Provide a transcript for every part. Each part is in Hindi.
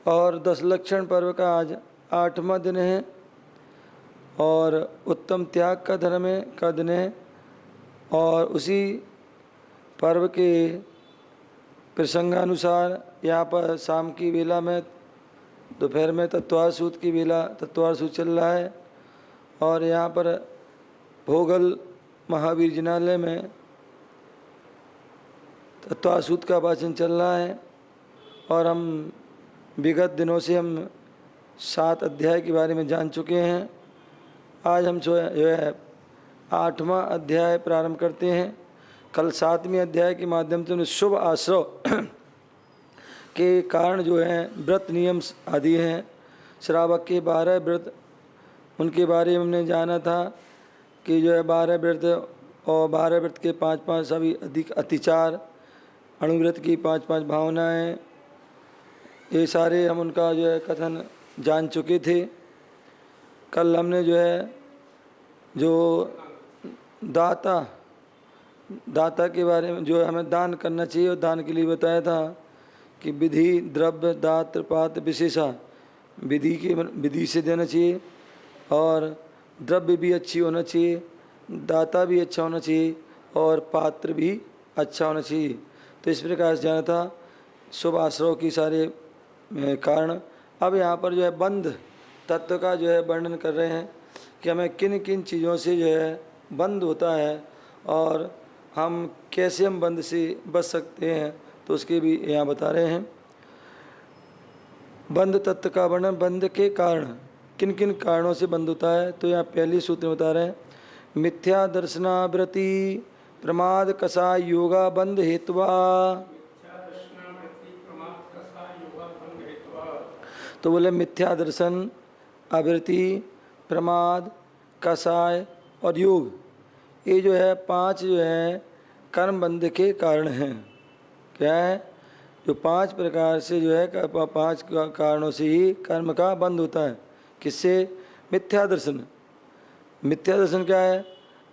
और 10 लक्षण पर्व का आज 8वां दिन है और उत्तम त्याग का धर्म है का दिन है। और उसी पर्व के प्रसंगानुसार यहाँ पर शाम की वेला में, दोपहर में तत्वार सूत की वेला, तत्वार सूत चल रहा है और यहाँ पर भोगल महावीर जिनालय में तत्वार सूत का वाचन चल रहा है। और हम विगत दिनों से हम 7 अध्याय के बारे में जान चुके हैं। आज हम जो है 8वां अध्याय प्रारंभ करते हैं। कल 7वें अध्याय के माध्यम से हमने शुभ आश्रव के कारण जो हैं व्रत नियम आदि हैं, श्रावक के 12 व्रत, उनके बारे में हमने जाना था कि जो है 12 व्रत और 12 व्रत के 5-5 सभी अधिक अतिचार, अणुव्रत की 5-5 भावनाएं, ये सारे हम उनका जो है कथन जान चुके थे। कल हमने जो है जो दाता के बारे में जो हमें दान करना चाहिए और दान के लिए बताया था कि विधि, द्रव्य, दात्र, पात्र, विशेषा, विधि से देना चाहिए और द्रव्य भी अच्छी होना चाहिए, दाता भी अच्छा होना चाहिए और पात्र भी अच्छा होना चाहिए। तो इस प्रकार से जाना था शुभ आश्रव की सारे कारण। अब यहाँ पर जो है बंध तत्व का जो है वर्णन कर रहे हैं कि हमें किन किन चीज़ों से जो है बंध होता है और हम कैसे हम बंध से बच सकते हैं, तो उसके भी यहाँ बता रहे हैं। बंध तत्व का वर्णन, बंध के कारण, किन किन कारणों से बंध होता है, तो यहाँ पहली सूत्र में बता रहे हैं। मिथ्या दर्शनावृत्ति प्रमाद कसा योगा बंध हेतुवा। तो बोले मिथ्या दर्शन, आवृत्ति, प्रमाद, कसाय और योग, ये जो है 5 जो है कर्म बंध के कारण हैं। क्या है? जो 5 प्रकार से जो है 5 कारणों से ही कर्म का बंध होता है। किससे? मिथ्या दर्शन। मिथ्या दर्शन क्या है?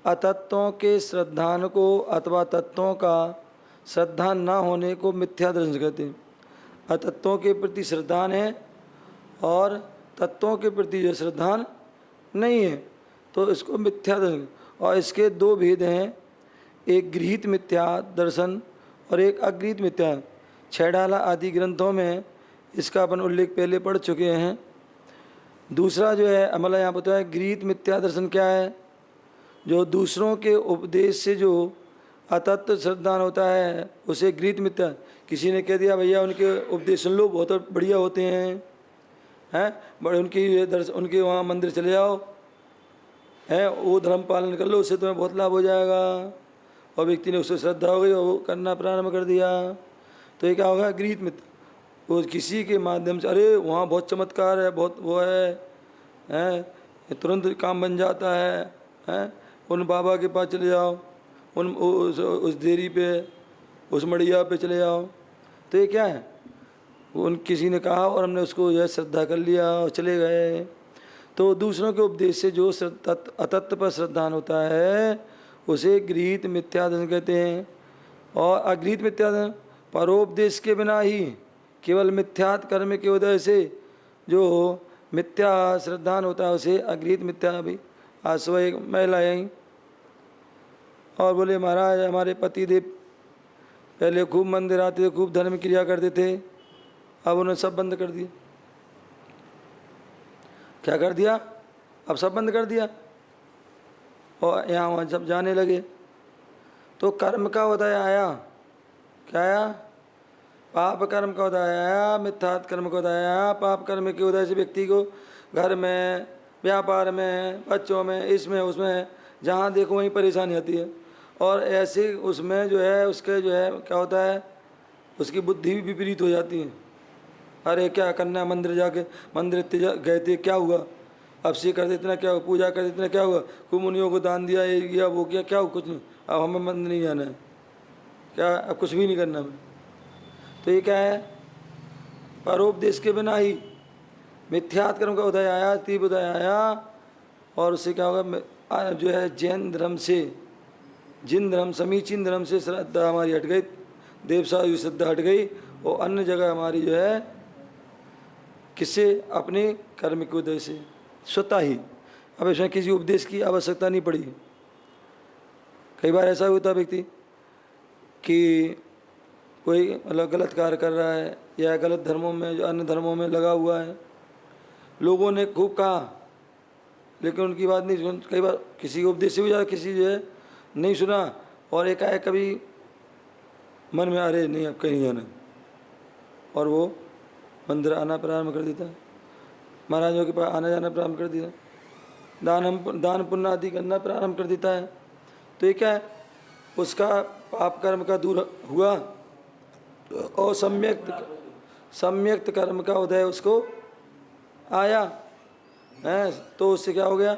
अतत्वों के श्रद्धान को अथवा तत्वों का श्रद्धा न होने को मिथ्या दर्शन कहते हैं। अतत्वों के प्रति श्रद्धान है और तत्वों के प्रति जो श्रद्धान नहीं है, तो इसको मिथ्या दर्शन। और इसके 2 भेद हैं, एक गृहीत मिथ्या दर्शन और एक अगृहीत मिथ्या। छैडाला आदि ग्रंथों में इसका अपन उल्लेख पहले पढ़ चुके हैं। दूसरा जो है अमला यहाँ बताया, गृहीत मिथ्या दर्शन क्या है? जो दूसरों के उपदेश से जो अतत्व श्रद्धान होता है उसे गृहीत मिथ्या। किसी ने कह दिया भैया उनके उपदेश सुन लो, बहुत बढ़िया होते हैं, बड़े उनके वहाँ मंदिर चले जाओ, वो धर्म पालन कर लो, उससे तुम्हें बहुत लाभ हो जाएगा। और व्यक्ति ने उससे श्रद्धा हो गई और वो करना प्रारंभ कर दिया, तो ये क्या होगा? गृहीत मिथ्या। वो किसी के माध्यम से, अरे वहाँ बहुत चमत्कार है, बहुत वो है, तुरंत काम बन जाता है, उन बाबा के पास चले जाओ, उस देरी पे, उस मड़िया पे चले जाओ। तो ये क्या है? उन किसी ने कहा और हमने उसको जो है श्रद्धा कर लिया और चले गए। तो दूसरों के उपदेश से जो अतत्व पर श्रद्धान होता है उसे गृहीत मिथ्या दर्शन कहते हैं। और अगृहीत मिथ्या दर्शन परोपदेश के बिना ही केवल मिथ्यात् कर्म के उदय से जो मिथ्या श्रद्धान होता है उसे अगृहीत मिथ्या भी। आज सुबह एक महिला आई और बोले महाराज हमारे पति देव पहले खूब मंदिर आते थे, खूब धर्म क्रिया करते थे, अब उन्होंने सब बंद कर दिया। क्या कर दिया? अब सब बंद कर दिया और यहाँ वहाँ जब जाने लगे। तो कर्म का उदय आया। क्या आया? पाप कर्म का उदय आया, मिथ्यात् कर्म का उदय आया। पाप कर्म के उदय से व्यक्ति को घर में, व्यापार में, बच्चों में, इसमें उसमें जहाँ देखो वहीं परेशानी आती है। और ऐसे उसमें जो है उसके जो है क्या होता है, उसकी बुद्धि भी विपरीत हो जाती है। अरे क्या करना है, मंदिर जाके, मंदिर इतने गए थे क्या हुआ, अब से कर देते ना क्या हुआ, पूजा कर देते ना क्या हुआ, कुमुनियों को दान दिया, ये किया वो किया, क्या हुआ? कुछ नहीं, अब हमें मंदिर नहीं जाना है, क्या अब कुछ भी नहीं करना हमें। तो ये क्या है? परोपदेश के बिना ही मिथ्यात् कर्म का उदय आया, तीव्र उदय आया। और उससे क्या होगा? जो है जैन धर्म से, जिन धर्म समीचीन धर्म से श्रद्धा हमारी हट गई, देव साधु श्रद्धा हट गई और अन्य जगह हमारी जो है किससे? अपने कर्म के उदय से, स्वतः ही। अब इसमें किसी उपदेश की आवश्यकता नहीं पड़ी। कई बार ऐसा होता व्यक्ति कि कोई मतलब गलत कार्य कर रहा है या गलत धर्मों में, जो अन्य धर्मों में लगा हुआ है, लोगों ने खूब कहा लेकिन उनकी बात नहीं सुन। कई बार किसी को उपदेश से भी ज़्यादा किसी जो है नहीं सुना, और एकाएक कभी मन में अरे नहीं अब कहीं जाना, और वो मंदिर आना प्रारंभ कर देता है, महाराजों के पास आना जाना प्रारंभ कर दिया, दान पुण्य आदि करना प्रारंभ कर देता है। तो ये क्या है? उसका पाप कर्म का दूर हुआ और सम्यक्त कर्म का उदय उसको आया है। तो उससे क्या हो गया?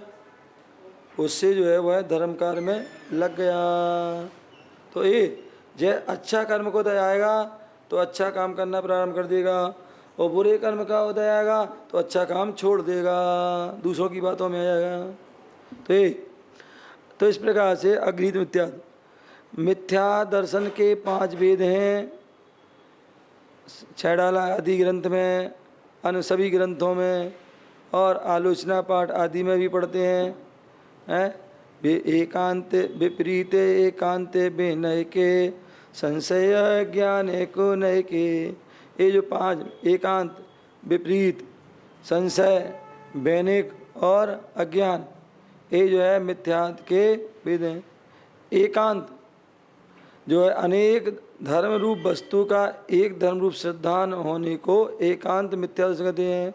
उससे जो है वह धर्म कार्य में लग गया। तो ये जय अच्छा कर्म को उदय आएगा तो अच्छा काम करना प्रारंभ कर देगा, और बुरे कर्म का उदय आएगा तो अच्छा काम छोड़ देगा, दूसरों की बातों में आ जाएगा। तो इस प्रकार से अगृहीत मिथ्या, मिथ्या दर्शन के 5 वेद हैं, छैडाला आदि ग्रंथ में, अन्य सभी ग्रंथों में और आलोचना पाठ आदि में भी पढ़ते हैं। एकांत विपरीत एकांत बेनय के संशय ज्ञान एको नय के। ये जो 5 एकांत, विपरीत, संशय, वैनिक और अज्ञान, ये जो है मिथ्यात्व के वेद हैं। एकांत जो है अनेक धर्म रूप वस्तु का एक धर्म रूप श्रद्धान होने को एकांत मिथ्या कहते हैं।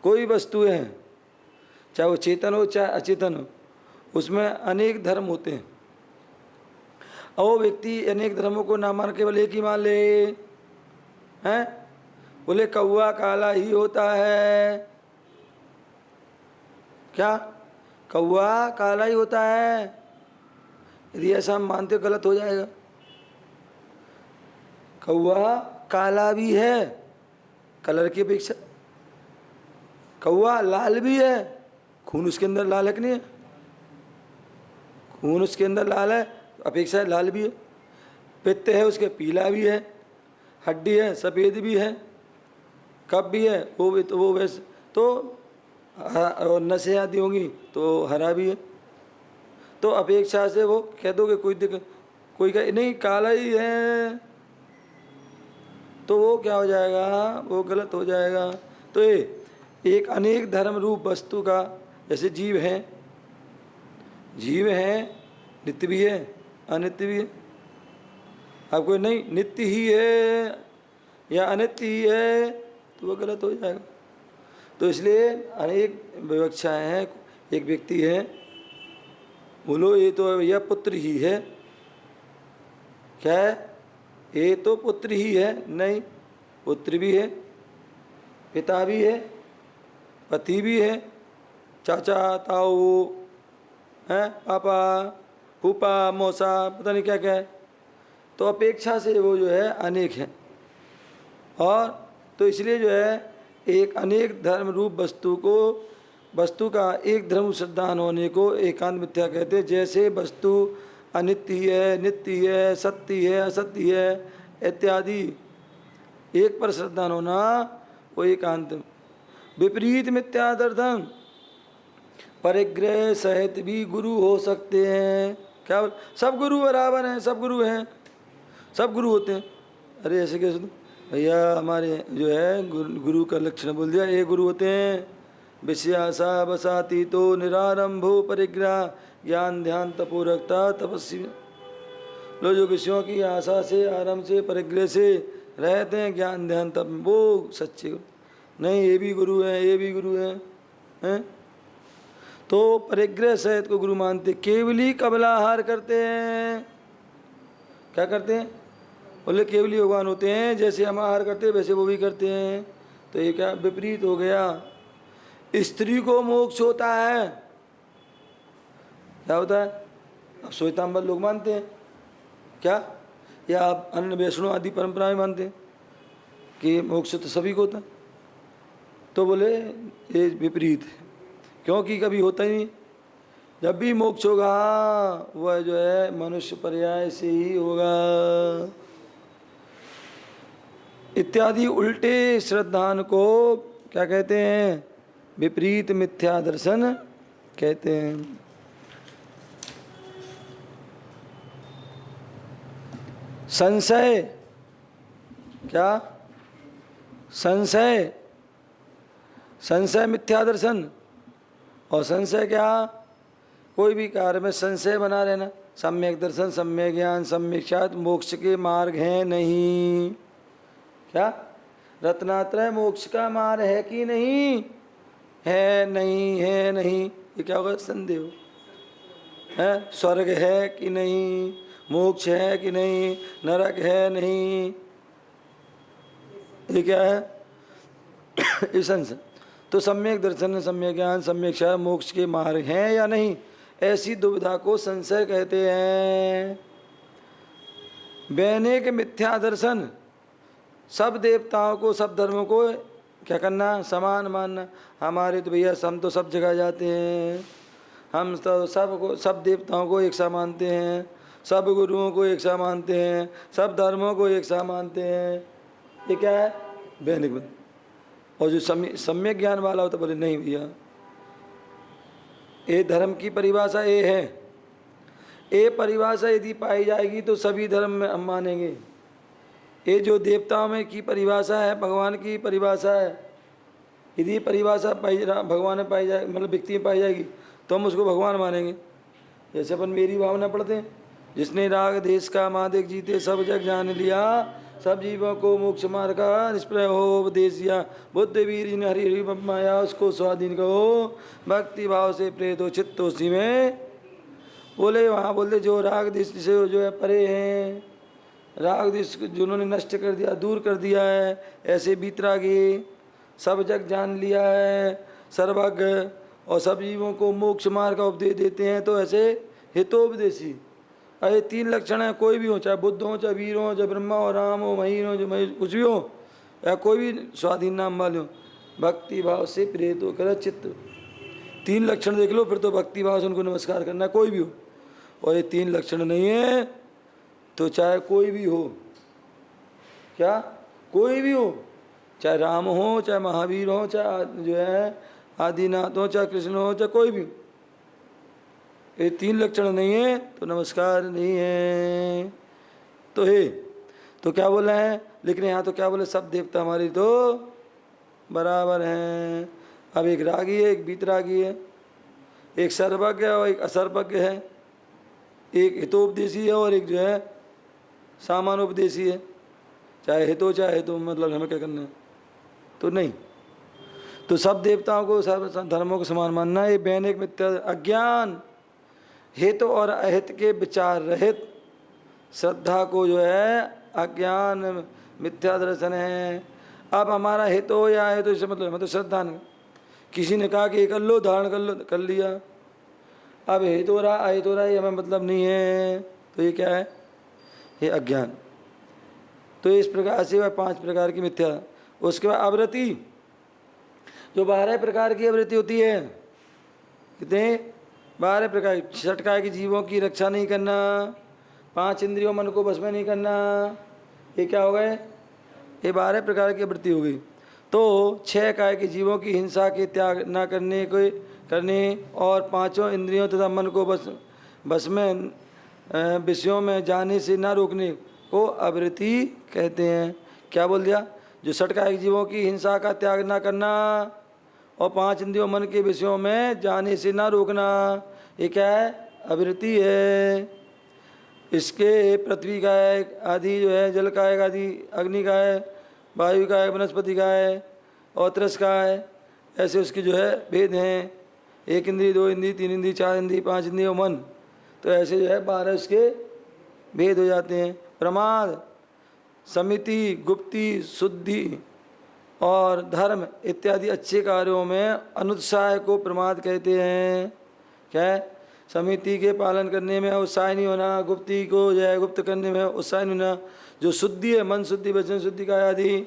कोई वस्तु है, चाहे वो चेतन हो चाहे अचेतन हो, उसमें अनेक धर्म होते हैं, और वो व्यक्ति अनेक धर्मों को ना मान केवल एक ही मान ले हैं। बोले कौआ काला ही होता है, क्या कौआ काला ही होता है? यदि ऐसा हम मानते हो गलत हो जाएगा। कौआ काला भी है कलर की अपेक्षा, कौआ लाल भी है, खून उसके अंदर लाल है कि नहीं है? खून उसके अंदर लाल है, अपेक्षा लाल भी है। पित्त है उसके पीला भी है, हड्डी है सफ़ेद भी है, कप भी है वो भी, तो वो वैसे तो नसें आदि होंगी तो हरा भी है। तो अपेक्षा से वो कह दो कि कोई कहे नहीं काला ही है, तो वो क्या हो जाएगा? वो गलत हो जाएगा। तो ये एक अनेक धर्म रूप वस्तु का, जैसे जीव है, जीव है नित्य भी है अनित्य भी है। अब कोई नहीं नित्य ही है या अनित्य ही है तो वो गलत हो जाएगा। तो इसलिए अनेक विवक्षाएँ हैं। एक व्यक्ति है, बोलो ये तो यह पुत्र ही है, क्या है? ये तो पुत्र ही है, नहीं, पुत्र भी है, पिता भी है, पति भी है, चाचा ताऊ हैं, पापा फूफा मौसा, पता नहीं क्या क्या है। तो अपेक्षा से वो जो है अनेक हैं, और तो इसलिए जो है एक अनेक धर्म रूप वस्तु का एक धर्म श्रद्धान होने को एकांत मिथ्या कहते हैं। जैसे वस्तु अनित्य है, नित्य है, सत्य है, असत्य है इत्यादि एक पर श्रद्धान होना वो एकांत। विपरीत मिथ्यादर्थम परिग्रह सहित भी गुरु हो सकते हैं। क्या सब गुरु बराबर हैं? सब गुरु हैं, सब गुरु होते हैं। अरे ऐसे कैसे? भैया हमारे जो है गुरु का लक्षण बोल दिया, ये गुरु होते हैं। विषयासा बसाती तो निरारंभो परिग्रह ज्ञान ध्यान तपोरक्ता तपस्वी। लो जो विषयों की आशा से आरंभ से परिग्रह से रहते हैं, ज्ञान ध्यान तप, वो सच्चे गुरु नहीं। ये भी गुरु हैं, ये भी गुरु हैं। तो परिग्रह सहित को गुरु मानते। केवली कबलाहार करते हैं। क्या करते हैं? बोले केवली भगवान होते हैं, जैसे हम आहार करते हैं वैसे वो भी करते हैं। तो ये क्या विपरीत हो गया? स्त्री को मोक्ष होता है, क्या होता है? अब श्वेतांबर लोग मानते हैं क्या, या आप अन्य वैष्णव आदि परंपराएं मानते हैं कि मोक्ष तो सभी को होता है? तो बोले ये विपरीत है, क्योंकि कभी होता ही नहीं। जब भी मोक्ष होगा वह जो है मनुष्य पर्याय से ही होगा। इत्यादि उल्टे श्रद्धान को क्या कहते हैं? विपरीत मिथ्या दर्शन कहते हैं। संशय, क्या? संशय, संशय मिथ्या दर्शन। और संशय क्या? कोई भी कार्य में संशय बना रहना। सम्यक दर्शन, सम्यक ज्ञान, सम्यक शास्त्र मोक्ष के मार्ग हैं नहीं। क्या? रत्नात्रय मोक्ष का मार्ग है कि नहीं? है नहीं, है नहीं। ये क्या होगा? संदेह है। स्वर्ग है कि नहीं? मोक्ष है कि नहीं? नरक है नहीं? ये क्या है? ये संशय। तो सम्यक दर्शन, सम्यक ज्ञान, सम्यक शास्त्र मोक्ष के मार्ग हैं या नहीं, ऐसी दुविधा को संशय कहते हैं। वैनिक मिथ्या दर्शन, सब देवताओं को, सब धर्मों को क्या करना? समान मानना। हमारे तो भैया हम तो सब जगह जाते हैं, हम तो सब देवताओं को एक सा मानते हैं, सब गुरुओं को एक सा मानते हैं, सब धर्मों को एक सा मानते हैं। ये क्या है? वैनिक। और जो सम्यक ज्ञान वाला होता बोले नहीं भैया, ये धर्म की परिभाषा ये है, ये परिभाषा यदि पाई जाएगी तो सभी धर्म में हम मानेंगे। ये जो देवताओं में की परिभाषा है, भगवान की परिभाषा है, यदि परिभाषा भगवान में पाई जाए, मतलब व्यक्ति में पाई जाएगी तो हम उसको भगवान मानेंगे। जैसे अपन मेरी भावना पढ़ते हैं, जिसने राग देश का मादिक जीते सब जग जान लिया, सब जीवों को मोक्ष मार्ग का निष्प्रय हो उपदेश दिया, बुद्ध वीर जिन हरि हरि माया उसको स्वाधीन कहो, भक्ति भाव से प्रेत हो चित्त उसी में। बोले वहाँ बोलते जो राग देश से जो है परे हैं, राग देश जिन्होंने नष्ट कर दिया, दूर कर दिया है, ऐसे बीतरागी सब जग जान लिया है, सर्वज्ञ और सब जीवों को मोक्ष मार्ग का उपदेश देते हैं, तो ऐसे हितोपदेशी। अरे तीन लक्षण है, कोई भी हो, चाहे बुद्ध हो, चाहे वीर हो, चाहे ब्रह्मा हो, राम हो, महीन हो, जो कुछ भी हो, या कोई भी स्वाधीन नाम वाले हो, भक्ति भाव से प्रेरित होकर चित्त। तीन लक्षण देख लो, फिर तो भक्ति भाव से उनको नमस्कार करना, कोई भी हो। और ये तीन लक्षण नहीं है तो चाहे कोई भी हो, क्या? कोई भी हो, चाहे राम हो, चाहे महावीर हो, चाहे जो है आदिनाथ हो, चाहे कृष्ण हो, चाहे कोई भी हो, ये तीन लक्षण नहीं है तो नमस्कार नहीं है। तो हे तो क्या बोला है? लेकिन यहाँ तो क्या बोले? सब देवता हमारी तो बराबर हैं। अब एक रागी है, एक बीतरागी है, एक सर्वज्ञ और एक असर्वज्ञ है, एक हितोपदेशी है और एक जो है सामानोपदेशी है। चाहे हितो चाहे हितो, मतलब हमें क्या करना है? तो नहीं, तो सब देवताओं को, सब धर्मों को समान मानना, ये वैनिक मिथ्या अज्ञान, हित और अहित के विचार रहित श्रद्धा को जो है अज्ञान मिथ्या दर्शन है। अब हमारा हित हो या है तो इससे मतलब तो श्रद्धा नहीं। किसी ने कहा कि ये कर लो, धारण कर लो, कर लिया। अब हित हो रहा अहित हो रहा ये हमें मतलब नहीं है, तो ये क्या है? ये अज्ञान। तो इस प्रकार से वह 5 प्रकार की मिथ्या। उसके बाद आवृत्ति, जो 12 प्रकार की आवृत्ति होती है, कितने? 12 प्रकार। षटकाय की जीवों की रक्षा नहीं करना, 5 इंद्रियों मन को बस में नहीं करना, ये क्या हो गए? ये 12 प्रकार की वृत्ति हो गई। तो 6 काय के जीवों की हिंसा के त्याग न करने और 5 इंद्रियों तथा मन को बस में विषयों में जाने से न रोकने को आवृत्ति कहते हैं। क्या बोल दिया? जो षटकाय जीवों की हिंसा का त्याग न करना और 5 इंद्रियों मन के विषयों में जाने से ना रोकना, ये क्या है? आवृत्ति है। इसके पृथ्वी का है आदि, जो है जल का है आदि, अग्नि का है, वायु का है, वनस्पति का है और तरस का है, ऐसे उसके जो है भेद हैं। 1 इंद्री, 2 इंद्री, 3 इंद्री, 4 इंद्री, 5 इंद्री और मन, तो ऐसे जो है 12 उसके भेद हो जाते हैं। प्रमाद, समिति, गुप्ति, शुद्धि और धर्म इत्यादि अच्छे कार्यों में अनुत्साह को प्रमाद कहते हैं। क्या है? समिति के पालन करने में उत्साह नहीं होना, गुप्ति को जो है गुप्त करने में उत्साह नहीं होना, जो शुद्धि है, मन शुद्धि, वचन शुद्धि का आदि,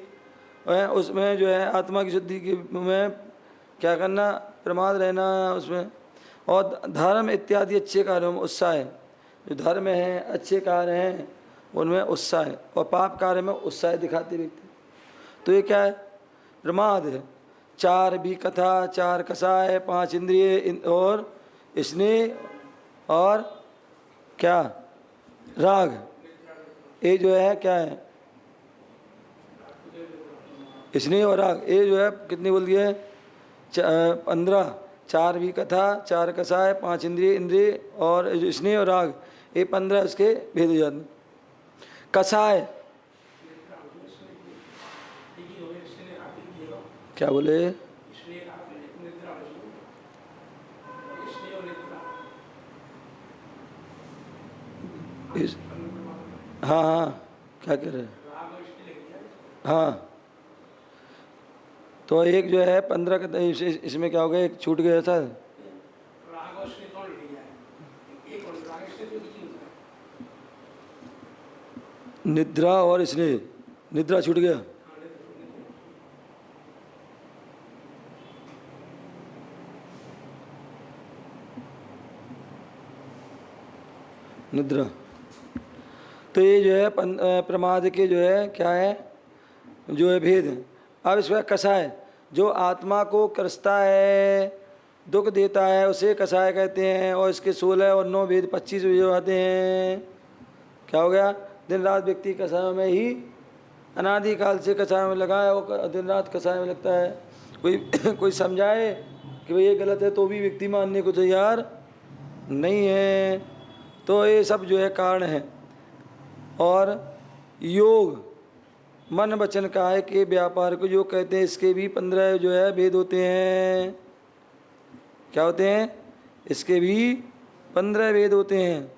उसमें जो है आत्मा की शुद्धि की में क्या करना? प्रमाद रहना उसमें। और धर्म इत्यादि अच्छे कार्यों में उत्साह है, जो धर्म है, अच्छे कार्य हैं, उनमें उत्साह है, और पाप कार्य में उत्साह दिखाते व्यक्ति, तो ये क्या है? प्रमाद है। 4 भी कथा, 4 कसाय, 5 इंद्रिय और स्नेह और क्या राग। ये जो है क्या है, स्नेह और राग। ये जो है कितनी बोल दिए, 15। 4 भी कथा, 4 कसाय, 5 इंद्रिय और स्नेह और राग, ये 15 इसके भेद हो जाते हैं। कसाय क्या बोले, हाँ हाँ क्या कह रहे हैं, हाँ तो एक जो है 15 का, इसमें क्या हो गया, एक छूट गया था। निद्रा और स्नेह, निद्रा छूट गया। निद्रा तो ये जो है प्रमाद के जो है क्या है, जो है भेद। अब इसमें कसाय, जो आत्मा को कसता है, दुख देता है, उसे कसाय कहते हैं। और इसके 16 और 9 भेद 25 भेद आते हैं। क्या हो गया, दिन रात व्यक्ति कसायों में ही अनादिकाल से कसायों में लगा है, वो दिन रात कसाय में लगता है। कोई कोई समझाए कि भाई ये गलत है तो भी व्यक्ति मानने को तैयार नहीं है। तो ये सब जो है कारण है। और योग मन वचन काय के व्यापार को जो कहते हैं, इसके भी 15 जो है भेद होते हैं। क्या होते हैं, इसके भी 15 भेद होते हैं।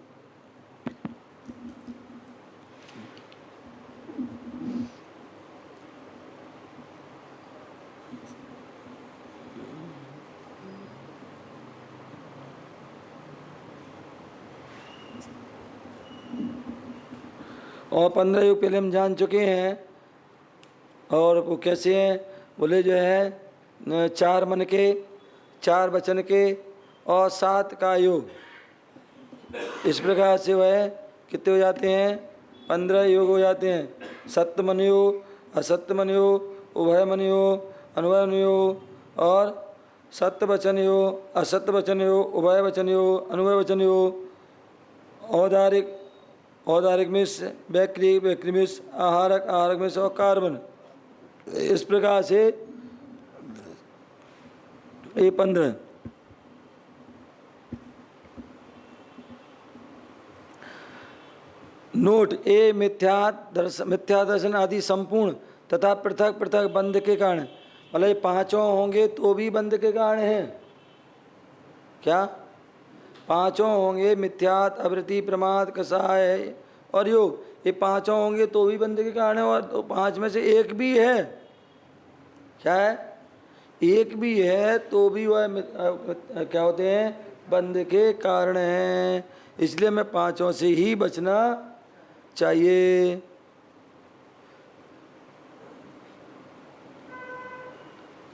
और 15 योग पहले हम जान चुके हैं। और वो कैसे हैं, बोले जो है 4 मन के, 4 वचन के और 7 का योग। इस प्रकार से वह कितने हो जाते हैं, 15 योग हो जाते हैं। सत्य मन योग, असत्य मन योग, उभय मन योग, अनुभय मन योग और सत्य वचन योग, असत्य वचन योग, उभय वचन योग, अनुभय वचन योग, औदारिक औदारिक मिश्र, वैक्री मिश्र, आहारक मिश्र और कार्बन। इस प्रकार से ये 15। नोट, ए मिथ्या दर्शन आदि संपूर्ण तथा पृथक पृथक बंध के कारण, मतलब ये 5 होंगे तो भी बंध के कारण हैं। क्या 5 होंगे, मिथ्यात, अवृत्ति, प्रमाद, कसाय और योग, ये 5 होंगे तो भी बंध के कारण है। और तो 5 में से एक भी है, क्या है, एक भी है तो भी वह क्या होते हैं, बंध के कारण हैं। इसलिए हमें 5 से ही बचना चाहिए।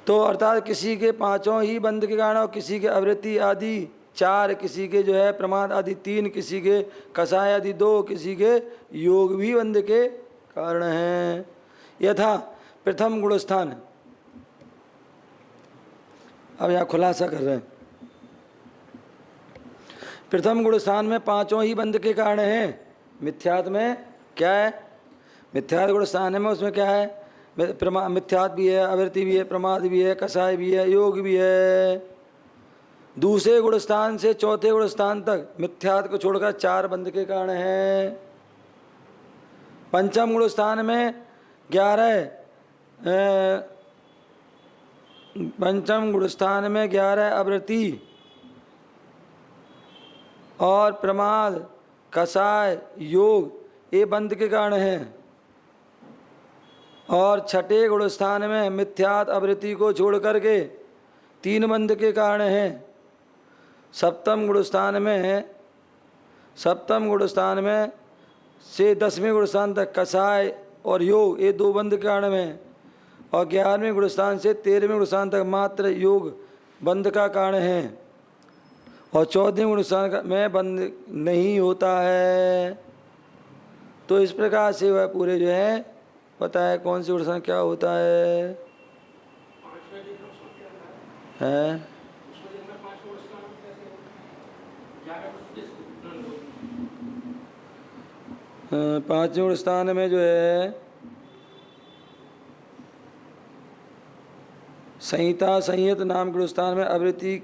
तो अर्थात किसी के 5 ही बंध के कारण और किसी के अवृत्ति आदि 4, किसी के जो है प्रमाद आदि 3, किसी के कसाय आदि 2, किसी के योग भी बंध के कारण हैं। यथा प्रथम गुणस्थान, अब यहाँ खुलासा कर रहे हैं। प्रथम गुणस्थान में 5 ही बंध के कारण हैं। मिथ्यात में क्या है, मिथ्यात गुणस्थान में उसमें क्या है, मिथ्यात भी है, अवृत्ति भी है, प्रमाद भी है, कसाय भी है, योग भी है। दूसरे गुणस्थान से चौथे गुणस्थान तक मिथ्यात को छोड़कर 4 बंध के कारण हैं। पंचम गुणस्थान में 11, पंचम गुणस्थान में 11 अवृत्ति और प्रमाद, कसाय, योग ये बंध के कारण हैं। और छठे गुणस्थान में मिथ्यात अवृत्ति को छोड़ करके 3 बंध के कारण हैं। सप्तम गुणस्थान में से 10वें गुणस्थान तक कसाय और योग ये 2 बंध के कारण हैं। और 11वें गुणस्थान से 13वें गुणस्थान तक मात्र योग बंध का कारण है। और 14वें गुणस्थान में बंध नहीं होता है। तो इस प्रकार से वह पूरे जो है पता है कौन से गुणस्थान क्या होता है। है। पांचवें स्थान में जो है संहिता संयत नाम के स्थान में आवृत्ति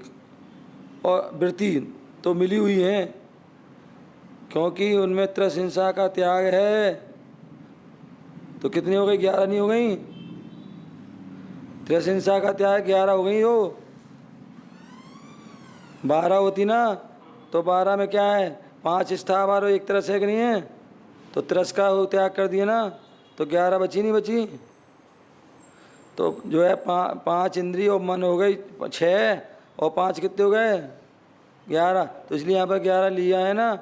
और वृत्ति तो मिली हुई है, क्योंकि उनमें त्रसहिंसा का त्याग है। तो कितनी हो गई? 11 नहीं हो गई? त्रसहिंसा का त्याग 11 हो गई हो। 12 होती ना, तो 12 में क्या है? 5 स्थावर और 1 तरस है कि नहीं है? तो तरस का त्याग कर दिया ना, तो 11 बची नहीं बची? तो जो है 5 इंद्रिय और मन हो गई 6, और 5 कितने हो गए? 11। तो इसलिए यहाँ पर 11 लिया है ना।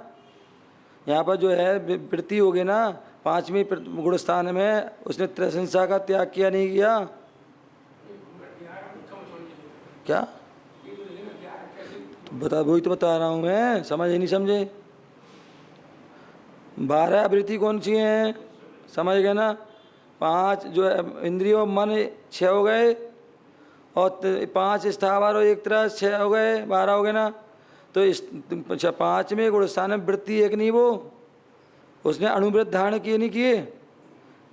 यहाँ पर जो है वृत्ति हो गई ना 5वीं गुण स्थान में, उसने त्रसहिंसा का त्याग किया नहीं किया? क्या तो बता, वही तो बता रहा हूँ मैं, समझ नहीं समझे? 12 वृत्ति कौन सी है? समझ गए ना? 5 जो है इंद्रियों मन 6 हो गए, और 5 स्थावर और 1 तरस 6 हो गए, 12 हो गए ना। तो इस 5वें गुण स्थान में वृत्ति एक नहीं, वो उसने अणुवृत्त धारण किए नहीं किए?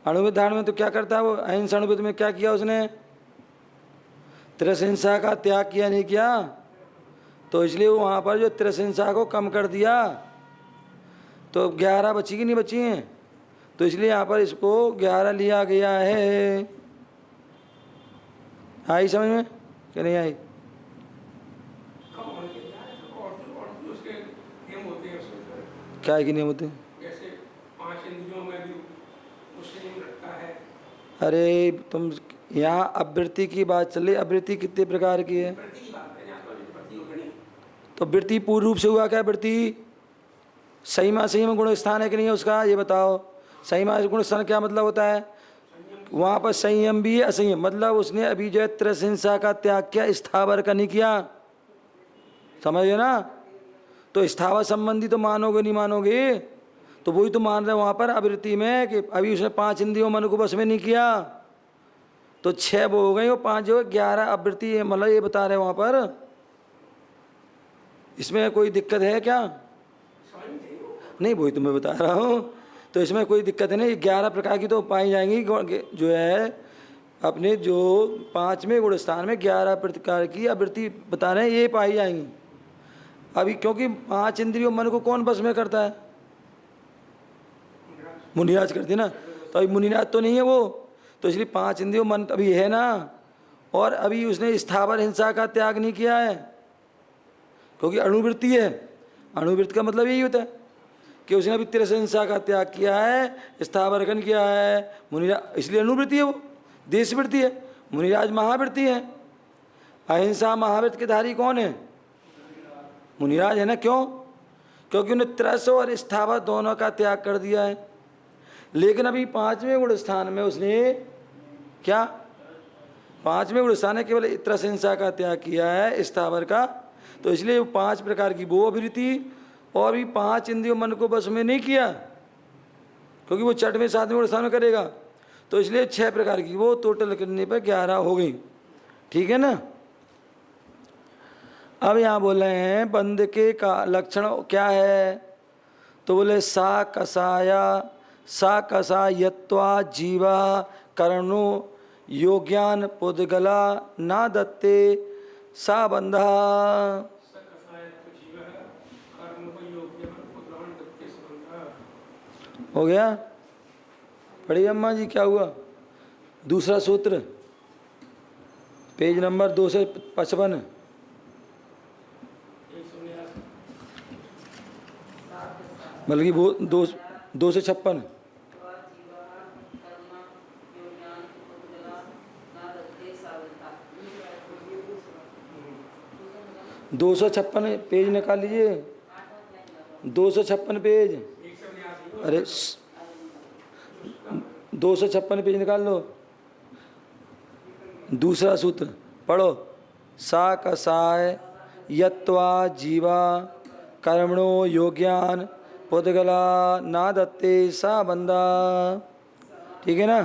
अणुवृत्त धारण में तो क्या करता है वो? अहिंसा अणुवृत्त में क्या किया उसने? त्रसहिंसा का त्याग किया नहीं किया? तो इसलिए वो वहाँ पर जो त्रसहिंसा को कम कर दिया, तो 11 बची कि नहीं बची हैं? तो इसलिए यहाँ पर इसको 11 लिया गया है। आई समझ में कि नहीं आई? क्या है कि नियम होते हैं? जैसे 5 इंद्रियों में भी उससे नियम रखता है। अरे तुम यहाँ अवृत्ति की बात चल रही। अवृत्ति कितने प्रकार की है? तो वृत्ति पूर्ण रूप से हुआ क्या? वृत्ति संयमा संयम गुण स्थान है कि नहीं है उसका? ये बताओ। संयमा गुण स्थान क्या मतलब होता है? वहाँ पर संयम भी है, असंयम। मतलब उसने अभी जो है त्रसहिंसा का त्याग किया, स्थावर का नहीं किया। समझे ना? तो स्थावर संबंधी तो मानोगे नहीं मानोगे? तो वही तो मान रहे वहाँ पर अवृत्ति में कि अभी उसने 5 इंद्रियों मन को बस में नहीं किया, तो 6 वो हो गई, वो 5 जो है 11 अवृत्ति है। मतलब ये बता रहे वहाँ पर। इसमें कोई दिक्कत है क्या? नहीं, वही तो मैं बता रहा हूँ। तो इसमें कोई दिक्कत है नहीं। 11 प्रकार की तो पाई जाएंगी जो है अपने जो 5वें गुण स्थान में 11 प्रकार की आवृत्ति बता रहे हैं, ये पाई जाएंगी अभी। क्योंकि 5 इंद्रियों मन को कौन बस में करता है? मुनिराज करते ना। तो अभी मुनिराज तो नहीं है वो, तो इसलिए 5 इंद्रियों मन अभी है ना। और अभी उसने स्थावर हिंसा का त्याग नहीं किया है, क्योंकि अणुवृत्ति है। अणुवृत्ति का मतलब यही होता है कि उसने अभी त्रसहिंसा का त्याग किया है, स्थावरकन किया है। मुनिराज इसलिए अणुवृत्ति है, वो देशवृत्ति है। मुनिराज महावृत्ति है। अहिंसा महावृत्ति के धारी कौन है? मुनिराज है ना। क्यों? क्योंकि उन्हें त्रस और स्थावर दोनों का त्याग कर दिया है। लेकिन अभी 5वें गुण स्थान में उसने क्या? 5वें गुण स्थान में केवल त्रसहिंसा का त्याग किया है, स्थावर का। तो इसलिए 5 प्रकार की वो अभिवृत्ति, और भी 5 इंद्रियों मन को बस में नहीं किया, क्योंकि वो 6वें 7वें गुण स्थान में करेगा। तो इसलिए 6 प्रकार की वो टोटल करने पर 11 हो गई। ठीक है ना? अब यहाँ बोल रहे हैं बंध के का लक्षण क्या है? तो बोले सा कसायत्वा जीवा कर्णो योग्यान पुद्गला ना दत्ते सा बंधा। हो गया? पढ़िए अम्मा जी, क्या हुआ? दूसरा सूत्र, पेज नंबर 255। बल्कि वो 256। 256 पेज निकाल लीजिए। 256 पेज। अरे 256 पेज निकाल लो। दूसरा सूत्र पढ़ो। सा कसाय यत्वा जीवा कर्मणो योग्यान पुद्गला ना दत्ते सा बंदा। ठीक है ना?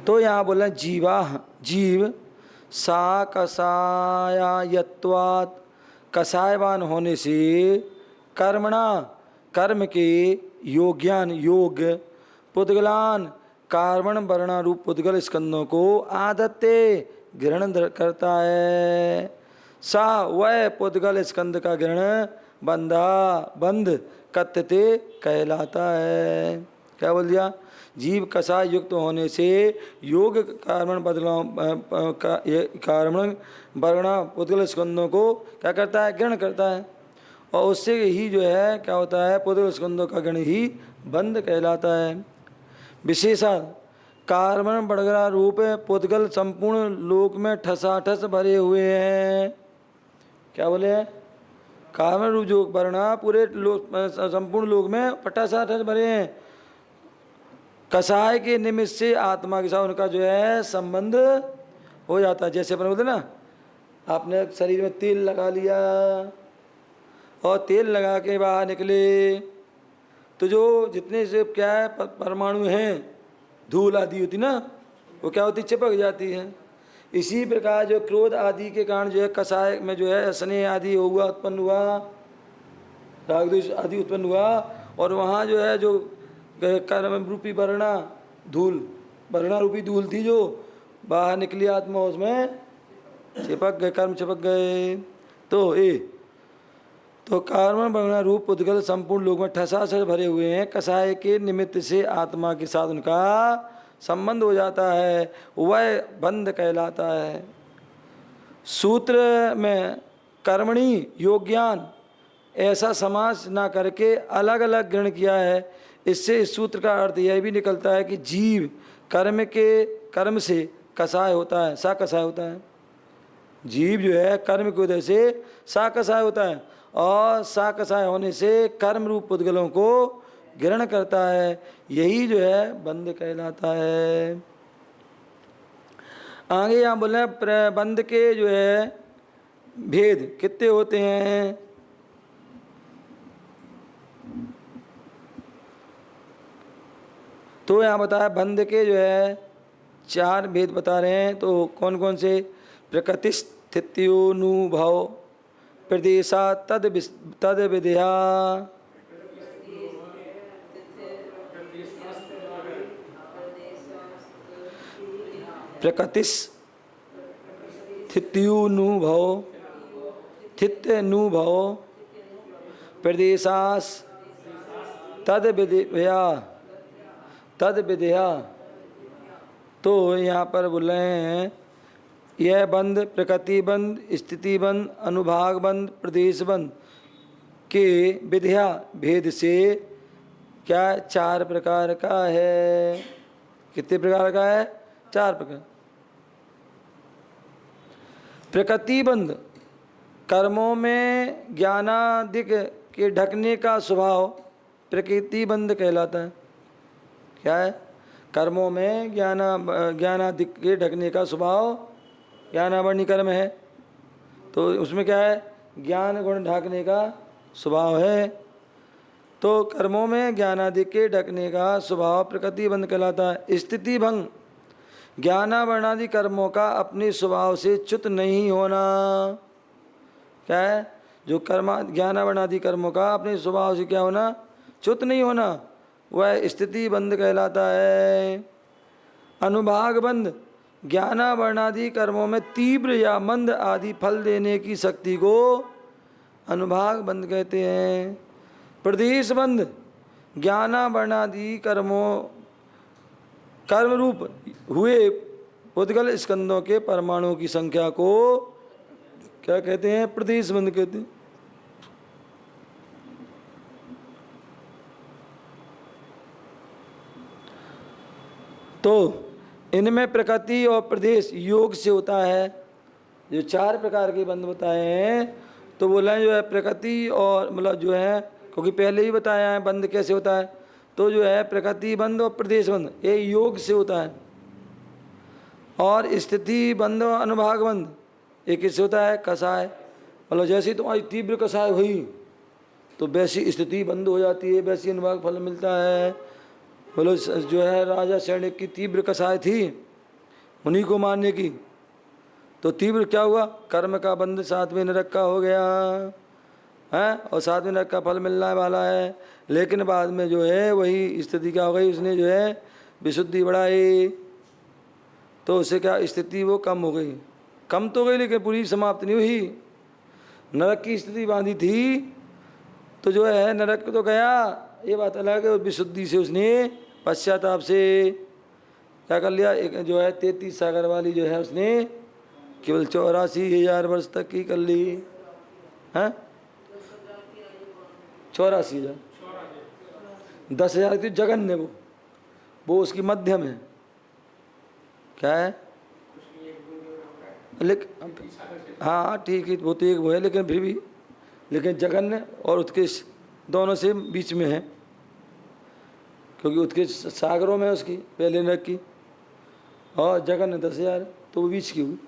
तो यहाँ बोला जीवा, जीव सा कसायत्वात्, कसायवान होने से, कर्मणा कर्म के, योग्यान योग, पुद्गलान कार्बन वर्णा रूप पुद्गल स्कंदों को आदत्ते ग्रहण करता है। सा वह पुद्गल स्कंद का ग्रहण बंधा बंध कत्ते कहलाता है। क्या बोल दिया? जीव कषाय युक्त होने से योग कार्बन बदलाव कार्बन वर्णा पुद्गल स्कंदों को क्या करता है? ग्रहण करता है। और उससे ही जो है क्या होता है? पुद्गल स्कंदों का गण ही बंध कहलाता है। विशेषा कार्बन बड़गरा रूप पुद्गल संपूर्ण लोक में ठसाठस भरे हुए हैं। क्या बोले हैं? कार्बन रूप जो वर्णा पूरे लोक संपूर्ण लोक में ठसाठस भरे हैं। कसाय के निमित्त से आत्मा के साथ उनका जो है संबंध हो जाता है। जैसे अपन बोलते ना, आपने शरीर में तेल लगा लिया और तेल लगा के बाहर निकले तो जो जितने से क्या है परमाणु हैं, धूल आदि होती ना, वो क्या होती? चिपक जाती है। इसी प्रकार जो क्रोध आदि के कारण जो है कसाय में जो है स्नेह आदि हुआ, उत्पन्न हुआ, राग द्वेष आदि उत्पन्न हुआ, और वहाँ जो है जो कर्म रूपी वर्णा धूल, वर्णा रूपी धूल थी जो बाहर निकली आत्मा, उसमें चिपक गए, कर्म चिपक गए। तो कार्बन वर्णा रूप पुद्गल संपूर्ण लोक में ठसाठस भरे हुए हैं। कसाय के निमित्त से आत्मा के साथ उनका संबंध हो जाता है, वह बंध कहलाता है। सूत्र में कर्मणि योग्यान ऐसा समास ना करके अलग अलग ग्रहण किया है। इससे इस सूत्र का अर्थ यह भी निकलता है कि जीव कर्म से कसाय होता है, सा कसाय होता है। जीव जो है कर्म की वजह से सा कसाय होता है, और सा कसाय होने से कर्म रूप पुद्गलों को ग्रहण करता है। यही जो है बंध कहलाता है। आगे यहाँ बोले बंध के जो है भेद कितने होते हैं? तो यहाँ बताया बंध के जो है 4 भेद बता रहे हैं। तो कौन कौन से? प्रकृति स्थित्योनुभव, प्रदेशा तद विद्या, प्रकृति स्थित्योनुभव, थित्यनुभव, प्रदेशास तद विद्या। तो यहाँ पर बोल रहे हैं यह बंध प्रकृति बंध, स्थिति बंध, अनुभाग बंध, प्रदेश बंध के विद्या भेद से क्या 4 प्रकार का है। कितने प्रकार का है? 4 प्रकार। प्रकृति बंध कर्मों में ज्ञानादिक के ढकने का स्वभाव प्रकृति बंध कहलाता है। क्या है? कर्मों में ज्ञानादिक के ढकने का स्वभाव, ज्ञानावर्णी कर्म है तो उसमें क्या है? ज्ञान गुण ढकने का स्वभाव है। तो कर्मों में ज्ञानादि के ढकने का स्वभाव प्रकृति बंध कहलाता है। स्थिति भंग ज्ञानावर्णादि कर्मों का अपने स्वभाव से च्युत नहीं होना। क्या है? जो ज्ञानावर्णादि कर्मों का अपने स्वभाव से क्या होना? च्युत नहीं होना, वह स्थिति बंध कहलाता है। अनुभाग बंध ज्ञानावर्णादि कर्मों में तीव्र या मंद आदि फल देने की शक्ति को अनुभाग बंध कहते हैं। प्रदेश बंध ज्ञानावर्णादि कर्म रूप हुए पुद्गल स्कंदों के परमाणुओं की संख्या को क्या कहते हैं? प्रदेश बंध कहते हैं। तो इनमें प्रकृति और प्रदेश योग से होता है। जो 4 प्रकार के बंध बताए हैं तो बोला जो है प्रकृति और मतलब जो है, क्योंकि पहले ही बताया है बंध कैसे होता है, तो जो है प्रकृति बंध और प्रदेश बंध ये योग से होता है। और स्थिति बंध और अनुभाग बंध ये किससे होता है? कसाय। मतलब जैसी तुम्हारी तीव्र कसाय हुई तो वैसी स्थिति बंद हो जाती है, वैसी अनुभाग फल मिलता है। बोलो जो है राजा सैनिक की तीव्र कसाय थी उन्हीं को मानने की। तो तीव्र क्या हुआ, कर्म का बंध सातवें नरक का हो गया है, और सातवें नरक का फल मिलने वाला है। लेकिन बाद में जो है वही स्थिति क्या हो गई, उसने जो है विशुद्धि बढ़ाई, तो उससे क्या स्थिति वो कम हो गई। कम तो गई लेकिन पूरी समाप्त नहीं हुई। नरक की स्थिति बांधी थी तो जो है नरक तो गया, ये बात अलग है। और विशुद्धि से उसने पश्चाताप से क्या कर लिया, एक जो है 33 सागर वाली जो है उसने केवल 84,000 वर्ष तक की कर ली है। 84,000, 10,000 की जगन्य वो उसकी मध्यम है, क्या है लेकिन हाँ ठीक है, वो तो एक वो है लेकिन फिर भी, लेकिन जगन्य और उत्कृष्ट दोनों से बीच में है, क्योंकि उत्कृष्ट सागरों में उसकी पहले नरक की, और जगन्य 10,000 तो वो बीच की हुई।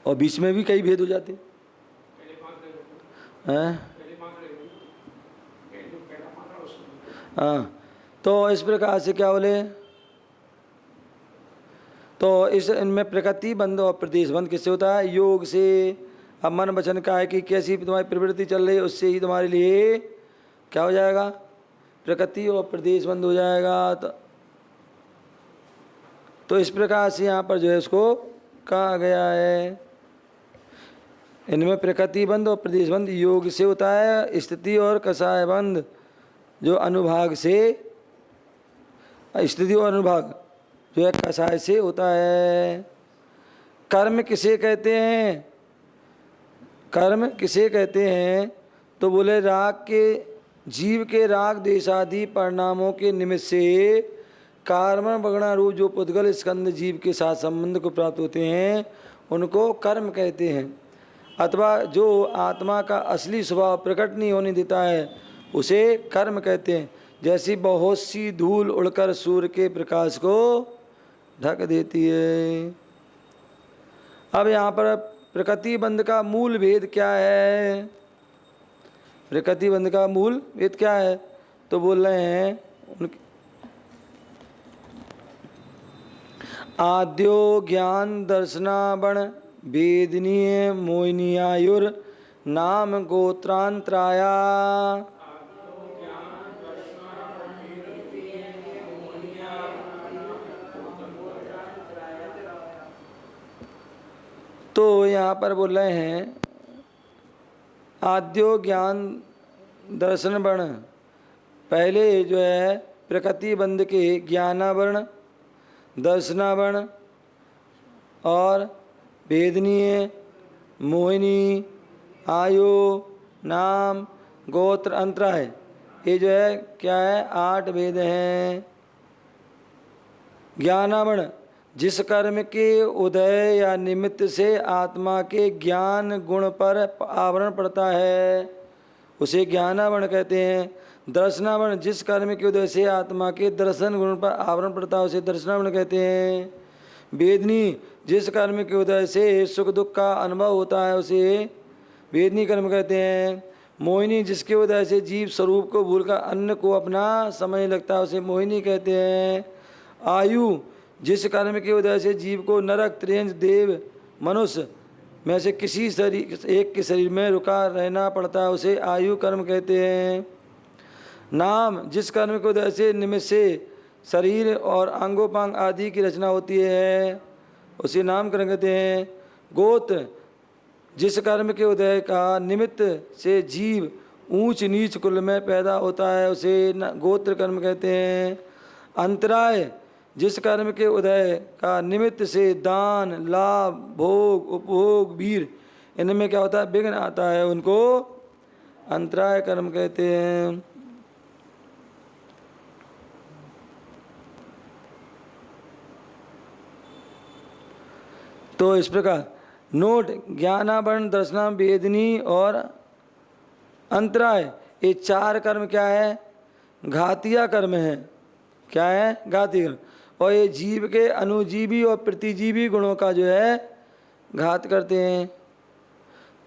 और बीच में भी कई भेद हो जाते हैं। हाँ, तो इस प्रकार से क्या बोले, तो इस इनमें प्रकृति बंध और प्रदेश बंध किससे होता है, योग से। अब मन वचन का है कि कैसी तुम्हारी प्रवृत्ति चल रही है, उससे ही तुम्हारे लिए क्या हो जाएगा, प्रकृति और प्रदेश बंध हो जाएगा। तो इस प्रकार से यहाँ पर जो है उसको कहा गया है, इनमें प्रकृति बंध और प्रदेश बंध योग से होता है, स्थिति और कषाय बंध जो अनुभाग से, स्थिति और अनुभाग जो है कषाय से होता है। कर्म किसे कहते हैं, कर्म किसे कहते हैं, तो बोले राग के, जीव के राग देशादि परिणामों के निमित्त से कारण बगणा रूप जो पुद्गल स्कंद जीव के साथ संबंध को प्राप्त होते हैं उनको कर्म कहते हैं। अथवा जो आत्मा का असली स्वभाव प्रकट नहीं होने देता है उसे कर्म कहते हैं। जैसी बहुत सी धूल उड़कर सूर्य के प्रकाश को ढक देती है। अब यहाँ पर प्रकृति बंध का मूल भेद क्या है, प्रकृति बंध का मूल भेद क्या है, तो बोल रहे हैं उनके आद्यो ज्ञान दर्शनावण वेदनीय मोहिनियायुर नाम गोत्रांतराया। तो यहाँ पर बोल रहे हैं आद्यो ज्ञान दर्शन वर्ण, पहले जो है प्रकृति बंध के ज्ञानावरण, दर्शनावरण और वेदनीय, मोहिनी, आयु, नाम, गोत्र, अंतराय, ये जो है क्या है 8 भेद हैं। ज्ञानावरण जिस कर्म के उदय या निमित्त से आत्मा के ज्ञान गुण पर आवरण पड़ता है उसे ज्ञानावरण कहते हैं। दर्शनावरण जिस कर्म के उदय से आत्मा के दर्शन गुण पर आवरण पड़ता है उसे दर्शनावरण कहते हैं। वेदनी जिस कर्म के उदय से सुख दुख का अनुभव होता है उसे वेदनी कर्म कहते हैं। मोहिनी जिसके उदय से जीव स्वरूप को भूलकर अन्य को अपना समझने लगता है उसे मोहिनी कहते हैं। आयु जिस कर्म के उदय से जीव को नरक, त्रेंज, देव, मनुष्य में से किसी शरीर एक के शरीर में रुका रहना पड़ता है उसे आयु कर्म कहते हैं। नाम जिस कर्म के उदय से निमित्त से शरीर और अंगोपांग आदि की रचना होती है उसे नाम कर्म कहते हैं। गोत्र जिस कर्म के उदय का निमित्त से जीव ऊंच नीच कुल में पैदा होता है उसे गोत्र कर्म कहते हैं। अंतराय जिस कर्म के उदय का निमित्त से दान, लाभ, भोग, उपभोग, वीर इनमें क्या होता है विघ्न आता है उनको अंतराय कर्म कहते हैं। तो इस प्रकार नोट ज्ञानावरण, दर्शना, वेदनी और अंतराय ये 4 कर्म क्या है घातिया कर्म है। क्या है घाती कर्म, और ये जीव के अनुजीवी और प्रतिजीवी गुणों का जो है घात करते हैं।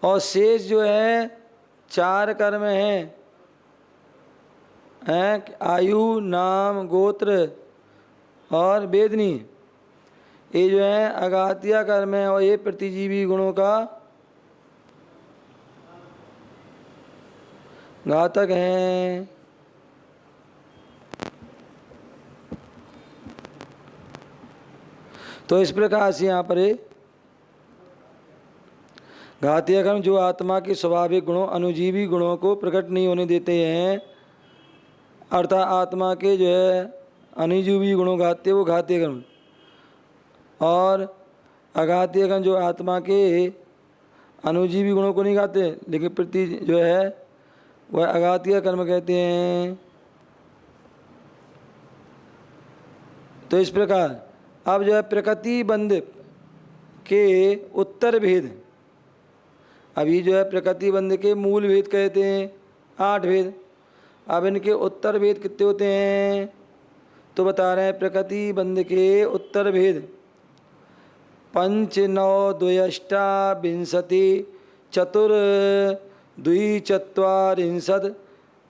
और शेष जो है 4 कर्म हैं आयु, नाम, गोत्र और वेदनी, ये जो है अघातीय कर्म है और ये प्रतिजीवी गुणों का घातक है। तो इस प्रकार से यहाँ पर घातीय कर्म जो आत्मा के स्वाभाविक गुणों अनुजीवी गुणों को प्रकट नहीं होने देते हैं, अर्थात आत्मा के जो है अनुजीवी गुणों घातीय वो घातीय कर्म, और अघातीय कर्म जो आत्मा के अनुजीवी गुणों को नहीं गाते लेकिन प्रति जो है वह अघातीय कर्म कहते हैं। तो इस प्रकार अब जो है प्रकृति बंध के उत्तर भेद, अभी जो है प्रकृति बंध के मूल भेद कहते हैं 8 भेद, अब इनके उत्तर भेद कितने होते हैं तो बता रहे हैं प्रकृति बंध के उत्तर भेद 5 9 2 विंशति 4 2 4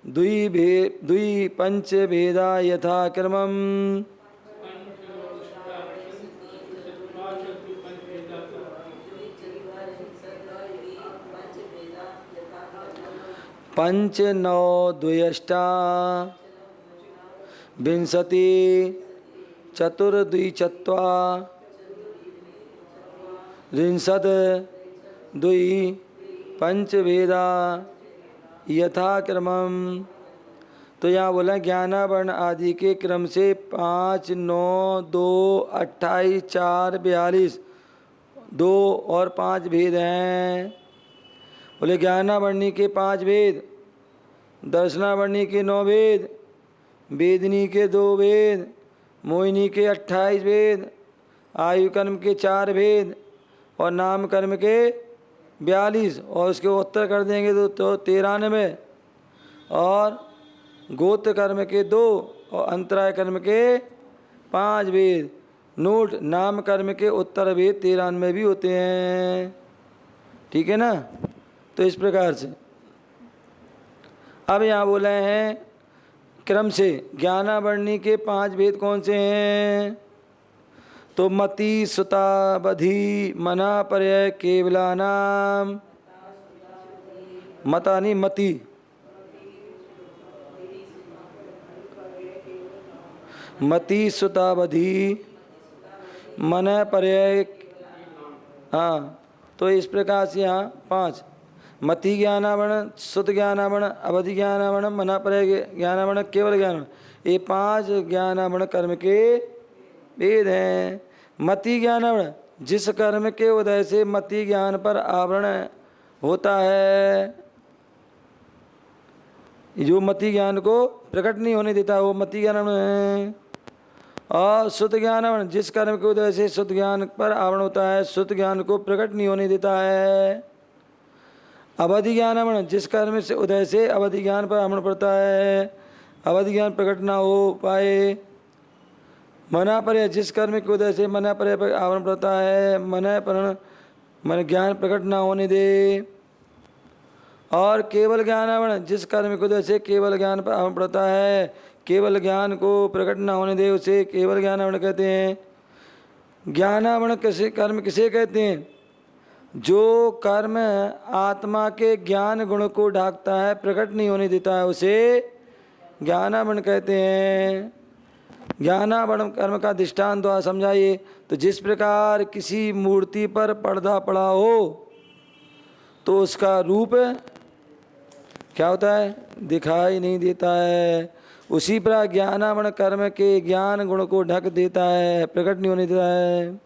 2 पंच भेदा यथा क्रमम। पंच 9 2 विंशति 4 2 4 2 पंच भेदा यथा क्रमम। तो यहाँ बोला ज्ञानावरण आदि के क्रम से 5 9 2 28 4 42 2 और 5 भेद हैं। बोले ज्ञानावर्णी के 5 भेद, दर्शनावर्णी के 9 भेद, वेदनी के 2 भेद, मोहिनी के 28 भेद, आयु कर्म के 4 भेद और नाम कर्म के 42 और उसके उत्तर कर देंगे तो 93 और गोत्र कर्म के 2 और अंतराय कर्म के 5 भेद। नोट नाम कर्म के उत्तर भेद 93 भी होते हैं। ठीक है ना। तो इस प्रकार से अब यहाँ बोले हैं क्रम से ज्ञानावर्णी के 5 भेद कौन से हैं तो मति सुता बधि मना पर्याय केवलानाम, मता नहीं मति, मति सुता बधि मन पर्याय। हाँ तो इस प्रकार से यहाँ 5 मति ज्ञानावरण, सुत ज्ञानावरण, अवधि ज्ञानावरण, मना पर्याय ज्ञानावरण, केवल ज्ञान, ये 5 ज्ञानावरण कर्म के भेद हैं। मति ज्ञानावरण जिस कर्म के उदय से मति ज्ञान पर आवरण होता है, जो मति ज्ञान को प्रकट नहीं होने देता वो मति ज्ञानावरण है। और शुद्ध ज्ञानावरण जिस कर्म के उदय से शुद्ध ज्ञान पर आवरण होता है, शुद्ध ज्ञान को प्रकट नहीं होने देता है। अवधि ज्ञानावरण जिस कर्म से उदय से अवधि ज्ञान पर आवरण पड़ता है, अवधि ज्ञान प्रकट ना हो पाए। मना पर्याय जिस कर्म के उदय से मना पर्याय पर आवरण पड़ता है, मना पर मन ज्ञान प्रकट ना होने दे। और केवल ज्ञानावरण जिस कर्म के उदय से केवल ज्ञान पर आवरण पड़ता है, केवल ज्ञान को प्रकट ना होने दे, उसे केवल ज्ञानावरण कहते हैं। ज्ञानावरण किसे कर्म किसे कहते हैं जो कर्म आत्मा के ज्ञान गुण को ढाकता है, प्रकट नहीं होने देता है, उसे ज्ञानावरण कहते हैं। ज्ञानावरण कर्म का दृष्टांत द्वारा समझाइए तो जिस प्रकार किसी मूर्ति पर पर्दा पड़ा हो तो उसका रूप क्या होता है दिखाई नहीं देता है, उसी प्रकार ज्ञानावरण कर्म के ज्ञान गुण को ढक देता है, प्रकट नहीं होने देता है।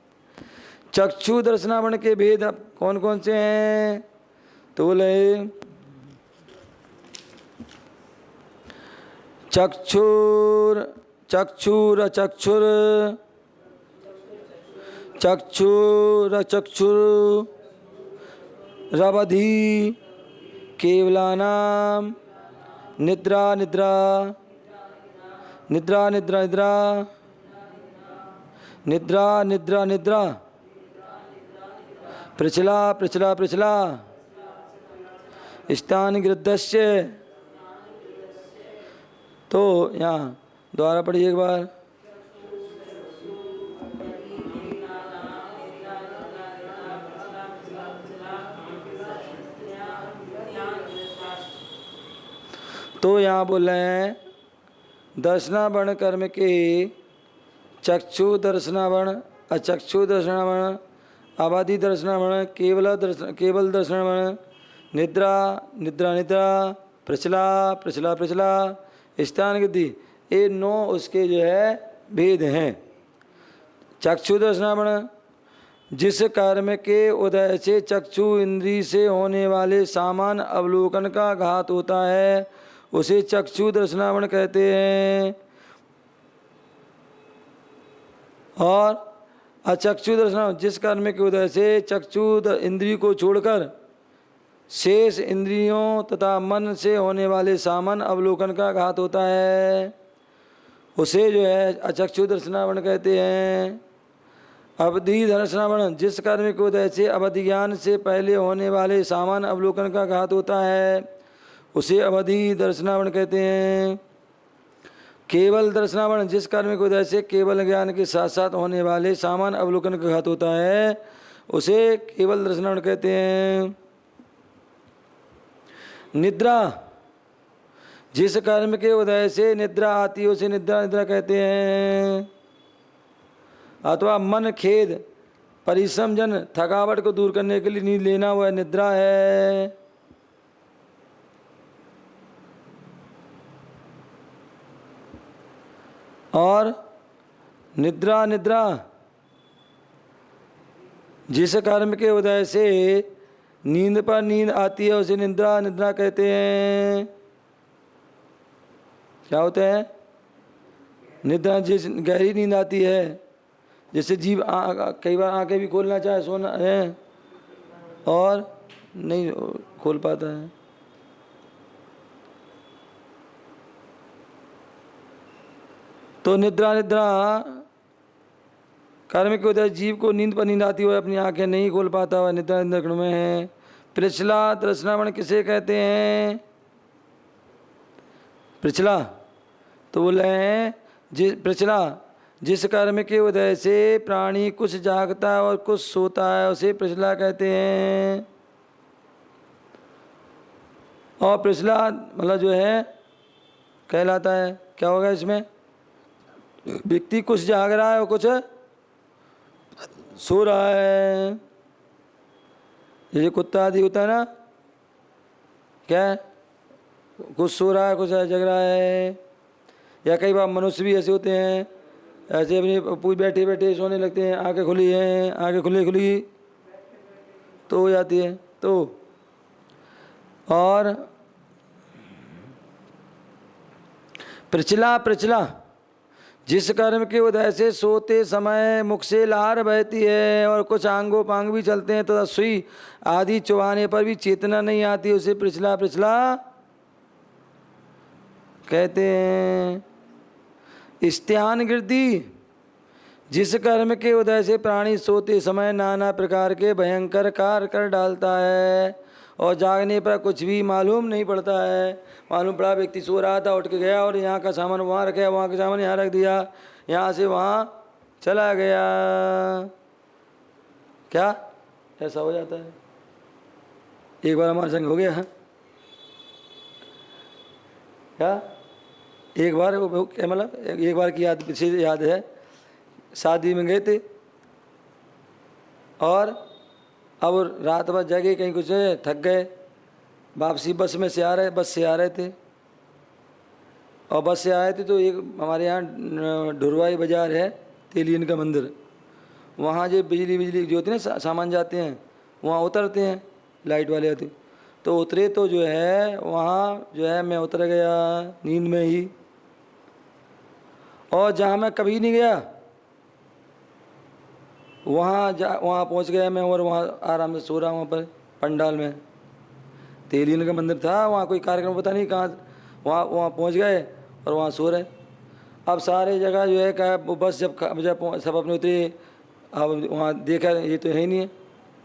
चक्षु दर्शनावरण के भेद कौन कौन से हैं तो बोले चक्षुर चक्षुर चक्षुर चक्षुर चक्षुर रवधि केवलानाम निद्रा निद्रा निद्रा निद्रा निद्रा निद्रा निद्रा निद्रा प्रचला प्रचला प्रचला स्थान गृद्धस्य। तो यहाँ द्वारा पढ़िए एक बार। तो यहाँ बोल रहे हैं दर्शनावरण कर्म के चक्षु दर्शनावरण, अचक्षु दर्शनावरण, अबाधि दर्शनावरण, केवल दर्शनावरण, निद्रा निद्रा निद्रा, प्रचला प्रचला प्रचला, स्थान गति, ये 9 उसके जो है भेद हैं। चक्षु दर्शनावरण, जिस कर्म के उदय से चक्षु इंद्री से होने वाले सामान अवलोकन का घात होता है उसे चक्षु दर्शनावरण कहते हैं। और अचक्षु दर्शनावरण, जिस कर्म के उदय से चक्षु इंद्री को छोड़कर शेष इंद्रियों तथा मन से होने वाले सामान अवलोकन का घात होता है उसे जो है अचक्षु दर्शनावरण कहते हैं। अवधि दर्शनावरण, जिस कर्म के उदय से अवधि ज्ञान से पहले होने वाले सामान अवलोकन का घात होता है उसे अवधि दर्शनावरण कहते हैं। केवल दर्शनावरण, जिस कर्म के उदय से केवल ज्ञान के साथ साथ होने वाले सामान अवलोकन का घात होता है उसे केवल दर्शनावरण कहते हैं। निद्रा, जिस कर्म के उदय से निद्रा आती है उसे निद्रा निद्रा कहते हैं। अथवा मन खेद परिश्रम जन थकावट को दूर करने के लिए नींद लेना वह निद्रा है। और निद्रा निद्रा, जिस कर्म के उदय से नींद पर नींद आती है उसे निद्रा निद्रा कहते हैं। क्या होता है? निद्रा, जिस गहरी नींद आती है, जैसे जीव कई बार आंखें भी खोलना चाहे सोना है और नहीं खोल पाता है। तो निद्रा निद्रा कर्म के उदय जीव को नींद पर नींद आती हुई अपनी आंखें नहीं खोल पाता हुआ निद्रा निद्रा में है। प्रचला दर्शनावरण किसे कहते हैं? प्रचला तो बोल रहे हैं प्रचला, जिस कर्म के उदय से प्राणी कुछ जागता है और कुछ सोता है उसे प्रचला कहते हैं। और प्रचला मतलब जो है कहलाता है, क्या होगा इसमें? व्यक्ति कुछ जाग रहा है और कुछ सो रहा है। जैसे कुत्ता आदि होता है ना, क्या है? कुछ सो रहा है कुछ जग रहा है। या कई बार मनुष्य भी ऐसे होते हैं, ऐसे अपनी बैठे बैठे सोने लगते हैं, आंखें खुली हैं, आंखें खुली खुली तो हो जाती है। तो और प्रचला प्रचला, जिस कर्म के उदय से सोते समय मुख से लहर बहती है और कुछ आंगों पांग भी चलते हैं तथा सुई आदि चुबाने पर भी चेतना नहीं आती उसे प्रचला प्रचला कहते हैं। स्त्यान गिरती, जिस कर्म के उदय से प्राणी सोते समय नाना प्रकार के भयंकर कार्य कर डालता है और जागने पर कुछ भी मालूम नहीं पड़ता है। मालूम पड़ा व्यक्ति सो रहा था, उठ के गया और यहाँ का सामान वहाँ रखा, वहाँ का सामान यहाँ रख दिया, यहाँ से वहाँ चला गया। क्या ऐसा हो जाता है? एक बार हमारे संग हो गया है क्या? एक बार क्या मतलब एक बार की याद है, शादी में गए थे और अब रात भर जगे, कहीं कुछ थक गए, वापसी बस से आ रहे थे और बस से आए थे तो एक हमारे यहाँ ढुरवाई बाज़ार है, तेलियन का मंदिर, वहाँ जो बिजली जो होती है ना सामान जाते हैं वहाँ उतरते हैं, लाइट वाले आते, तो उतरे तो जो है वहाँ जो है मैं उतर गया नींद में ही। और जहाँ मैं कभी नहीं गया वहाँ पहुँच गया मैं और वहाँ आराम से सो रहा हूँ वहाँ पर पंडाल में। तेलियन का मंदिर था, वहाँ कोई कार्यक्रम पता नहीं कहाँ, वहाँ पहुँच गए और वहाँ सो रहे। अब सारे जगह जो है क्या बस जब सब अपने उतरे, अब वहाँ देखा ये तो है ही नहीं है,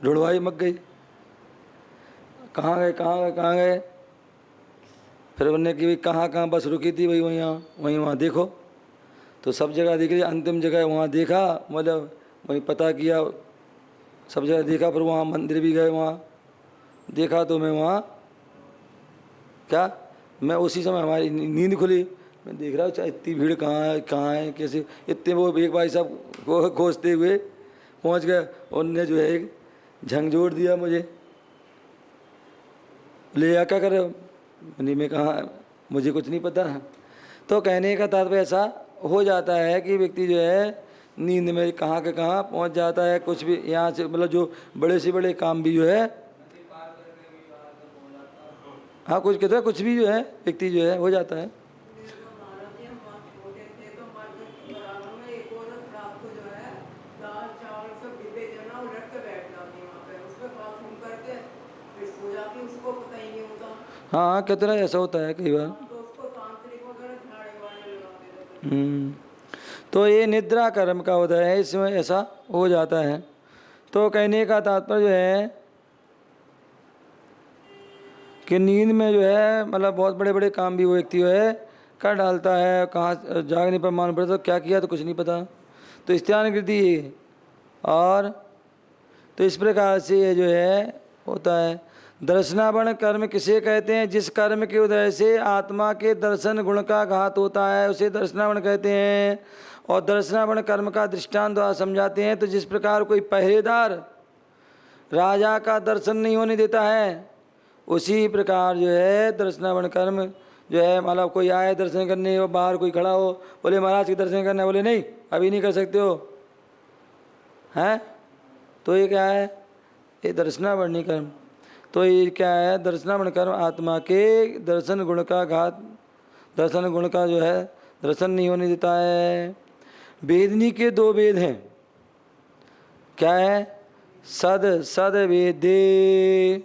ढुड़वाई मक गई, कहाँ गए। फिर उन्होंने कि कहाँ बस रुकी थी, भाई वहाँ देखो, तो सब जगह देख लिया, अंतिम जगह वहाँ देखा, मतलब वहीं पता किया, सब जगह देखा, फिर वहाँ मंदिर भी गए, वहाँ देखा तो मैं वहाँ क्या मैं उसी समय हमारी नींद खुली, मैं देख रहा हूँ चाहे इतनी भीड़ कहाँ है कैसे, इतने वो एक भाई साहब खोजते हुए पहुँच गए, उनने जो है एक झंझोड़ दिया मुझे, ले आ क्या कर रहे हो, मैं कहा मुझे कुछ नहीं पता। तो कहने का तात्पर्य ऐसा हो जाता है कि व्यक्ति जो है नींद में कहाँ के कहाँ पहुँच जाता है, कुछ भी यहाँ से मतलब जो बड़े से बड़े काम भी जो है, हाँ कुछ कहते हैं, कुछ भी जो है व्यक्ति जो है हो जाता है। हाँ कहते हैं ऐसा होता है कई बार। तो ये निद्रा कर्म का उदय है, इसमें ऐसा हो जाता है। तो कहने का तात्पर्य जो है कि नींद में जो है मतलब बहुत बड़े बड़े काम भी वो व्यक्ति जो है कर डालता है, कहाँ जागने पर मालूम पड़ता तो क्या किया तो कुछ नहीं पता। तो स्त्यानुकृति और तो इस प्रकार से ये जो है होता है। दर्शनावरण कर्म किसे कहते हैं? जिस कर्म के उदय से आत्मा के दर्शन गुण का घात होता है उसे दर्शनावरण कहते हैं। और दर्शनावरण कर्म का दृष्टांत द्वारा समझाते हैं। तो जिस प्रकार कोई पहरेदार राजा का दर्शन नहीं होने देता है, उसी प्रकार जो है दर्शनावरण कर्म जो है मतलब कोई आए दर्शन करने हो, बाहर कोई खड़ा हो बोले महाराज के दर्शन करना, बोले नहीं अभी नहीं कर सकते हो, हैं? तो ये क्या है? ये दर्शनावरणी कर्म। तो ये क्या है? दर्शनावरण कर्म आत्मा के दर्शन गुण का घात, दर्शन गुण का जो है दर्शन नहीं होने देता है। वेदनी के दो वेद हैं, क्या है? सद सद वेदे,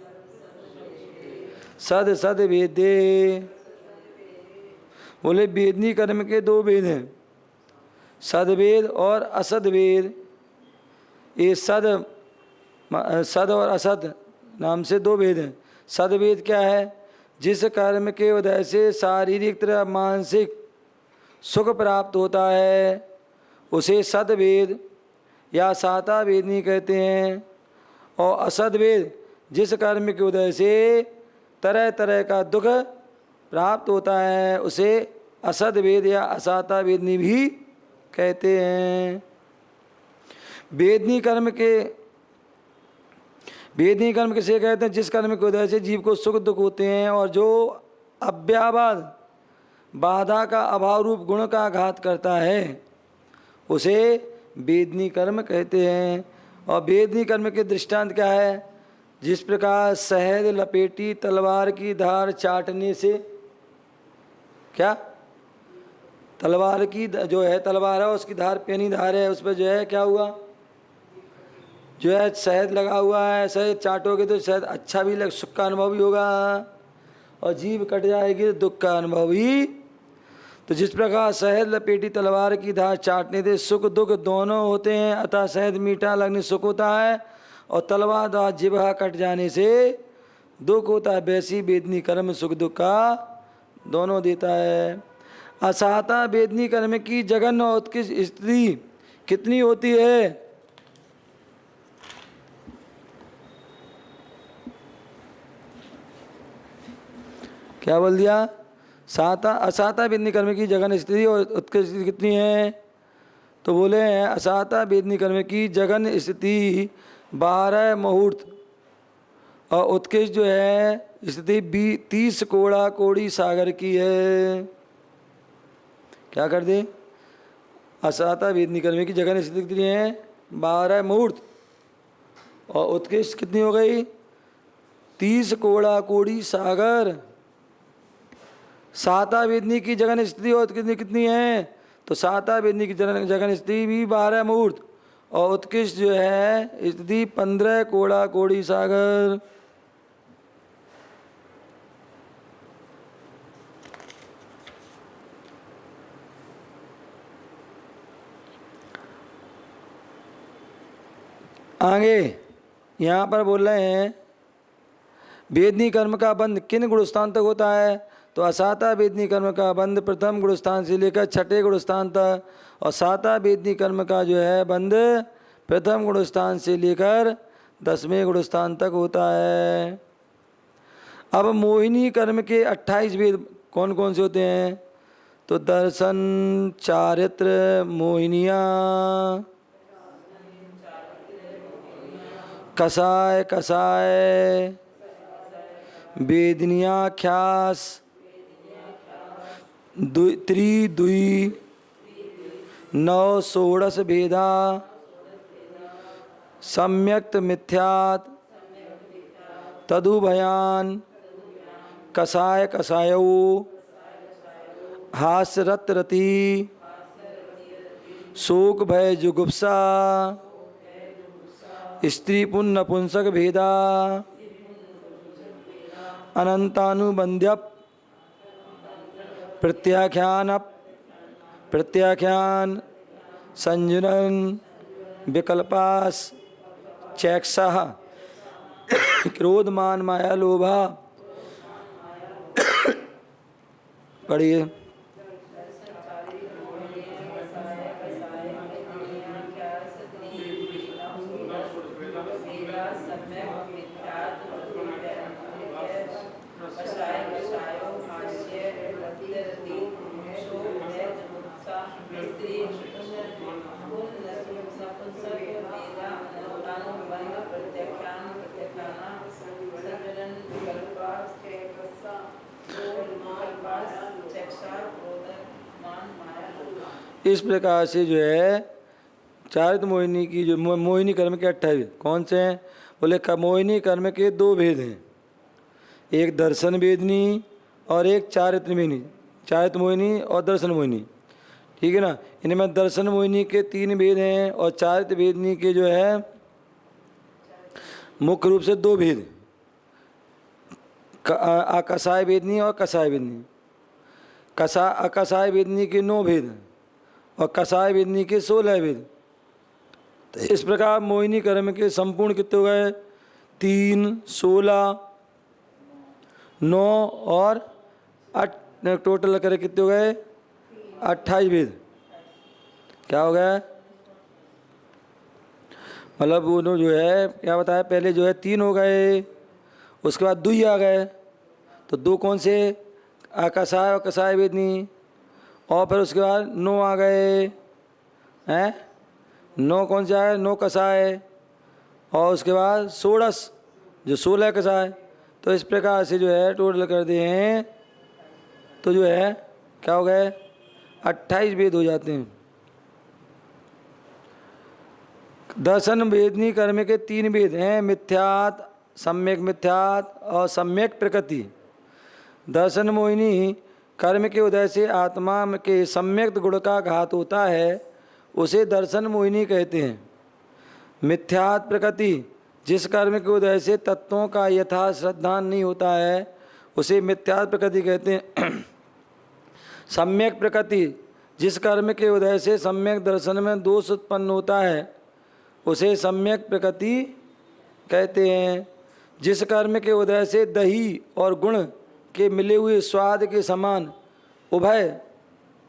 सद सद वेदे। बोले वेदनी कर्म के दो वेद हैं, सदवेद और असद वेद। ये सद और असद नाम से दो वेद हैं। सदवेद क्या है? जिस कर्म के उदय से शारीरिक तथा मानसिक सुख प्राप्त होता है उसे सदवेद या साता वेदनी कहते हैं। और असदवेद जिस कर्म के उदय से तरह तरह का दुख प्राप्त होता है उसे असदवेद या असाता वेदनी भी कहते हैं। वेदनी कर्म किसे कहते हैं? जिस कर्म के उदय से जीव को सुख दुख होते हैं और जो अव्याबाद बाधा का अभाव रूप गुण का घात करता है उसे वेदनी कर्म कहते हैं। और वेदनी कर्म के दृष्टांत क्या है? जिस प्रकार शहद लपेटी तलवार की धार चाटने से, क्या तलवार की जो है तलवार है उसकी धार पेनी धार है, उस पर जो है क्या हुआ, जो है शहद लगा हुआ है, शहद चाटोगे तो शहद अच्छा भी लग, सुख का अनुभव भी होगा, और जीभ कट जाएगी तो दुख का अनुभव भी। तो जिस प्रकार शहद लपेटी तलवार की धार चाटने से सुख दुख दोनों होते हैं, अतः शहद मीठा लगने सुख होता है और तलवार द्वारा जिह्वा कट जाने से दुख होता है, वैसी वेदनी कर्म सुख दुख का दोनों देता है। असाता वेदनी कर्म की जघन्य और उत्कृष्ट स्थिति कितनी होती है? क्या बोल दिया? असाता वेदनी कर्म की जघन्य स्थिति और उत्कृष्ट स्थिति कितनी है? तो बोले हैं असाता वेदनी कर्म की जघन्य स्थिति 12 मुहूर्त और उत्कृष्ट जो है स्थिति 30 कोड़ा कोड़ी सागर की है। क्या कर दे? असाता वेदनी कर्म की जघन्य स्थिति कितनी है? 12 मुहूर्त और उत्कृष्ट कितनी हो गई? 30 कोड़ा कोड़ी सागर। साता वेदनी की जघन्य स्थिति और कितनी है? तो साता वेदनी की जघन्य स्थिति भी 12 मुहूर्त और उत्कृष्ट जो है स्थिति 15 कोड़ा कोड़ी सागर। आगे यहाँ पर बोल रहे हैं वेदनी कर्म का बंध किन गुणस्थान तक होता है? तो असाता वेदनी कर्म का बंध प्रथम गुणस्थान से लेकर छठे गुणस्थान तक, और साता वेदनी कर्म का जो है बंध प्रथम गुणस्थान से लेकर 10वें गुणस्थान तक होता है। अब मोहिनी कर्म के 28 वेद कौन कौन से होते हैं? तो दर्शन, चारित्र, मोहिनियाँ, कसाय, वेदनियाख्यास, त्रिदुई, नौ षोडश भेदा, सम्यक्त मिथ्यात्, तदुभयान, कसायौ, हास्यरति, शोक भय जुगुप्सा, स्त्री पुन नपुंसक भेदा, अनंतानुबंध्य, प्रत्याख्यान, संजुनन, विकल्पास, चैक्षः, क्रोध मान माया लोभा। पढ़िए। इस प्रकार से जो है चारित्र मोहिनी की जो मोहिनी कर्म के 28 कौन से हैं? बोले मोहिनी कर्म के 2 भेद हैं, एक दर्शन वेदनी और एक चारित्र मोहिनी। चारित्र मोहिनी और दर्शन मोहिनी, ठीक है ना। इनमें दर्शन मोहिनी के 3 भेद हैं और चारित्र वेदनी के जो है मुख्य रूप से 2 भेद, अकसाय वेदनी और कसाय वेदनी। अकसाय वेदनी के 9 भेद और कसाय वेदनी के 16 भेद। तो इस प्रकार मोहिनी कर्म के संपूर्ण कितने हो गए? 3, 16, 9 और टोटल कर कितने हो गए? 28 भेद। क्या हो गया? मतलब वो जो है क्या बताया, पहले जो है 3 हो गए, उसके बाद 2 आ गए। तो 2 कौन से? अकसाय और कसाय वेदनी। और फिर उसके बाद 9 आ गए हैं, 9 कौन से आए? 9 कसाय। और उसके बाद 16 जो 16 कसाय। तो इस प्रकार से जो है टोटल कर दिए हैं तो जो है क्या हो गए? 28 भेद हो जाते हैं। दर्शन वेदनी कर्म के 3 भेद हैं, मिथ्यात्, सम्यक मिथ्यात् और सम्यक प्रकृति। दर्शन मोहिनी कर्म के उदय से आत्मा के सम्यक गुण का घात होता है, उसे दर्शन मोहिनी कहते हैं। मिथ्यात् प्रकृति, जिस कर्म के उदय से तत्वों का यथा श्रद्धान नहीं होता है, उसे मिथ्यात् प्रकृति कहते हैं। सम्यक प्रकृति, जिस कर्म के उदय से सम्यक दर्शन में दोष उत्पन्न होता है, उसे सम्यक प्रकृति कहते हैं। जिस कर्म के उदय से दही और गुण के मिले हुए स्वाद के समान उभय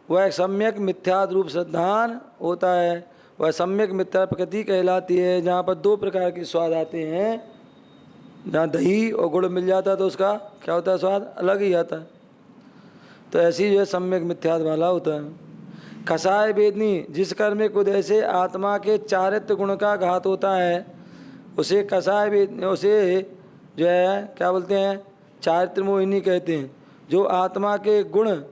वह सम्यक मिथ्यात् रूप श्रद्धान होता है, वह सम्यक मिथ्या प्रकृति कहलाती है। जहाँ पर 2 प्रकार के स्वाद आते हैं, जहाँ दही और गुड़ मिल जाता है तो उसका क्या होता है? स्वाद अलग ही आता है। तो ऐसी जो है सम्यक मिथ्यात् वाला होता है। कसाय वेदनी, जिस कर्म के उदय से आत्मा के चारित्र गुण का घात होता है, उसे कसाय वेदनी, उसे जो है क्या बोलते हैं? चारित्र मोहिनी कहते हैं। जो आत्मा के गुण,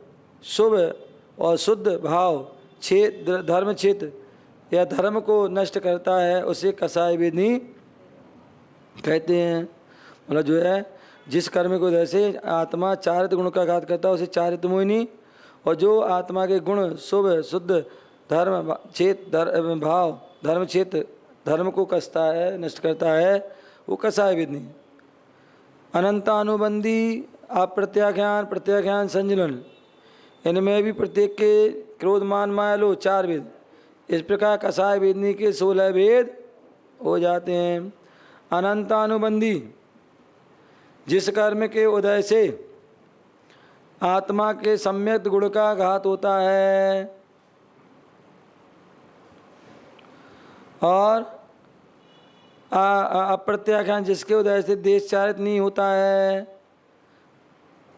शुभ और शुद्ध भाव, धर्म क्षेत्र या धर्म को नष्ट करता है, उसे कसाय वेदनी कहते हैं। मतलब जो है जिस कर्म को जैसे आत्मा चारित्र गुण का घात करता है उसे चारित्र मोहिनी, और जो आत्मा के गुण, शुभ शुद्ध धर्म क्षेत्र भाव, धर्म क्षेत्र धर्म को कसता है, नष्ट करता है, वो कसाय वेदनी। अनंतानुबंधी, अप्रत्याख्यान, प्रत्याख्यान, संजुलन, इनमें भी प्रत्येक के क्रोध मान माया लो 4 भेद। इस प्रकार कसाय वेदनी के 16 भेद हो जाते हैं। अनंतानुबंधी, जिस कर्म के उदय से आत्मा के सम्यक गुण का घात होता है और अप्रत्याख्यान, जिसके उदय से देश चारित नहीं होता है,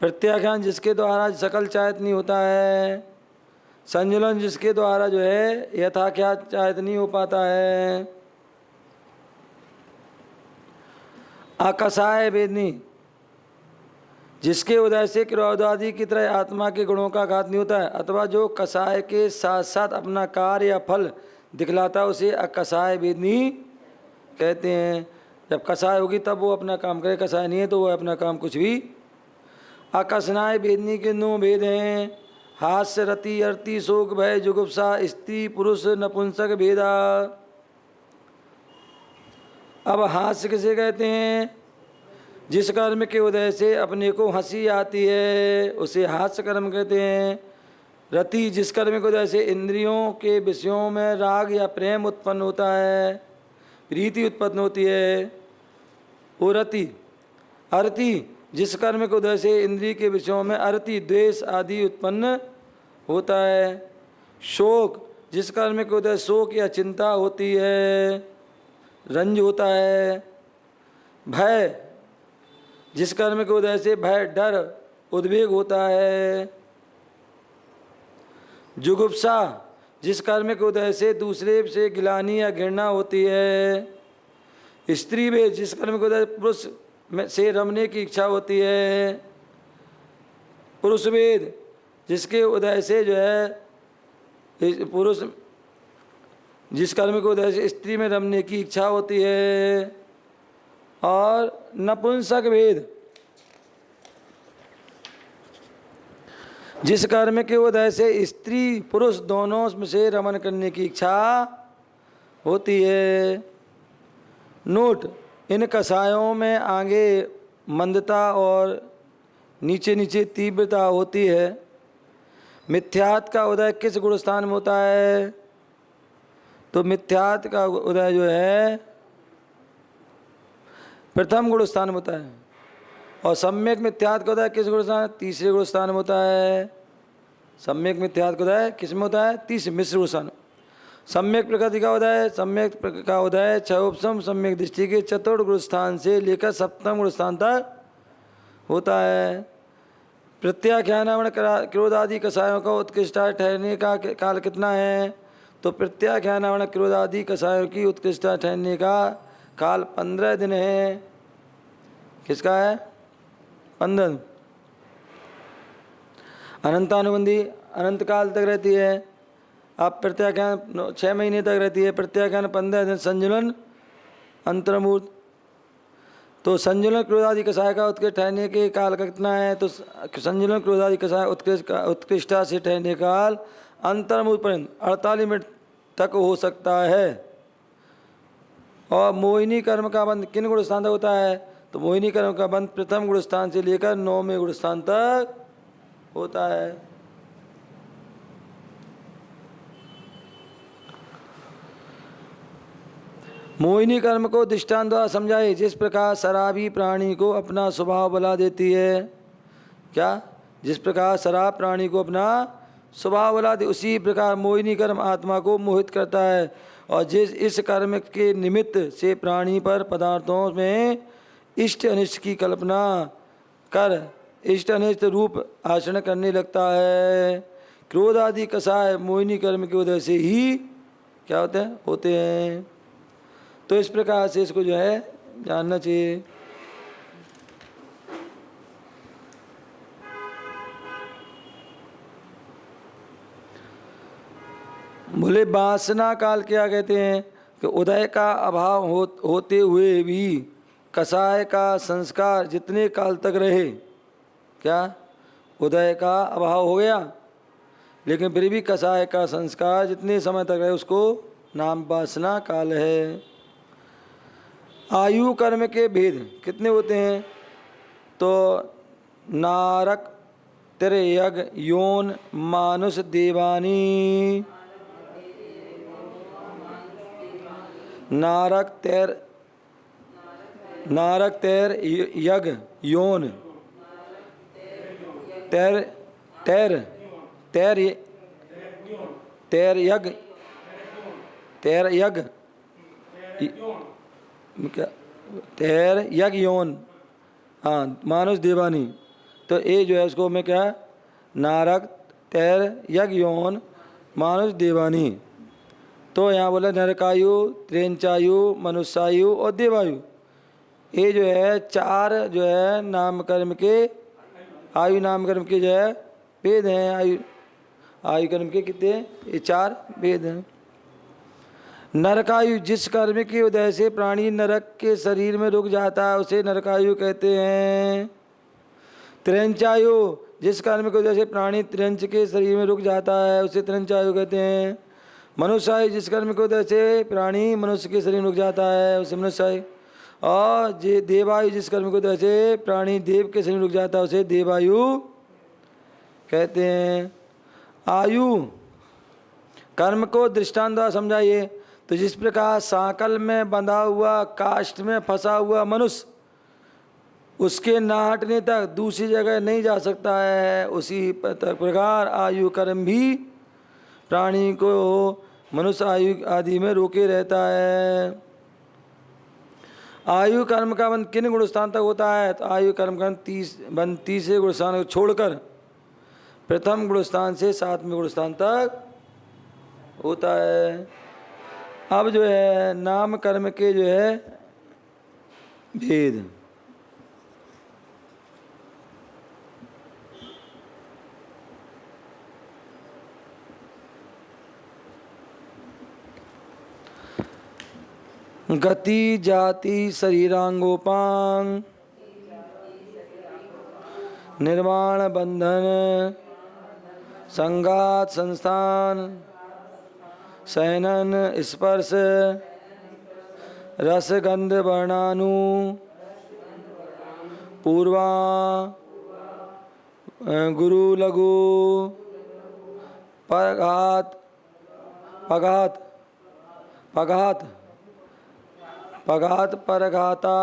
प्रत्याख्यान जिसके द्वारा सकल चायतनी होता है, संजुलन जिसके द्वारा जो है यथाख्यात चायतनी हो पाता है, अकसाय वेदनी जिसके उदय से क्रोधादि की तरह आत्मा के गुणों का घात नहीं होता है, अथवा जो कसाय के साथ साथ अपना कार्य या फल दिखलाता है उसे अकसाय वेदनी कहते हैं। जब कसाय होगी तब वो अपना काम करे, कसाय नहीं है तो वो अपना काम कुछ भी। अकसनाय वेदनी के 9 भेद हैं, हास्य, रति, अर्ति, शोक, भय, जुगुप्सा, स्त्री पुरुष नपुंसक भेदा। अब हास्य किसे कहते हैं? जिस कर्म के उदय से अपने को हंसी आती है उसे हास्य कर्म कहते हैं। रति जिस कर्म के उदय से इंद्रियों के विषयों में राग या प्रेम उत्पन्न होता है, प्रीति उत्पन्न होती है, वो रति। अरति जिस कर्म के उदय से इंद्रिय के विषयों में अरति द्वेष आदि उत्पन्न होता है। शोक जिस कर्म के उदय शोक या चिंता होती है, रंज होता है। भय जिस कर्म के उदय से भय डर उद्वेग होता है। जुगुप्सा जिस कर्म के उदय से दूसरे से गिलानी या घृणा होती है। स्त्री भेद जिस कर्म के उदय पुरुष से रमने की इच्छा होती है। पुरुष भेद जिसके उदय से जो है पुरुष जिस कर्म के उदय से स्त्री में रमने की इच्छा होती है। और नपुंसक भेद जिस कर्म के उदय से स्त्री पुरुष दोनों में से रमन करने की इच्छा होती है। नोट इन कसायों में आगे मंदता और नीचे नीचे तीव्रता होती है। मिथ्यात का उदय किस गुण स्थान में होता है? तो मिथ्यात का उदय जो है प्रथम गुण स्थान में होता है। और सम्यक मिथ्यात का उदय किस गुण स्थान? तीसरे गुण स्थान में होता है। सम्यक मिथ्यात का उदय किस में होता है? तीसरे मिश्र गुण स्थान। सम्यक प्रकृति का उदय सम्यक का उदय क्षयोपम सम्यक दृष्टि के चतुर्थ गुण स्थान से लेकर सप्तम गुण स्थान तक होता है। प्रत्याख्यानावरण क्रोध आदि कसायों का उत्कृष्ट ठहरने का काल कितना है? तो प्रत्याख्यानावरण क्रोध आदि कसायों की उत्कृष्ट ठहरने का काल 15 दिन है। किसका है? 15। अनंतानुबंधी अनंत काल तक रहती है। अब प्रत्याख्यान 6 महीने तक रहती है। प्रत्याख्यान 15 दिन। संजुलन अंतर्मूर्त तो संजुलन क्रोधादि कसाय का उत्कृष्ट ठहरने के काल का कितना है? तो संजुलन क्रोधादि कसाय उत्कृष्टता से ठहरने काल अंतर्मूर्त पर्यंत 48 मिनट तक हो सकता है। और मोहिनी कर्म का बंध किन गुण स्थान तक होता है? तो मोहिनी कर्म का बंध प्रथम गुण स्थान से लेकर 9वें गुण स्थान तक होता है। मोहिनी कर्म को दृष्टांत द्वारा समझाए। जिस प्रकार शराबी प्राणी को अपना स्वभाव बला देती है, क्या? जिस प्रकार शराब प्राणी को अपना स्वभाव बला दे, उसी प्रकार मोहिनी कर्म आत्मा को मोहित करता है। और जिस इस कर्म के निमित्त से प्राणी पर पदार्थों में इष्ट अनिष्ट की कल्पना कर इष्ट अनिष्ट रूप आचरण करने लगता है। क्रोध आदि कसाय मोहिनी कर्म के उदय से ही क्या होते हैं। तो इस प्रकार से इसको जो है जानना चाहिए। बोले वासना काल क्या कहते हैं? कि उदय का अभाव होते हुए भी कसाय का संस्कार जितने काल तक रहे, क्या? उदय का अभाव हो गया लेकिन फिर भी कसाय का संस्कार जितने समय तक रहे उसको नाम वासना काल है। आयु कर्म के भेद कितने होते हैं? तो नारक तिर्यग योन मानुष देवानी। नारक तैर यग योन तैर तैर तैर तैर यग क्या? तैर यग योन, हाँ, मानुष देवानी। तो ये जो है उसको मैं क्या, नारक, तैर, यज्ञ, यौन, मानुष, देवानी। तो यहाँ बोला नरकायु, त्रेंचायु, मनुष्यायु और देवायु। ये जो है चार जो है नाम कर्म के, आयु नाम कर्म के जो है वेद हैं। आयु कर्म के कितने, ये चार वेद हैं। नरकायु, जिस कर्म के उदय से प्राणी नरक के शरीर में रुक जाता है उसे नरकायु कहते हैं। त्रेंचायु, जिस कर्म के उदय से प्राणी त्रेंच के शरीर में रुक जाता है उसे त्रेंचायु कहते हैं। मनुष्यायु, जिस कर्म के उदय से प्राणी मनुष्य के शरीर में रुक जाता है उसे मनुष्यायु। और देवायु, जिस कर्म के उदय से प्राणी देव के शरीर में रुक जाता है उसे देवायु कहते हैं। आयु, कर्म को दृष्टांत द्वारा समझाइए। तो जिस प्रकार सांकल में बंधा हुआ, काष्ठ में फंसा हुआ मनुष्य उसके ना हटने तक दूसरी जगह नहीं जा सकता है, उसी प्रकार आयु कर्म भी प्राणी को मनुष्य आयु आदि में रोके रहता है। आयु कर्म का बंध किन गुणस्थान तक होता है? तो आयु कर्म का बंध 30 गुणस्थान को छोड़कर प्रथम गुणस्थान से 7वें गुणस्थान तक होता है। अब जो है नाम कर्म के जो है भेद। गति, जाति, शरीरांगोपांग, निर्वाण, बंधन, संघात, संस्थान, शयनन, स्पर्श, रस, गंध, वर्णानु, पूर्वा, गुरु, लघु, पघात, पघात, पघात, पघात, परघाता,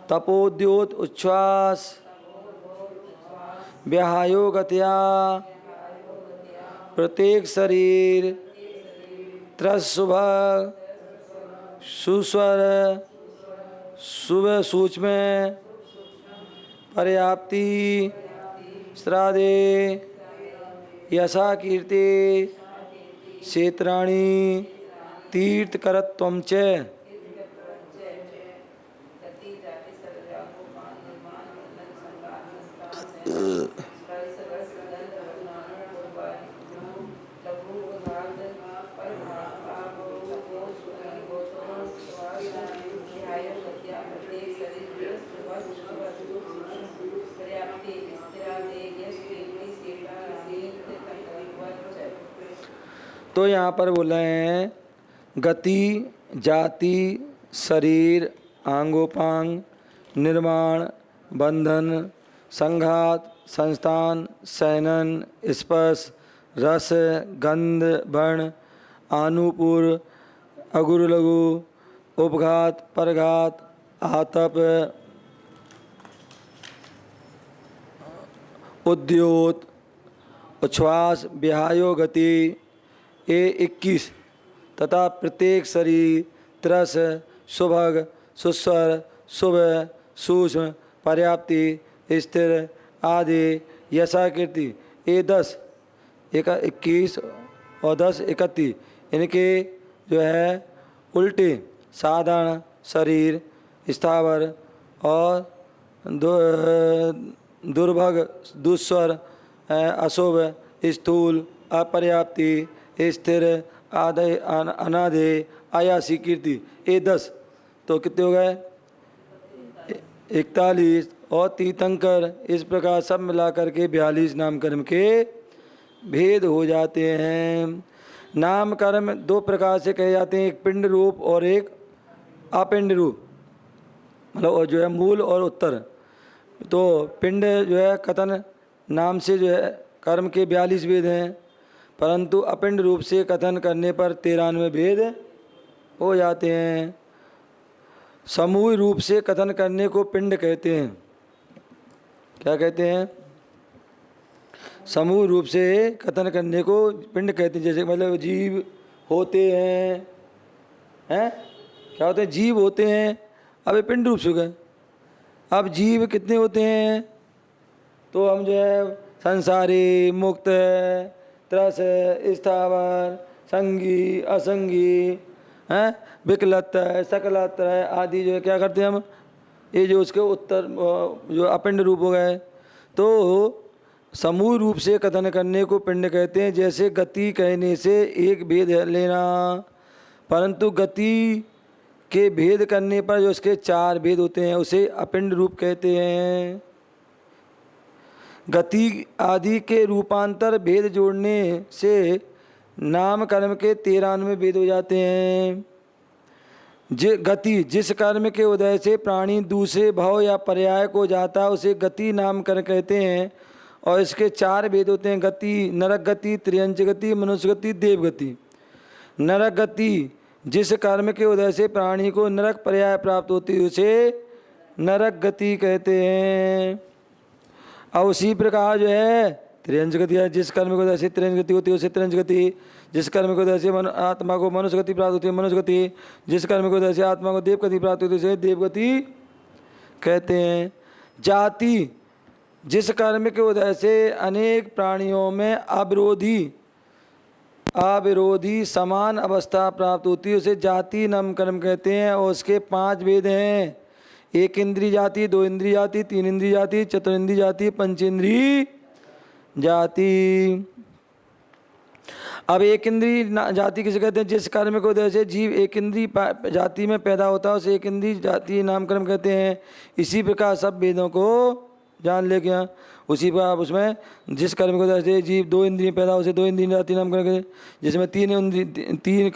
तपोद्योत, उच्छ्वास, व्याहायो गत्या, प्रत्येक शरीर, त्रस, सुभग, सुस्वर, शुभ, सूक्ष्म, पर्याप्ति, श्राद्धे, यशा, कीर्ति, क्षेत्राणि, तीर्थ, करत्वम च। तो यहाँ पर बोले हैं गति, जाति, शरीर, आंगोपांग, निर्माण, बंधन, संघात, संस्थान, शयनन, स्पर्श, रस, गंध, वर्ण, आनुपूर, अगुरु, लघु, उपघात, परघात, आतप, उद्योत, उच्छ्वास, व्याहायो गति, ये 21 तथा प्रत्येक शरीर, त्रस, सुभग, सुस्वर, शुभ, सूक्ष्म, पर्याप्ति, स्थिर आदि, यशा, कीर्ति, ये 10 21 और 10 31 इनके जो है उल्टे साधारण, शरीर, स्थावर और दुर्भग, दुस्वर, अशुभ, स्थूल, अपर्याप्ति, स्थिर, आदय, अनादय, आयासी, कीर्ति, ये 10। तो कितने हो गए? 41 और तीर्थंकर, इस प्रकार सब मिलाकर के 42 नाम कर्म के भेद हो जाते हैं। नाम कर्म 2 प्रकार से कहे जाते हैं, एक पिंड रूप और एक अपिंड रूप, मतलब जो है मूल और उत्तर। तो पिंड जो है कथन नाम से जो है कर्म के 42 भेद हैं, परंतु अपिंड रूप से कथन करने पर 93 भेद हो जाते हैं। समूह रूप से कथन करने को पिंड कहते हैं। क्या कहते हैं? समूह रूप से कथन करने को पिंड कहते हैं। जैसे मतलब जीव होते हैं क्या होते हैं? जीव होते हैं, अब ये पिंड रूप से गए। अब जीव कितने होते हैं? तो हम जो है संसारी, मुक्त, त्रस, स्थावर, संगी, असंगी, हैं, विकलत, सकलत आदि जो है क्या करते हैं हम, ये जो उसके उत्तर जो अपिंड रूप हो गए। तो समूह रूप से कथन करने को पिंड कहते हैं। जैसे गति कहने से एक भेद लेना, परंतु गति के भेद करने पर जो उसके चार भेद होते हैं उसे अपिंड रूप कहते हैं। गति आदि के रूपांतर भेद जोड़ने से नाम कर्म के 93 भेद हो जाते हैं। गति जिस कर्म के उदय से प्राणी दूसरे भाव या पर्याय को जाता है उसे गति नाम कर कहते हैं। और इसके चार भेद होते हैं, गति, नरक गति, त्रियंच गति, मनुष्य गति, देव गति। नरक गति जिस कर्म के उदय से प्राणी को नरक पर्याय प्राप्त होती है उसे नरक गति कहते हैं। और उसी प्रकार जो है त्रियंच गति है, जिस कर्म के उदय से त्रियंच गति होती है उसे त्रियंच गति। जिस कर्म के उदय से आत्मा को मनुष्य गति प्राप्त होती है मनुष्य गति। जिस कर्म के उदय से आत्मा को देव गति प्राप्त होती है उसे देव गति कहते हैं। जाति जिस कर्म के उदय से अनेक प्राणियों में अविरोधी समान अवस्था प्राप्त होती है उसे जाति नाम कर्म कहते हैं। और उसके 5 भेद हैं, एक इंद्रिय जाति, 2 इंद्रिय जाति, 3 इंद्रिय जाति, चतुरिंद्रिय जाति, पंचेंद्रिय जाति। अब एक इंद्रिय जाति किसे कहते हैं? जिस कर्म के उदय से जीव एक इंद्रिय जाति में पैदा होता है उसे एक इंद्रिय जाति नामकरण कहते हैं। इसी प्रकार सब वेदों को जान ले गया। उसी पर आप उसमें जिस कर्म के उदय से जीव 2 इंद्रिय पैदा हो उसे 2 इंद्रिय जाति नामकरण कहते हैं। जिसमें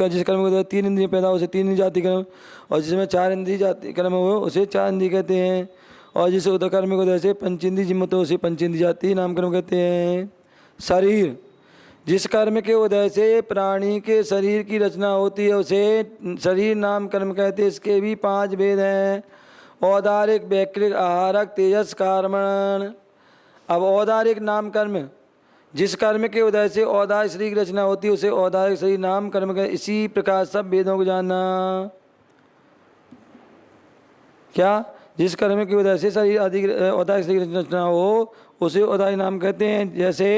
जिस कर्म के उदय 3 इंद्रिय पैदा हो उसे 3 इंद्रिय जाति कर्म। और जिसमें 4 इंद्रिय जाति कर्म हो उसे 4 इंद्रिय कहते हैं। और जिस उदय कर्म के उदय से पंचेंद्रिय जिम्मत हो उसे पंचेंद्रिय जाति नामकरण कहते हैं। शरीर जिस कर्म के उदय से प्राणी के शरीर की रचना होती है उसे शरीर नाम कर्म कहते हैं। इसके भी 5 भेद हैं, औदारिक, वैकृत, आहारक, तेजस, कार्मण। अब औदारिक नाम कर्म जिस कर्म के उदय से औदारिक शरीर की रचना होती है उसे औदारिक शरीर नाम कर्म कहते हैं। इसी प्रकार सब भेदों को जानना। क्या? जिस कर्म के उदय से शरीर आदि औदारिक शरीर की रचना हो उसे औदारिक नाम कहते हैं। जैसे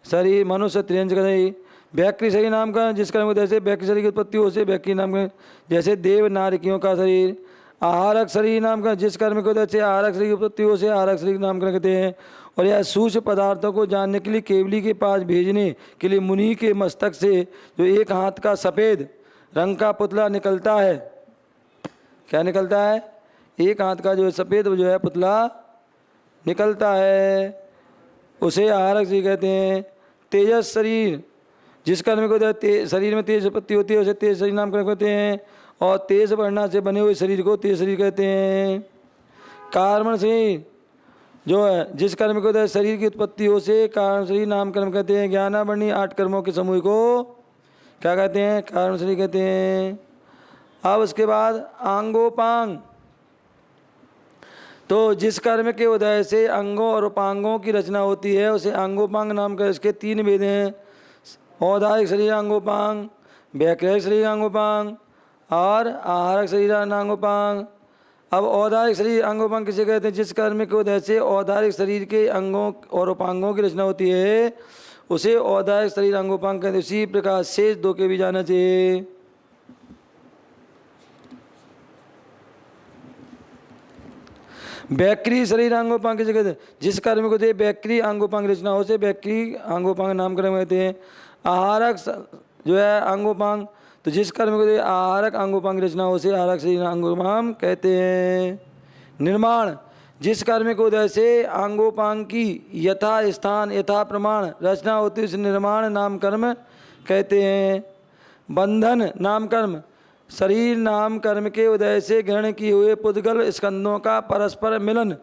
शरीर, मनुष्य, त्रियंच गति। वैकृत शरीर नाम का जिस कर्म के उदय से वैकृत शरीर की उत्पत्ति हो उसे वैकृत नाम का। जैसे देव नारकियों का शरीर। आहारक शरीर नाम का जिस कर्म के उदय से आहारक शरीर की उत्पत्ति हो उसे आहारक शरीर नामकरण कहते हैं। और यह सूक्ष्म पदार्थों को जानने के लिए केवली के पास भेजने के लिए मुनि के मस्तक से जो एक हाथ का सफ़ेद रंग का पुतला निकलता है, क्या निकलता है? एक हाथ का जो सफ़ेद जो है पुतला निकलता है उसे आहारक शरीर कहते हैं। तेजस शरीर जिस कर्म के उदय शरीर में तेज उत्पत्ति होती है उसे तेज शरीर नामकरण कहते हैं। और तेज वर्णा से बने हुए शरीर को तेज शरीर कहते हैं। कार्मण शरीर जो है जिस कर्म के उदय शरीर की उत्पत्ति हो से कारण शरीर नामकरण कहते हैं। ज्ञानावर्णी 8 कर्मों के समूह को क्या कहते हैं? कारण शरीर कहते हैं। अब उसके बाद आंगोपांग, तो जिस कर्म के उदय से अंगों और उपांगों की रचना होती है उसे अंगोपांग नाम का। इसके 3 भेद हैं, औदारिक शरीर अंगोपांग, वैकृत शरीर अंगोपांग और आहारक शरीर अंगोपांग। अब औदारिक शरीर अंगोपांग किसे कहते हैं? जिस कर्म के उदय से औदारिक शरीर के अंगों और उपांगों की रचना होती है उसे औदारिक शरीर अंगोपांग कहते हैं। इसी प्रकार शेष 2 के भी जाना चाहिए। वैकृत शरीर अंगोपांग किसे कहते हैं? जिस कर्म को दे वैकृत अंगोपांग रचना हो से वैकृत अंगोपांग नामकरण कहते हैं। आहारक जो है अंगोपांग, तो जिस कर्म को दे आहारक अंगोपांग रचना हो से आहारक शरीर अंगोपांग कहते हैं। निर्माण जिस कर्म को उदय से अंगोपांग की यथा स्थान यथा प्रमाण रचना होती है उसे निर्माण नाम कर्म कहते हैं। बंधन नाम कर्म शरीर नाम कर्म के उदय से ग्रहण किए हुए पुद्गल स्कंदों का परस्पर मिलन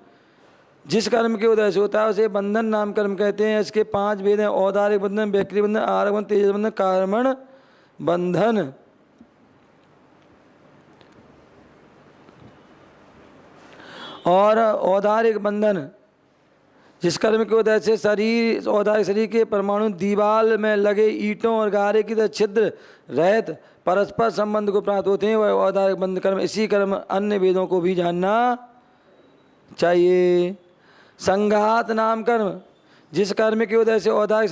जिस कर्म के उदय से होता है उसे बंधन नाम कर्म कहते हैं। इसके 5 भेद हैं, औदारिक बंधन, वैकृत बंधन, आहारक बंधन, तेजस बंधन, कार्मण बंधन। और औदारिक बंधन जिस कर्म के उदय से शरीर औदारिक शरीर के परमाणु दीवाल में लगे ईंटों और गारे की तरह छिद्र रहित परस्पर संबंध को प्राप्त होते हैं वह औदारिक बंध कर्म। इसी कर्म अन्य वेदों को भी जानना चाहिए। संघात नाम कर्म, जिस कर्म के उदय से औदार्य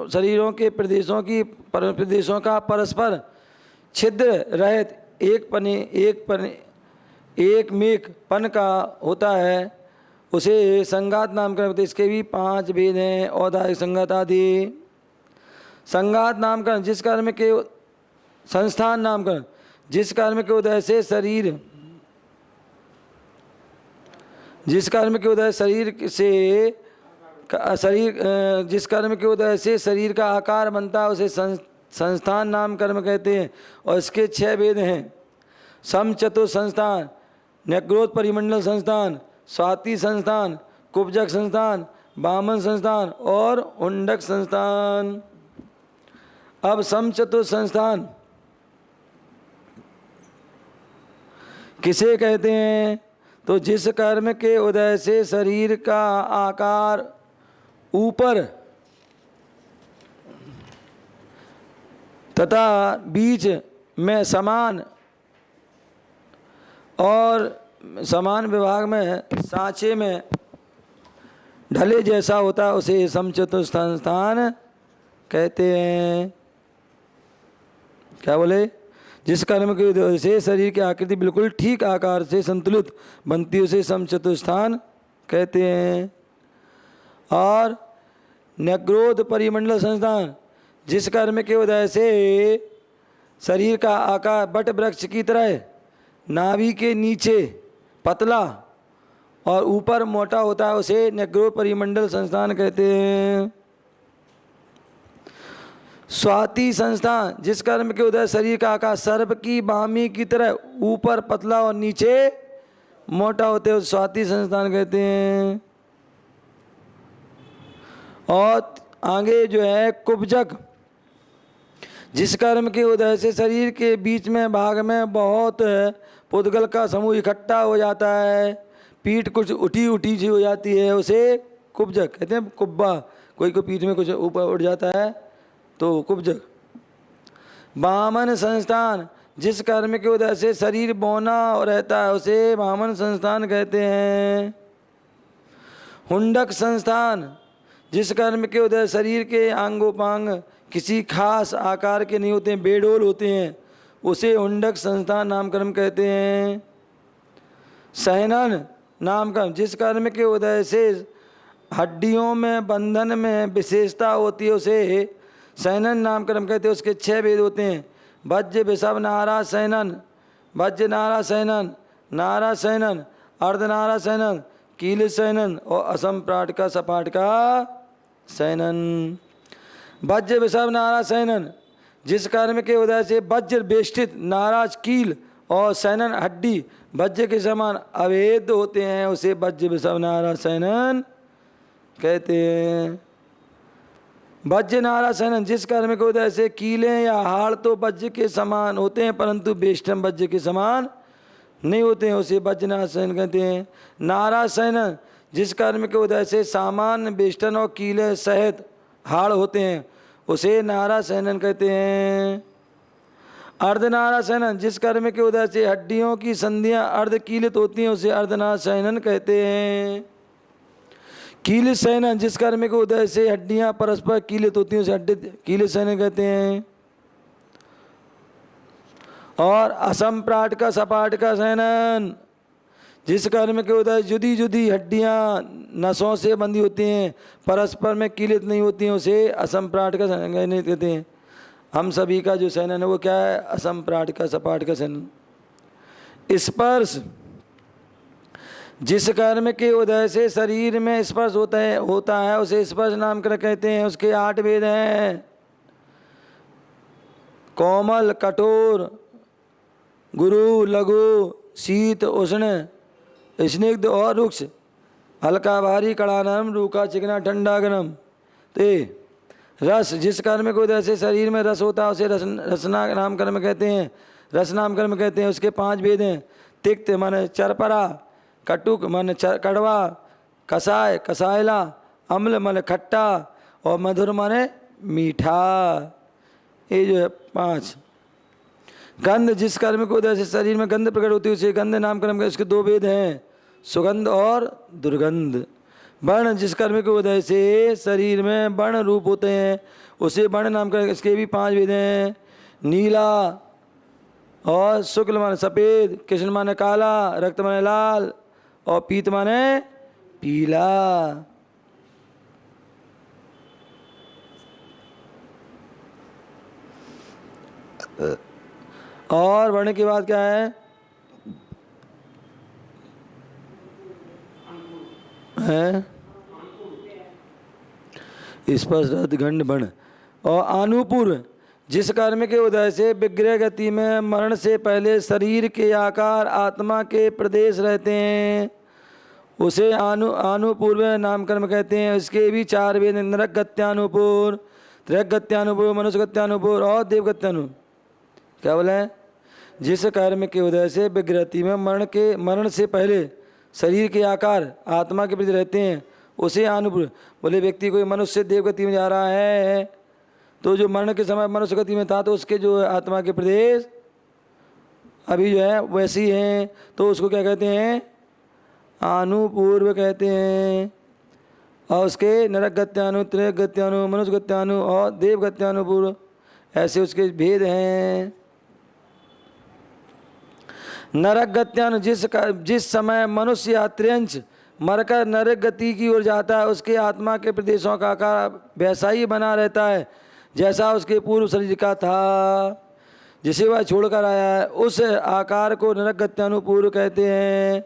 शरीरों के प्रदेशों का परस्पर छिद्र रहित एकमेकपन का होता है, उसे संघात नाम कर्म। तो इसके भी 5 भेद हैं, औदार्य संघात आदि। संघात नाम कर्म, जिस कर्म के संस्थान नाम कर्म, जिस कर्म के उदय से जिस कर्म के उदय जिस कर्म के उदय से शरीर का आकार बनता है उसे संस्थान नाम कर्म कहते हैं। और इसके 6 भेद हैं। समचतुर संस्थान, न्यग्रोध परिमंडल संस्थान, स्वाति संस्थान, कुब्जक संस्थान, वामन संस्थान और उंडक संस्थान। अब समचतुर संस्थान किसे कहते हैं? तो जिस कर्म के उदय से शरीर का आकार ऊपर तथा बीच में समान और समान विभाग में सांचे में ढले जैसा होता है उसे समचतुर संस्थान कहते हैं। क्या बोले? जिस कर्म के उदय से शरीर की आकृति बिल्कुल ठीक आकार से संतुलित बनती है उसे समचतुस्थान कहते हैं। और न्यग्रोध परिमंडल संस्थान, जिस कर्म के उदय से शरीर का आकार बट वृक्ष की तरह नाभि के नीचे पतला और ऊपर मोटा होता है उसे न्यग्रोध परिमंडल संस्थान कहते हैं। स्वाति संस्थान, जिस कर्म के उदय शरीर का आकार सर्प की बामी की तरह ऊपर पतला और नीचे मोटा होते हैं उसे स्वाति संस्थान कहते हैं। और आगे जो है कुब्जक, जिस कर्म के उदय से शरीर के बीच में भाग में बहुत पुद्गल का समूह इकट्ठा हो जाता है, पीठ कुछ उठी उठी सी हो जाती है उसे कुब्जक कहते हैं। कुब्बा, कोई को पीठ में कुछ ऊपर उठ जाता है तो कुब्जक। वामन संस्थान, जिस कर्म के उदय से शरीर बौना रहता है उसे वामन संस्थान कहते हैं। हुंडक संस्थान, जिस कर्म के उदय शरीर के अंगोपांग किसी खास आकार के नहीं होते हैं, बेडोल होते हैं, उसे हुंडक संस्थान नाम कर्म कहते हैं। सहनन नाम कर्म, जिस कर्म के उदय से हड्डियों में बंधन में विशेषता होती है उसे सहनन नाम कर्म कहते हैं। उसके 6 भेद होते हैं। वज्र विषभ नारा सहनन, वज्र नारा सहनन, नारा सहनन, अर्धनारा सहनन, कील सहनन और असंप्राट का सपाट का सहनन। वज्र विषभ नारा सहनन, जिस कर्म के उदय से वज्र बेष्टित नाराज कील और सहनन हड्डी वज्र के समान अभेद होते हैं उसे वज्र विषभ नारा सहनन कहते हैं। वज्र नारा सहनन, जिस कर्म के उदय से कीले या हाड़ तो वज्र के समान होते हैं परंतु बेष्टम वज्र के समान नहीं होते हैं उसे वज्र नारा सहनन कहते हैं। नारा सहनन, जिस कर्म के उदय से सामान्य बेष्टन और कीले सहित हाड़ होते हैं उसे नारा सहनन कहते हैं। अर्धनारा सहनन, जिस कर्म के उदय से हड्डियों की संधियां अर्ध कीलित होती हैं उसे अर्धनारा सहनन कहते हैं। कील सहनन, जिस कर्म के उदय से हड्डियां परस्पर कीलित होती हैं उसे हड्डी कील सहनन कहते हैं। और असंप्राट का सपाट का सहनन, जिस कर्म के उदय जुदी जुदी हड्डियां नसों से बंधी होती हैं परस्पर में कीलित नहीं होती हैं उसे असंप्राट का सहनन कहते हैं। हम सभी का जो सहनन है वो क्या है? असंप्राट का सपाट का सहनन। स्पर्श, जिस कर्म के उदय से शरीर में स्पर्श होता है उसे स्पर्श नाम कर कहते हैं। उसके 8 भेद हैं। कोमल, कठोर, गुरु, लघु, शीत, उष्ण, स्निग्ध और रुक्ष, हल्का भारी, कड़ा नरम, रूखा चिकना, ठंडा गरम। तो रस, जिस कर्म के उदय से शरीर में रस होता है उसे रसना नाम कर्म कहते हैं, रस नाम कर्म कहते हैं। उसके 5 भेद हैं। तिक्त माने चरपरा, कटुक माने कड़वा, कसाय कसायला, अम्ल माने खट्टा और मधुर माने मीठा। ये जो है 5। गंध, जिस कर्म के उदय से शरीर में गंध प्रकट होती है उसे गंध नाम कर्म कहते हैं। उसके 2 भेद हैं। सुगंध और दुर्गंध। वर्ण जिस कर्म के उदय से शरीर में वर्ण रूप होते हैं उसे वर्ण नाम कर। इसके भी 5 भेद हैं। नीला और शुक्ल माने सफ़ेद, कृष्ण माने काला, रक्त माने लाल और पीत माने पीला। और वर्ण के बाद क्या है? स्पर्श रथ गंड वर्ण। और अनुपूर्व जिस कर्म के उदय से विग्रह गति में मरण से पहले शरीर के आकार आत्मा के प्रदेश रहते हैं उसे अनुपूर्व नाम कर्म कहते हैं। इसके भी 4 भेद। नरक गत्यानुपूर्व, त्रिक गत्यानुपूर्व, मनुष्य गत्यानुपूर्व और देव गत्यानुपूर्व। क्या बोले? जिस कर्म के उदय से विग्रहति में मरण से पहले शरीर के आकार आत्मा के प्रति रहते हैं उसे अनुपूर्व। बोले व्यक्ति कोई मनुष्य देव गति में जा रहा है तो जो मरण के समय मनुष्य गति में था तो उसके जो आत्मा के प्रदेश अभी जो है वैसे ही हैं तो उसको क्या कहते हैं? अनुपूर्व कहते हैं। और उसके नरक गत्यानु, त्रिक गत्यानु, मनुष्य गत्यानु और देव गत्यानुपूर्व ऐसे उसके भेद हैं। नरक गत्यानु जिस समय मनुष्य या त्र्यंच मरकर नरक गति की ओर जाता है उसके आत्मा के प्रदेशों का आकार वैसा ही बना रहता है जैसा उसके पूर्व शरीर का था जिसे वह छोड़कर आया है। उस आकार को नरक गत्यानुपूर्व कहते हैं।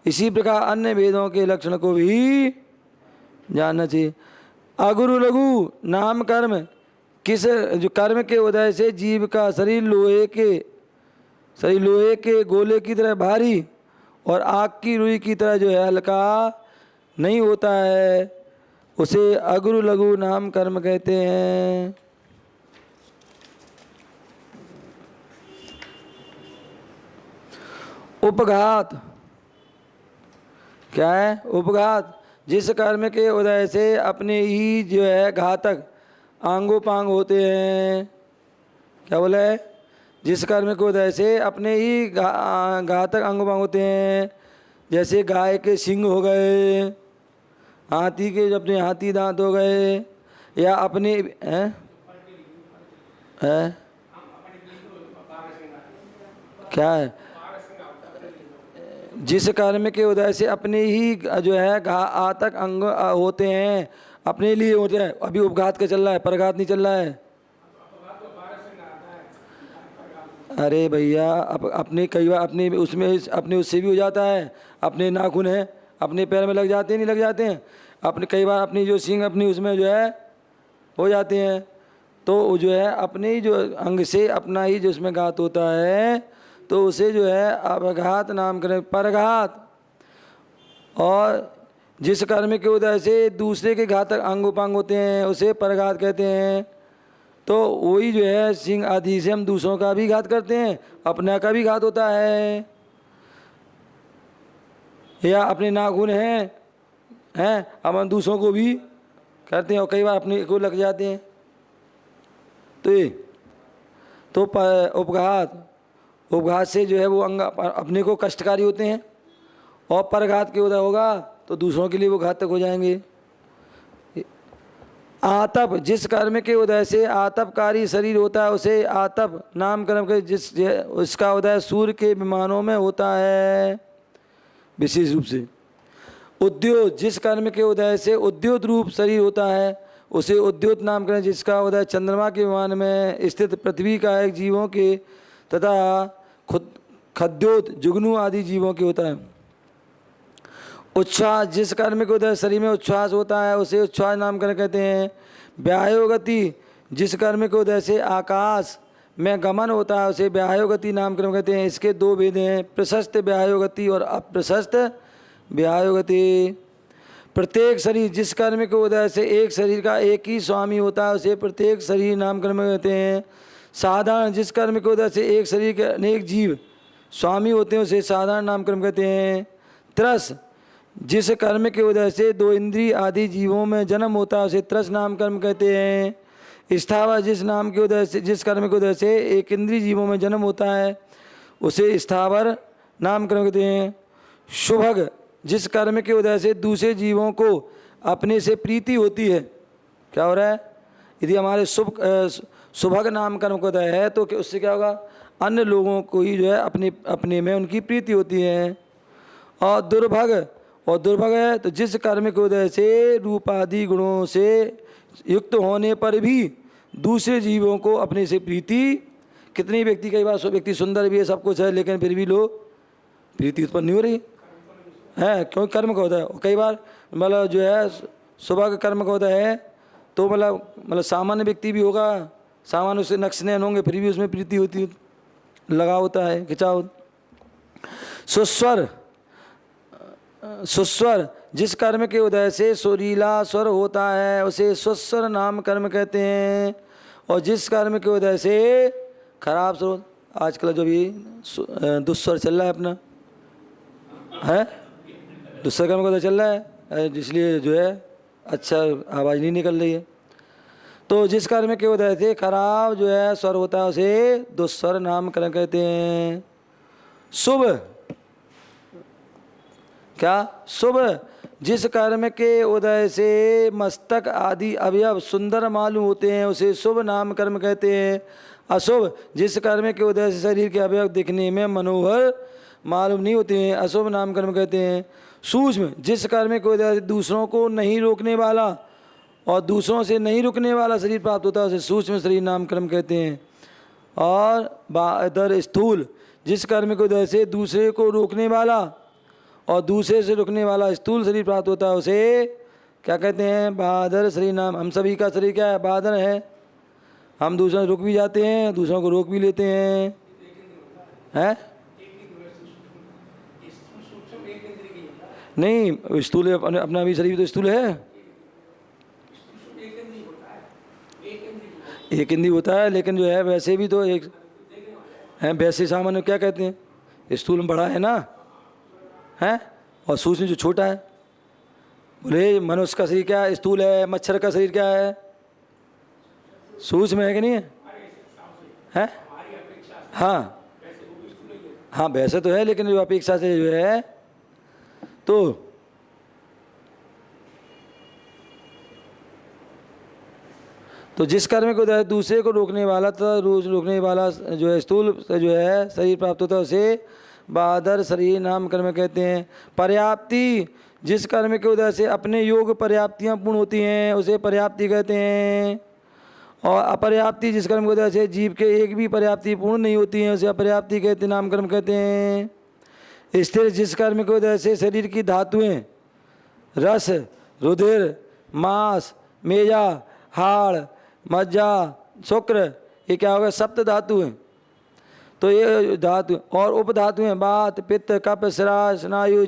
इसी प्रकार अन्य भेदों के लक्षण को भी जानना चाहिए। अगुरु लघु नाम कर्म किस जो कर्म के उदय से जीव का शरीर लोहे के गोले की तरह भारी और आग की रुई की तरह जो है हल्का नहीं होता है उसे अगुरु लघु नाम कर्म कहते हैं। उपघात क्या है? उपघात जिस कर्म के उदय से अपने ही जो है घातक आंगोपांग होते हैं। क्या बोला है? जिस कर्म के उदय से अपने ही घातक अंगोपांग होते हैं जैसे गाय के सिंग हो गए, हाथी के अपने हाथी दांत हो गए या अपने क्या है? जिस कर्म के उदय से अपने ही जो है घातक अंग होते हैं अपने लिए होते हैं। अभी उपघात का चल रहा है, परघात नहीं चल रहा है। अरे भैया अपने कई बार अपने उससे भी हो जाता है। अपने नाखून है अपने पैर में लग जाते हैं, नहीं लग जाते हैं? अपने कई बार अपनी जो सींग अपनी उसमें जो है हो जाते हैं तो जो है अपने ही जो अंग से अपना ही जो उसमें घात होता है तो उसे जो है अपघात नाम करें, परघात। और जिस कर्म के उदय से दूसरे के घातक अंग उपांग होते हैं उसे परघात कहते हैं। तो वही जो है सिंह आदि से हम दूसरों का भी घात करते हैं, अपने का भी घात होता है। या अपने नाखून हैं अब हम दूसरों को भी करते हैं और कई बार अपने को लग जाते हैं। तो ये तो उपघात से जो है वो अंग अपने को कष्टकारी होते हैं और परघात के उदय होगा तो दूसरों के लिए वो घातक हो जाएंगे। आतप जिस कर्म के उदय से आतपकारी शरीर होता है उसे आतप नाम कर्म के उसका उदय सूर्य के विमानों में होता है विशेष रूप से। उद्योत जिस कर्म के उदय से उद्योत रूप शरीर होता है उसे उद्योत नाम करें जिसका उदय चंद्रमा के विमान में स्थित पृथ्वी का एक जीवों के तथा खद्योत जुगनू आदि जीवों के होता है। उच्छ्वास जिस कर्म के उदय शरीर में उच्छ्वास होता है उसे उच्छ्वास नाम कर कहते हैं। व्यायोगति जिस कर्म के उदय से आकाश में गमन होता है उसे व्यायोगति नाम कर्म कहते हैं। इसके 2 भेद हैं, प्रशस्त व्यायोगति और अप्रशस्त व्यायोगति। प्रत्येक शरीर जिस कर्म के उदय से एक शरीर का एक ही स्वामी होता है उसे प्रत्येक शरीर नाम कर्म कहते हैं। साधारण जिस कर्म के उदय से एक शरीर के अनेक जीव स्वामी होते हैं उसे साधारण नाम कर्म कहते हैं। त्रस जिस कर्म के उदय से 2 इंद्रिय आदि जीवों में जन्म होता है उसे त्रस नाम कर्म कहते हैं। स्थावर जिस कर्म के उदय से एक इंद्रिय जीवों में जन्म होता है उसे स्थावर नाम कर्म कहते हैं। शुभग जिस कर्म के उदय से दूसरे जीवों को अपने से प्रीति होती है। क्या हो रहा है? यदि हमारे शुभग नाम कर्म का उदय है तो उससे क्या होगा? अन्य लोगों को ही जो है अपने में उनकी प्रीति होती है। और दुर्भग है तो जिस कर्म के उदय से रूपादि गुणों से युक्त होने पर भी दूसरे जीवों को अपने से प्रीति, कितने व्यक्ति, कई बार व्यक्ति सुंदर भी है, सब कुछ है, लेकिन फिर भी लोग प्रीति उत्पन्न नहीं हो रही है, क्योंकि कर्म का होता है। कई बार मतलब जो है सुबह का कर्म का होता है तो मतलब सामान्य व्यक्ति भी होगा, सामान्य उससे नक्श नयन होंगे, फिर भी उसमें प्रीति होती, लगा होता है, खिंचाव। सुस्वर जिस कर्म के उदय से सुरीला स्वर होता है उसे सुस्वर नाम कर्म कहते हैं। और जिस कर्म के उदय से खराब स्वर, आजकल जो भी दुस्वर चल रहा है अपना है, दुस्वर कर्म का उदय चल रहा है, इसलिए जो है अच्छा आवाज़ नहीं निकल रही है। तो जिस कर्म के उदय से खराब जो है स्वर होता है उसे दुस्वर नाम कर्म कहते हैं। शुभ, क्या? शुभ जिस कर्म के उदय से मस्तक आदि अवयव सुंदर मालूम होते हैं उसे शुभ नाम कर्म कहते हैं। अशुभ जिस कर्म के उदय से शरीर के अवयव दिखने में मनोहर मालूम नहीं होते हैं अशुभ नाम कर्म कहते हैं। सूक्ष्म जिस कर्म के उदय से दूसरों को नहीं रोकने वाला और दूसरों से नहीं रुकने वाला शरीर प्राप्त होता है उसे सूक्ष्म शरीर नाम कर्म कहते हैं। और स्थूल जिस कर्म के उदय से दूसरे को रोकने वाला और दूसरे से रुकने वाला स्थूल शरीर प्राप्त होता है उसे क्या कहते हैं? बहादुर शरीर नाम। हम सभी का शरीर क्या है? बहादुर है। हम दूसरों से रुक भी जाते हैं, दूसरों को रोक भी लेते हैं, हैं? नहीं, स्थूल अपना भी शरीर तो स्थूल है, एक इंद्रिय होता है, लेकिन जो है वैसे भी तो एक है, वैसे सामान्य क्या कहते हैं? स्थूल बड़ा है ना, है, और सूक्ष्म जो छोटा है। बोले मनुष्य का शरीर क्या है? स्थूल है। मच्छर का शरीर क्या है? सूक्ष्म है कि नहीं है? है? हाँ हाँ, वैसे तो है, लेकिन जो अपेक्षा से जो है तो जिस कर्म को दूसरे को रोकने वाला तथा रोकने वाला जो है स्थूल जो है शरीर प्राप्त होता है उसे बहादुर शरीर नाम कर्म कहते हैं। पर्याप्ति जिस कर्म के उदय से अपने योग पर्याप्तियाँ पूर्ण होती हैं उसे पर्याप्ति कहते हैं। और अपर्याप्ति जिस कर्म के उदय से जीव के एक भी पर्याप्ति पूर्ण नहीं होती हैं उसे अपर्याप्ति कहते नाम कर्म कहते हैं। स्थिर जिस कर्म के उदय से शरीर की धातुएं रस, रुधिर, मांस, मेजा, हाड़, मज्जा, शुक्र, ये क्या होगा? सप्त धातु हैं। तो ये धातु और उपधातुएं वात, पित्त, कफ, श्राद्ध, स्नायु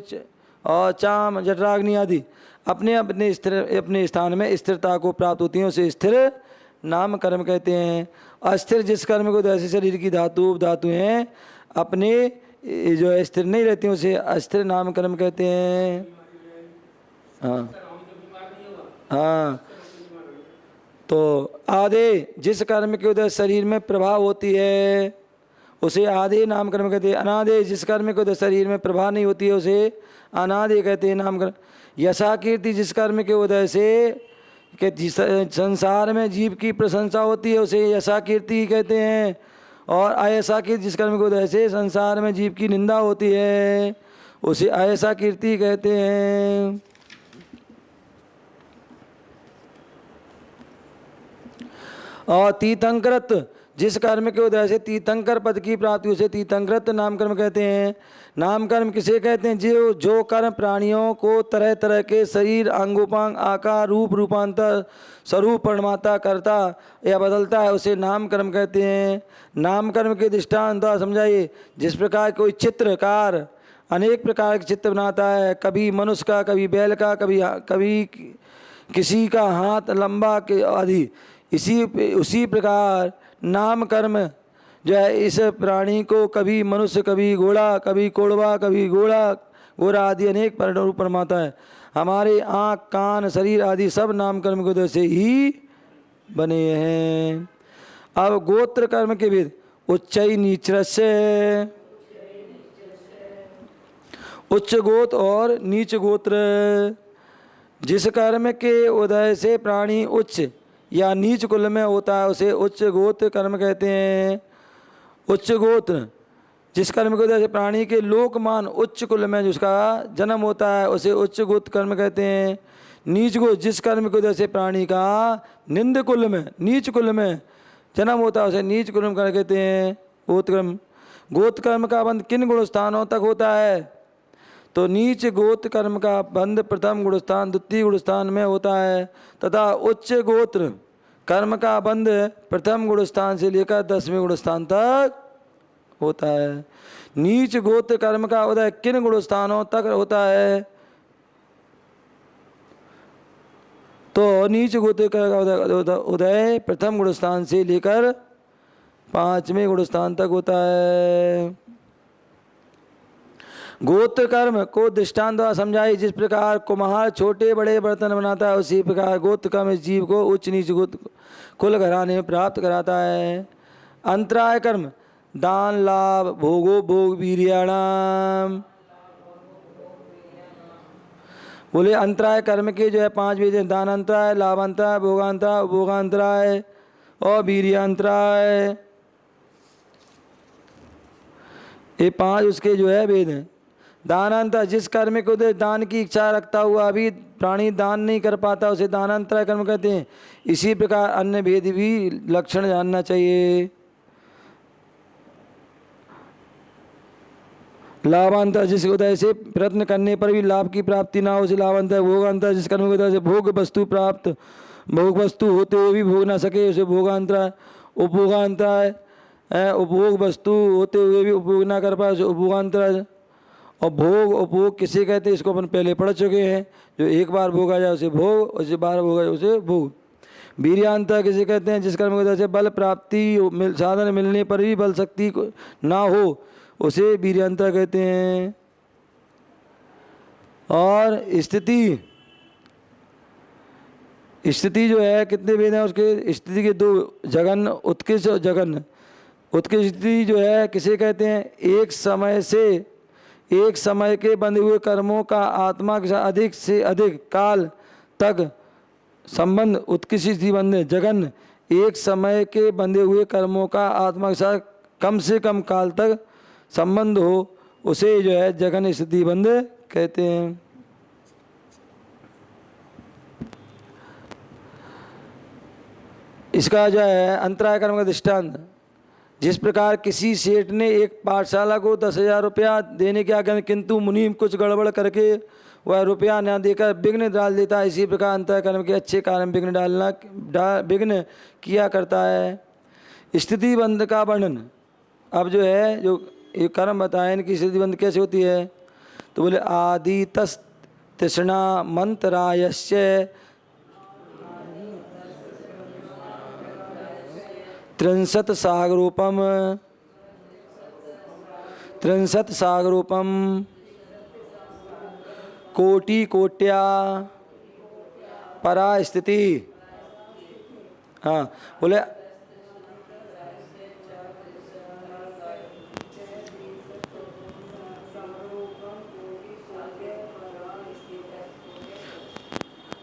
और चाम, जठराग्नि आदि अपने स्थान में स्थिरता को प्राप्त होती हैं उसे स्थिर नाम कर्म कहते हैं। अस्थिर जिस कर्म को जैसे शरीर की धातु हैं अपने जो है स्थिर नहीं रहती हैं उसे अस्थिर नाम कर्म कहते हैं। हाँ हाँ। तो आधे जिस कर्म के उदय शरीर में प्रभाव होती है उसे आधे नाम कर्म कहते हैं। अनाधे जिस कर्म के उदय शरीर में प्रभाव नहीं होती है उसे अनाधे कहते हैं नाम कर्म। यशा कीर्ति जिस कर्म के उदय से संसार में जीव की प्रशंसा होती है उसे यशा कीर्ति कहते हैं। और अयशा कीर्ति जिस कर्म के उदय से संसार में जीव की निंदा होती है उसे अयशा कीर्ति कहते हैं। और तीर्थंकृत जिस कर्म के उदय से तीर्थंकर पद की प्राप्ति उसे तीर्थंकृत नाम कर्म कहते हैं। नाम कर्म किसे कहते हैं? जो कर्म प्राणियों को तरह तरह के शरीर, अंगोपांग, आकार, रूप, रूपांतर, स्वरूप परिमाता करता या बदलता है उसे नाम कर्म कहते हैं। नाम कर्म के दृष्टांत समझाइए। जिस प्रकार कोई चित्रकार अनेक प्रकार के चित्र बनाता है, कभी मनुष्य का, कभी बैल का, कभी किसी का हाथ लंबा के आदि, उसी प्रकार नाम कर्म जो है इस प्राणी को कभी मनुष्य, कभी घोड़ा, कभी कोड़वा, कभी घोड़ा आदि अनेक रूप परमाता है। हमारे आँख, कान, शरीर आदि सब नाम कर्म के उदय से ही बने हैं। अब गोत्र कर्म के भेद। उच्चई नीचरस्य उच्च गोत्र और नीच गोत्र। जिस कर्म के उदय से प्राणी उच्च या नीच कुल में होता है उसे उच्च गोत्र कर्म कहते हैं। उच्च गोत्र जिस कर्म के उदय से प्राणी के लोकमान उच्च कुल में जिसका जन्म होता है उसे उच्च गोत्र कर्म कहते हैं। नीच गोत्र जिस कर्म के उदय से प्राणी का निंद कुल में नीच कुल में जन्म होता है उसे नीच कुल में कर्म कहते हैं गोत्र कर्म। गोत्र कर्म का बंध किन गुण स्थानों तक होता है? तो नीच गोत्र कर्म का बंध प्रथम गुणस्थान द्वितीय गुणस्थान में होता है तथा उच्च गोत्र कर्म का बंध प्रथम गुणस्थान से लेकर 10वें गुणस्थान तक होता है। नीच गोत्र कर्म का उदय किन गुणस्थानों तक होता है? तो नीच गोत्र कर्म का उदय प्रथम गुणस्थान से लेकर 5वें गुणस्थान तक होता है। गोत्र कर्म को दृष्टांत द्वारा समझाई। जिस प्रकार कुम्हार छोटे बड़े बर्तन बनाता है उसी प्रकार गोत्र कर्म इस जीव को उच्च नीच गोत्र कुल घराने में प्राप्त कराता है। अंतराय कर्म दान लाभ भोगो भोग वीर्याणाम। बोले अंतराय कर्म के जो है 5 विधि हैं। दान अंतराय, लाभ अंतराय, भोगांतराय, उपभोगांतराय और वीर्यांतराय। ये 5 उसके जो है वेद हैं। दानांतर जिस कर्म को दे दान की इच्छा रखता हुआ भी प्राणी दान नहीं कर पाता उसे दानांतराय कर्म कहते हैं। इसी प्रकार अन्य भेद भी लक्षण जानना चाहिए। लाभांतर जिस उदय से प्रयत्न करने पर भी लाभ की प्राप्ति ना हो उसे लाभांतर। भोगांतर जिस कर्म के उदय से भोग वस्तु प्राप्त भोग वस्तु होते हुए भी भोग ना सके उसे भोगांतराय। उपभोगांतराय उपभोग वस्तु होते हुए भी उपभोग ना कर पाए उसे उपभोगांतराय। और भोग उपभोग किसे कहते हैं इसको अपन पहले पढ़ चुके हैं। जो एक बार भोगा जाए उसे भोग, उसे बार भोगा जाए उसे भोग। वीर्यांतर किसे कहते हैं? जिस कर्म की वजह से बल प्राप्ति साधन मिलने पर भी बल शक्ति ना हो उसे वीर्यांतर कहते हैं। और स्थिति जो है कितने वेद हैं उसके? स्थिति के 2 जगन उत्कृष्ट और जगन। उत्कृष्ट स्थिति जो है किसे कहते हैं? एक समय के बंधे हुए कर्मों का आत्मा के साथ अधिक से अधिक काल तक संबंध उत्कृष्ट स्थिति बंधे। जगन एक समय के बंधे हुए कर्मों का आत्मा के साथ कम से कम काल तक संबंध हो उसे जो है जगन स्थिति बंध कहते हैं। इसका जो है अंतराय कर्म का दृष्टांत। जिस प्रकार किसी सेठ ने एक पाठशाला को 10,000 रुपया देने की आज्ञा किंतु मुनीम कुछ गड़बड़ करके वह रुपया न देकर विघ्न डाल देता है इसी प्रकार अंतराय कर्म के अच्छे कारण विघ्न किया करता है। स्थिति बंध का वर्णन। अब जो है जो ये कर्म बताए इनकी स्थिति बंध कैसे होती है? तो बोले आदि तृष्णा मंत्रायस्य त्रिंशत सागरूपम कोटि कोट्या परा स्थिति। हाँ बोले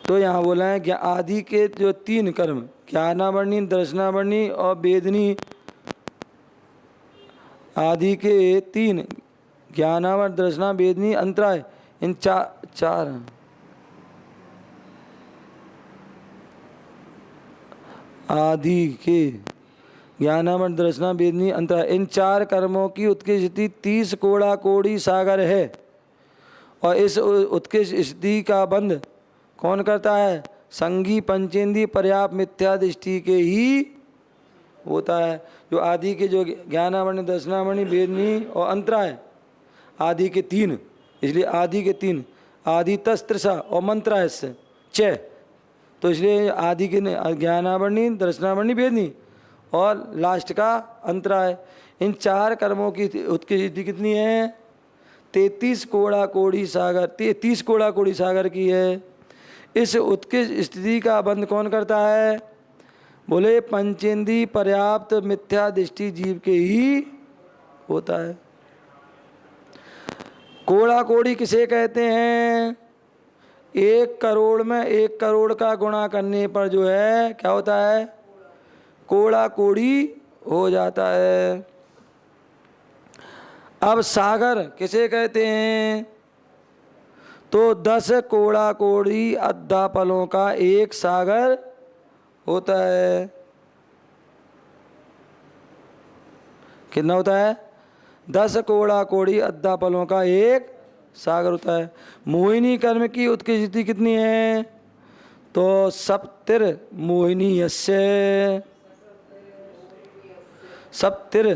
तो यहाँ बोला है कि आदि के जो 3 कर्म ज्ञानावर्णी दर्शनावर्णी और वेदनी। आदि के 3 ज्ञानावर्ण दर्शना वेदनी अंतराय इन 4 आदि के ज्ञानावर्ण दर्शना वेदनी अंतराय इन 4 कर्मों की उत्कृष्ट स्थिति 30 कोड़ा कोड़ी सागर है। और इस उत्कृष्ट स्थिति का बंध कौन करता है? संगी पंचेंद्रिय पर्याप्त मिथ्या दृष्टि के ही होता है। जो आदि के जो ज्ञानावर्णी दर्शनावर्णी वेदनी और अंतराय आदि के 3 इसलिए आदि के 3 आदि तस्त्रसा और मंत्राय से 6 तो इसलिए आदि के ज्ञानावर्णी दर्शनावर्णी वेदनी और लास्ट का अंतराय। इन 4 कर्मों की उत्कृष्टि कितनी है? 33 कोड़ा कोड़ी सागर 30 कोड़ा कोड़ी सागर की है। इस उत्कृष्ट स्थिति का बंध कौन करता है? बोले पंचेंद्रिय पर्याप्त मिथ्या दृष्टि जीव के ही होता है। कोड़ा कोड़ी किसे कहते हैं? 1 करोड़ में 1 करोड़ का गुणा करने पर जो है क्या होता है? कोड़ा कोड़ी हो जाता है। अब सागर किसे कहते हैं? तो 10 कोड़ा कोड़ी अद्धा पलों का एक सागर होता है। कितना होता है? 10 कोड़ा कोड़ी अद्धा पलों का एक सागर होता है। मोहिनी कर्म की उत्कृष्टि कितनी है? तो सप्तिर मोहिनी यस्य, सप्तिर,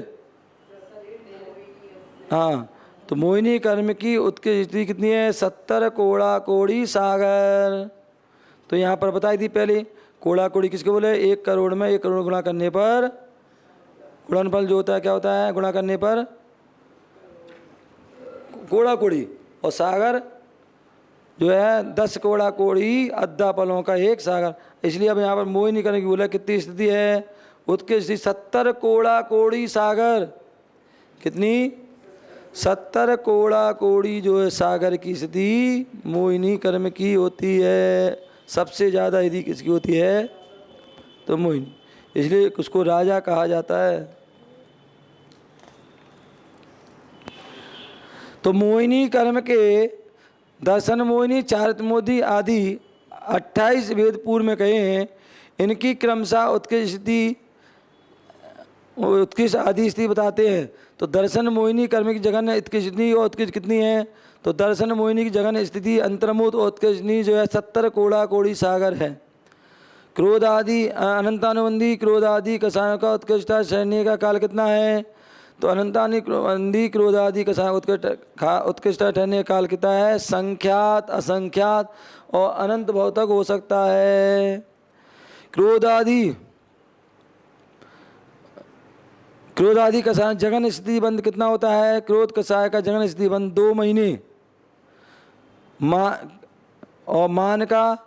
हाँ, तो मोहिनी कर्म की उत्कृष्टि कितनी है? 70 कोड़ा कोड़ी सागर। तो यहाँ पर बताई थी पहले, कोड़ा कोड़ी किसको बोले? 1 करोड़ में 1 करोड़ गुणा करने पर गुणनफल जो होता है क्या होता है? गुणा करने पर कोड़ा कोड़ी, और सागर जो है 10 कोड़ा कोड़ी अद्धा पलों का एक सागर। इसलिए अब यहाँ पर मोहिनी कर्म की बोला कितनी स्थिति है? उत्कृष्टि 70 कोड़ा कोड़ी सागर। कितनी? 70 कोड़ा कोड़ी जो है सागर की स्थिति मोहिनी कर्म की होती है। सबसे ज़्यादा यदि किसकी होती है? तो मोहिनी, इसलिए उसको राजा कहा जाता है। तो मोहिनी कर्म के दर्शन मोहिनी, चारित्र मोदी आदि 28 वेद पूर्व में कहे हैं। इनकी क्रमशः उत्कृष्ट आदि स्थिति बताते हैं। तो दर्शन मोहिनी कर्म की जगन उत्कृष्टि और उत्कृष्ट कितनी है? तो दर्शन मोहिनी की जगन स्थिति अंतर्मुत और उत्कृष्टि जो है 70 कोड़ा कोड़ी सागर है। क्रोध आदि अनंतानुबंधी क्रोध आदि कषायों का उत्कृष्ट सैन्य का काल कितना है? तो अनंतानुबंधी क्रोध आदि कषाय उत्कृष्ट ठहरने का काल कितना है? संख्यात, असंख्यात और अनंत भाव तक हो सकता है। क्रोध आदि कषाय जगन स्थिति बंद कितना होता है? क्रोध कषाय का जगन स्थिति बंद 2 महीने, और मान का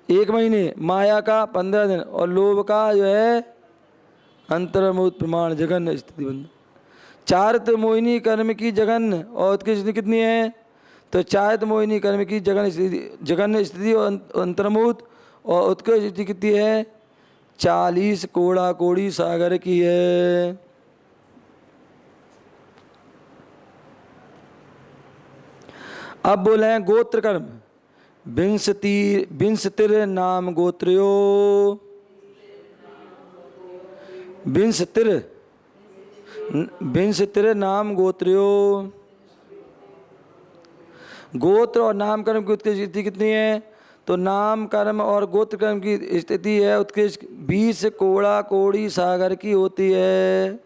1 महीने, माया का 15 दिन और लोभ का जो है अंतर्मुत प्रमाण जगन स्थिति बंद। चारित्र मोहिनी कर्म की जगन और उत्कृष्टि कितनी है? तो चारित्र मोहिनी कर्म की जगन स्थिति और अंतर्मुत और उत्कृष्टि कितनी है? 40 कोड़ा कोड़ी सागर की है। अब बोले हैं गोत्र कर्म। विंशतिर नाम गोत्र्यो, विंशतिर नाम गोत्र्यो। गोत्र और नाम कर्म की उत्कृष्टि कितनी है? तो नाम कर्म और गोत्र कर्म की स्थिति है उत्कृष्ट 20 कोड़ा कोड़ी सागर की होती है।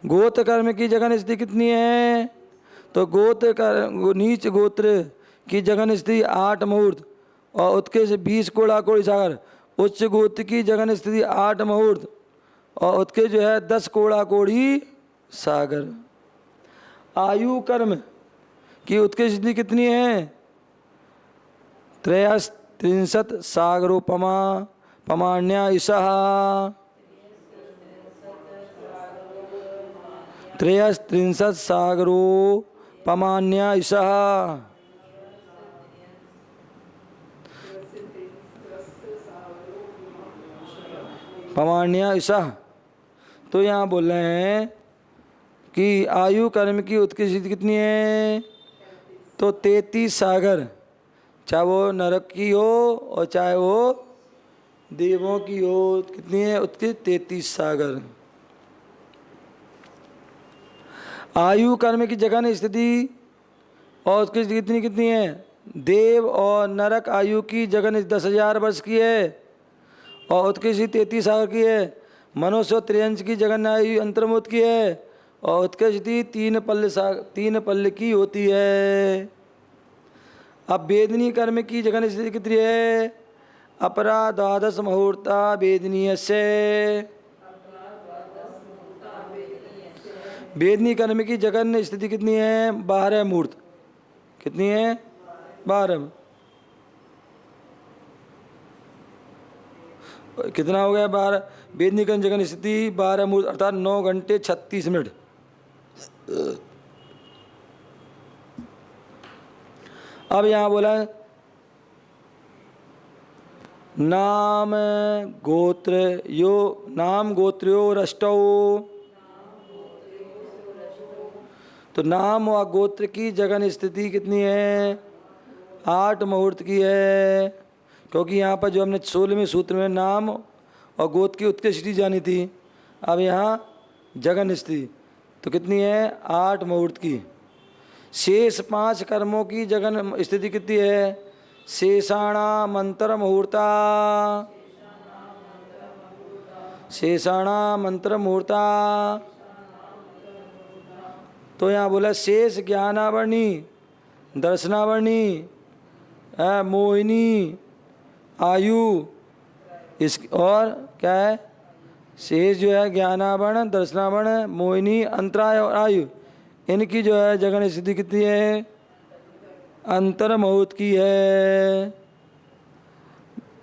गोत्र कर्म की जगन स्थिति कितनी है? तो गोत्र कर्म नीच गोत्र की जगन स्थिति 8 मुहूर्त और उत्कृष्ट 20 कोड़ा कोड़ी सागर। उच्च गोत्र की जगन स्थिति 8 मुहूर्त और उत्कृष्ट जो है 10 कोड़ा कोड़ी सागर। आयु कर्म की उत्कृष्ट स्थिति कितनी है? 33 सागरोपमा पमान्या ईशः, 33 सागरोपमान्या ईशः। पमान्या ईशः। तो यहाँ बोल रहे हैं कि आयु कर्म की उत्कृष्टि कितनी है? तो 33 सागर, चाहे वो नरक की हो और चाहे वो देवों की हो। कितनी है उत्कृष्ट? 33 सागर। आयु कर्म की जगन स्थिति और उत्कृष्ट कितनी कितनी है? देव और नरक आयु की जगन 10,000 वर्ष की है और उत्कृष्ट 33 सागर की है। मनुष्य 53 की जगन आयु अंतर्मुत की है और उत्कृष्ट 3 पल्ल की होती है। अब वेदनी कर्म की जगन स्थिति कितनी है? अपरा 12 मुहूर्ता वेदनीय से। वेदनी कर्म की जगन स्थिति कितनी है? 12 मुहूर्त। कितनी है? 12। कितना हो गया? 12। वेदनी कर्म जगन स्थिति 12 मुहूर्त अर्थात 9 घंटे 36 मिनट। अब यहाँ बोला है नाम गोत्र यो नाम गोत्रो रष्टौ। तो नाम व गोत्र की जगन स्थिति कितनी है? 8 मुहूर्त की है, क्योंकि यहाँ पर जो हमने 16वें सूत्र में नाम और गोत्र की उत्कृष्टि जानी थी, अब यहाँ जगन स्थिति तो कितनी है? 8 मुहूर्त की। शेष 5 कर्मों की जगन स्थिति कितनी है? शेषाणा मंत्र मुहूर्ता, शेषाणा मंत्र मुहूर्ता। तो यहाँ बोला शेष ज्ञानावर्णी, दर्शनावर्णी, मोहिनी, आयु, इस और क्या है? शेष जो है ज्ञानावर्ण, दर्शनावर्ण, मोहिनी, अंतराय और आयु, इनकी जो है जगन स्थिति कितनी है? अंतर मुहूर्त की है।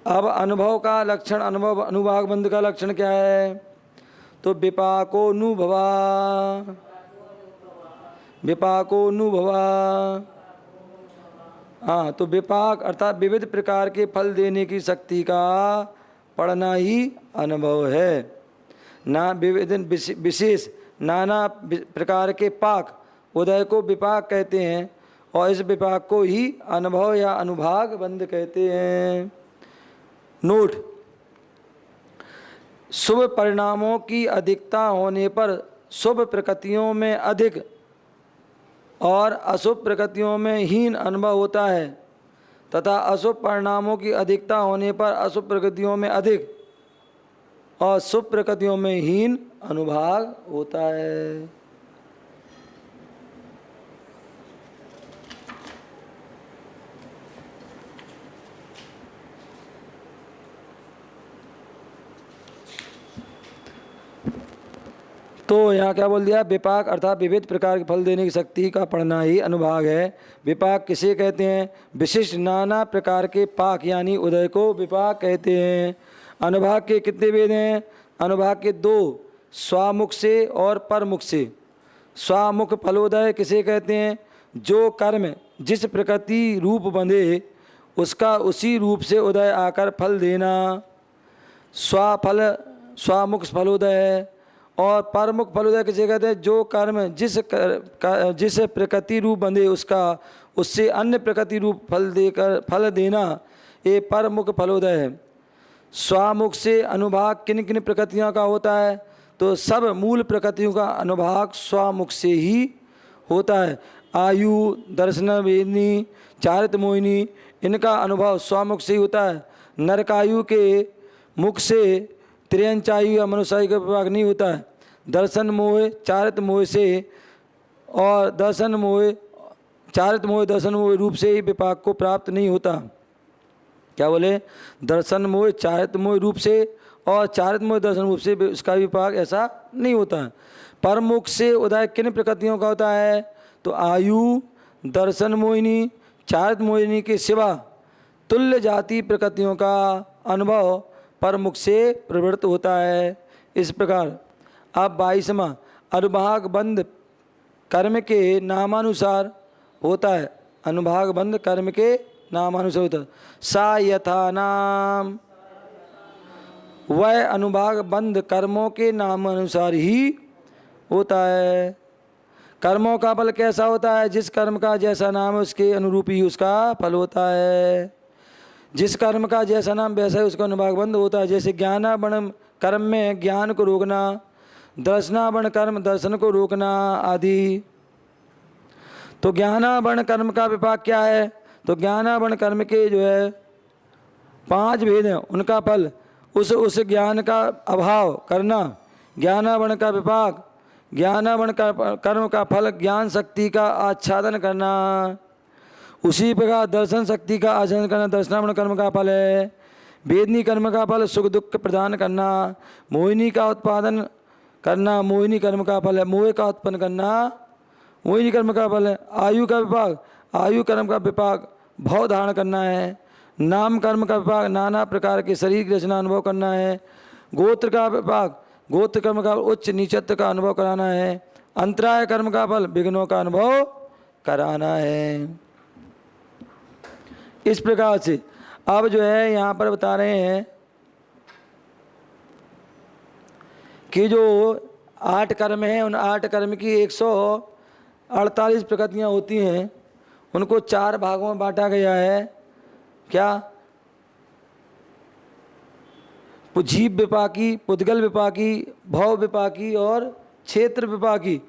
अब अनुभव का लक्षण, अनुभव अनुभाग बंध का लक्षण क्या है? तो विपाकोनुभवा, विपाकोनुभवा। हाँ, तो विपाक अर्थात विविध प्रकार के फल देने की शक्ति का पढ़ना ही अनुभव है। ना विविध विशेष नाना प्रकार के पाक उदय को विपाक कहते हैं, और इस विपाक को ही अनुभव या अनुभाग बंध कहते हैं। नोट, शुभ परिणामों की अधिकता होने पर शुभ प्रकृतियों में अधिक और अशुभ प्रकृतियों में हीन अनुभव होता है, तथा अशुभ परिणामों की अधिकता होने पर अशुभ प्रकृतियों में अधिक और शुभ प्रकृतियों में हीन अनुभाग होता है। तो यहाँ क्या बोल दिया? विपाक अर्थात विविध प्रकार के फल देने की शक्ति का पढ़ना ही अनुभाग है। विपाक किसे कहते हैं? विशिष्ट नाना प्रकार के पाक यानी उदय को विपाक कहते हैं। अनुभाग के कितने भेद हैं? अनुभाग के 2, स्वामुख से और परमुख से। स्वामुख फलोदय किसे कहते हैं? जो कर्म जिस प्रकृति रूप बंधे उसका उसी रूप से उदय आकर फल देना, स्वाफल स्वामुख फलोदय है। और परमुख फलोदय किसे कहते हैं? जो कर्म जिस प्रकृति रूप बंधे उसका उससे अन्य प्रकृति रूप फल देना, ये परमुख फलोदय है। स्वामुख से अनुभाग किन किन प्रकृतियों का होता है? तो सब मूल प्रकृतियों का अनुभाग स्वामुख से ही होता है। आयु, दर्शन वेदनी, चारित मोहिनी, इनका अनुभव स्वामुख से ही होता है। नरकायु के मुख से त्रियंचायु या मनुष्यायु का विभाग नहीं होता है। दर्शन मोह, चारित मोह से और दर्शन मोह, चारित मोह, दर्शन मोह रूप से ही विपाक को प्राप्त नहीं होता। क्या बोले? दर्शन मोह, चारित मोह रूप से और चारित मोह, दर्शन रूप से उसका विपाक ऐसा नहीं होता है। परमुख से उदय किन प्रकृतियों का होता है? तो आयु, दर्शन मोहिनी, चारित मोहिनी के सिवा तुल्य जाति प्रकृतियों का अनुभव परमुख से प्रवृत्त होता है। इस प्रकार अब 22वां अनुभाग बंध कर्म के नामानुसार होता है। अनुभाग बंध कर्म के नामानुसार होता है। सा यथा नाम, वह अनुभाग बंध कर्मों के नामानुसार ही होता है। कर्मों का फल कैसा होता है? जिस कर्म का जैसा नाम है उसके अनुरूप ही उसका फल होता है। जिस कर्म का जैसा नाम वैसा ही उसका अनुभाग बंध होता है। जैसे ज्ञानावर्ण कर्म में ज्ञान को रोकना, दर्शनावर्ण कर्म दर्शन को रोकना आदि। तो ज्ञानावर्ण कर्म का विपाक क्या है? तो ज्ञानावर्ण कर्म के जो है 5 भेद हैं, उनका फल उस ज्ञान का अभाव करना, ज्ञानावर्ण का विपाक, ज्ञानावर्ण का कर्म का फल ज्ञान शक्ति का आच्छादन करना। उसी प्रकार दर्शन शक्ति का आच्छादन करना दर्शनावर्ण कर्म का फल है। वेदनी कर्म का फल सुख दुख प्रदान करना। मोहिनी का उत्पादन करना मोहिनी कर्म का फल है। मोह का उत्पन्न करना मोहिनी कर्म का फल है। आयु का विपाक, आयु कर्म का विपाक भाव धारण करना है। नाम कर्म का विपाक नाना प्रकार के शरीर की रचना अनुभव करना है। गोत्र का विपाक गोत्र कर्म का उच्च नीचत्व का अनुभव कराना है। अंतराय कर्म का फल विघ्नों का अनुभव कराना है। इस प्रकार से अब जो है यहाँ पर बता रहे हैं कि जो 8 कर्म हैं, उन 8 कर्म की 148 प्रकृतियाँ होती हैं, उनको 4 भागों में बांटा गया है। क्या? जीव विपाकी, पुद्गल विपाकी, भव विपाकी और क्षेत्र विपाकी।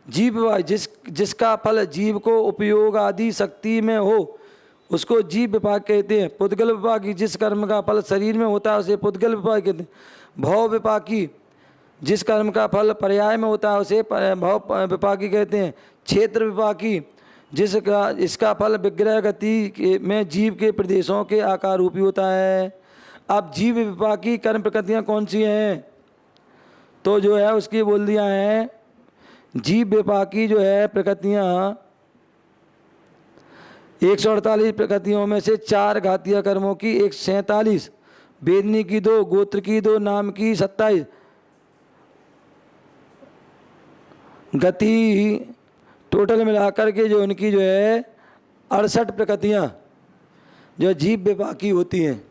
जीव विपाकी जिसका फल जीव को उपयोग आदि शक्ति में हो उसको जीव विपाक कहते हैं। पुद्गल विपाकी जिस कर्म का फल शरीर में होता है उसे पुद्गल विपाक कहते हैं। भव विपाकी जिस कर्म का फल पर्याय में होता है उसे भव विपाकी कहते हैं। क्षेत्र विपाकी इसका फल विग्रह गति में जीव के प्रदेशों के आकार रूपी होता है। अब जीव विपाकी कर्म प्रकृतियाँ कौन सी हैं? तो जो है उसकी बोल दिया है, जीव विपाकी जो है प्रकृतियाँ 148 प्रकृतियों में से 4 घातीय कर्मों की 147, वेदनी की 2, गोत्र की 2, नाम की 27, गति टोटल मिलाकर के जो उनकी जो है 68 प्रकृतियाँ जो जीव विपाकी होती हैं।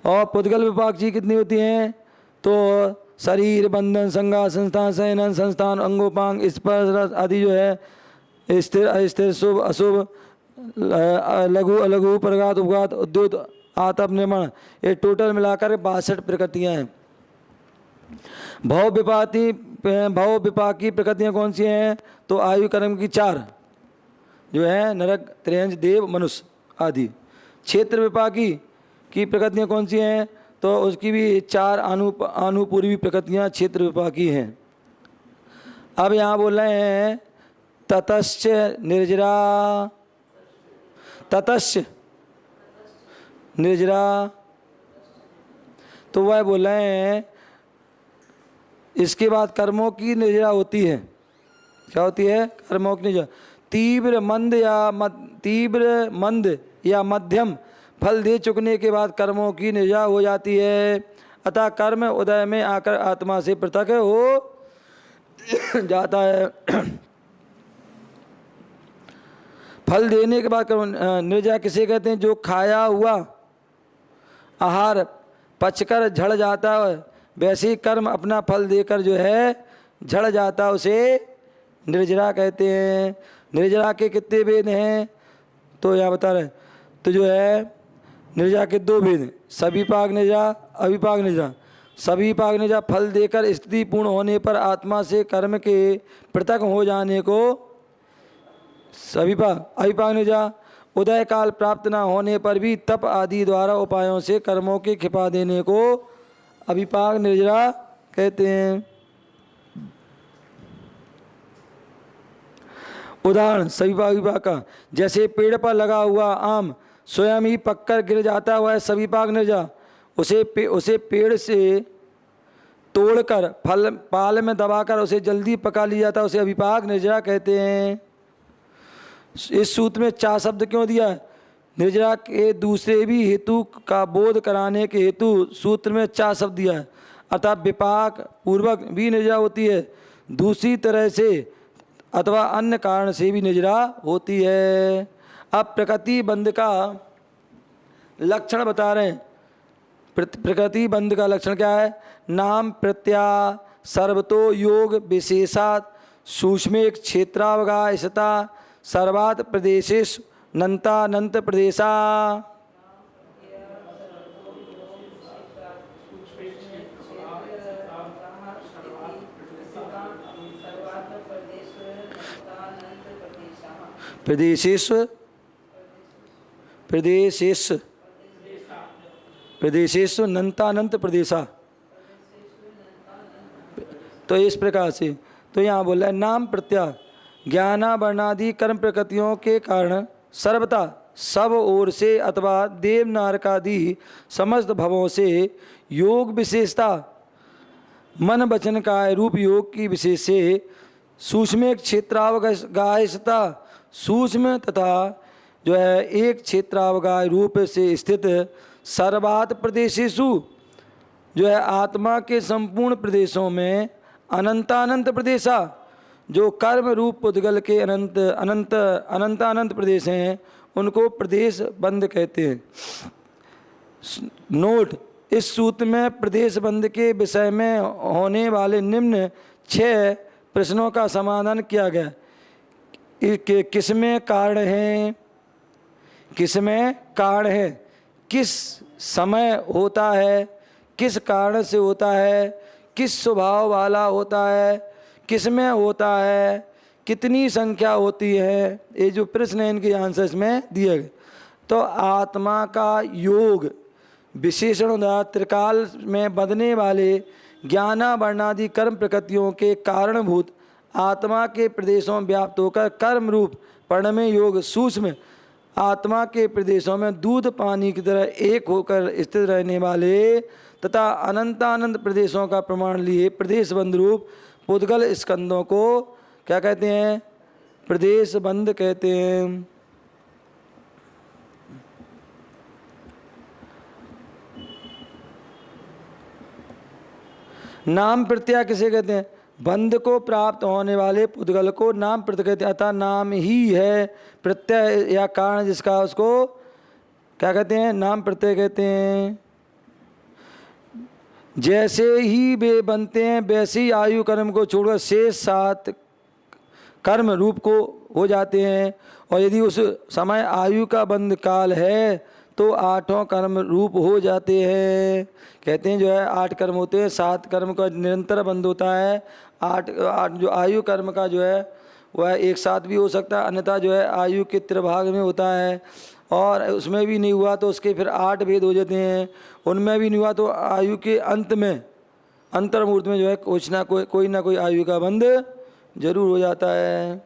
और पुद्गल विपाक जी कितनी होती हैं? तो शरीर, बंधन, संगा, संस्थान, शयनन, संस्थान, अंगोपांग, स्पर्श, रस आदि जो है स्थिर अस्थिर, शुभ अशुभ, लघु अलघु, प्रघात उपघात, उद्योत, आतप, निर्माण, ये टोटल मिलाकर 62 प्रकृतियाँ हैं। भव विपाकी प्रकृतियाँ कौन सी हैं? तो आयु कर्म की 4 जो है नरक, त्रियंज, देव, मनुष्य आदि। क्षेत्र विपाकी की प्रकृतियाँ कौन सी हैं? तो उसकी भी 4 अनुपूर्वी प्रकृतियाँ क्षेत्र विपाकी हैं। अब यहाँ बोल रहे हैं ततश्च निर्जरा, ततश्च निर्जरा, तो वह बोल रहे हैं इसके बाद कर्मों की निर्जरा होती है। क्या होती है? कर्मों की निर्जरा। तीव्र मंद या मध्यम फल दे चुकने के बाद कर्मों की निर्जरा हो जाती है। अतः कर्म उदय में आकर आत्मा से पृथक हो जाता है। फल देने के बाद निर्जरा किसे कहते हैं? जो खाया हुआ आहार पचकर झड़ जाता है, वैसे ही कर्म अपना फल देकर जो है झड़ जाता, उसे निर्जरा कहते हैं। निर्जरा के कितने भेद हैं? तो यहाँ बता रहे हैं, तो जो है निर्जरा के 2 भेद हैं, सविपाक निर्जरा, अविपाक निर्जरा। सविपाक निर्जरा फल देकर स्थिति पूर्ण होने पर आत्मा से कर्म के पृथक हो जाने को सविपाक। अविपाक निर्जरा उदय काल प्राप्त न होने पर भी तप आदि द्वारा उपायों से कर्मों के खिपा देने को अविपाक निर्जरा कहते हैं। उदाहरण सविपाक विपाक का, जैसे पेड़ पर लगा हुआ आम स्वयं ही पककर गिर जाता है, वह सविपाक निर्जरा। उसे पेड़ से तोड़कर फल पाल में दबाकर उसे जल्दी पका लिया जाता है, उसे अविपाक निर्जरा कहते हैं। इस सूत्र में 4 शब्द क्यों दिया है? निर्जरा के दूसरे भी हेतु का बोध कराने के हेतु सूत्र में 4 शब्द दिया है। अर्थात विपाक पूर्वक भी निर्जरा होती है, दूसरी तरह से अथवा अन्य कारण से भी निर्जरा होती है। अब प्रकृति बंध का लक्षण बता रहे हैं। प्रकृति बंध का लक्षण क्या है? नाम प्रत्यय सर्वतो योग विशेषात सूक्ष्म क्षेत्रावगाहिता सर्वात प्रदेशेषु नंतानंत प्रदेशा। प्रदेशेषु नंतानंत प्रदेशा। तो इस प्रकार से तो यहाँ बोला है नाम प्रत्यय ज्ञाना वर्णादि कर्म प्रकृतियों के कारण सर्वथा सब ओर से अथवा देव नारकादि समस्त भवों से योग विशेषता मन वचन काय रूप योग की विशेष से सूक्ष्म क्षेत्रावगाहिता सूक्ष्म तथा जो है एक क्षेत्रावगाह रूप से स्थित सर्वात प्रदेशेषु जो है आत्मा के संपूर्ण प्रदेशों में अनंतानंत प्रदेशा जो कर्म रूप पुद्गल के अनंत प्रदेश हैं उनको प्रदेश बंध कहते हैं। नोट, इस सूत्र में प्रदेश बंध के विषय में होने वाले निम्न 6 प्रश्नों का समाधान किया गया। किसमें कारण है, किसमें कारण है, किस समय होता है, किस कारण से होता है, किस स्वभाव वाला होता है, किसमें होता है, कितनी संख्या होती है। ये जो प्रश्न है इनके आंसर इसमें दिए गए। तो आत्मा का योग विशेषण द्वारा त्रिकाल में बदने वाले ज्ञाना वर्णादि कर्म प्रकृतियों के कारणभूत आत्मा के प्रदेशों में व्याप्त होकर कर्म रूप परिणमय योग सूक्ष्म आत्मा के प्रदेशों में दूध पानी की तरह एक होकर स्थित रहने वाले तथा अनंतानंत प्रदेशों का प्रमाण लिए प्रदेश बंध रूप पुद्गल स्कंदों को क्या कहते हैं? प्रदेश बंध कहते हैं। नाम प्रत्यय किसे कहते हैं? बंध को प्राप्त होने वाले पुद्गल को नाम प्रत्यय कहते हैं। अतः नाम ही है प्रत्यय या कारण जिसका उसको क्या कहते हैं? नाम प्रत्यय कहते हैं। जैसे ही वे बनते हैं वैसे ही आयु कर्म को छोड़कर शेष 7 कर्म रूप को हो जाते हैं। और यदि उस समय आयु का बंध काल है तो 8 कर्म रूप हो जाते हैं। कहते हैं जो है 8 कर्म होते हैं, 7 कर्म का निरंतर बंध होता है। 8 जो आयु कर्म का जो है वह एक साथ भी हो सकता है, अन्यथा जो है आयु के त्रिभाग में होता है। और उसमें भी नहीं हुआ तो उसके फिर 8 भेद हो जाते हैं। उनमें भी नहीं हुआ तो आयु के अंत में अंतर्मूर्त में जो है कोई ना कोई आयु का बंध जरूर हो जाता है।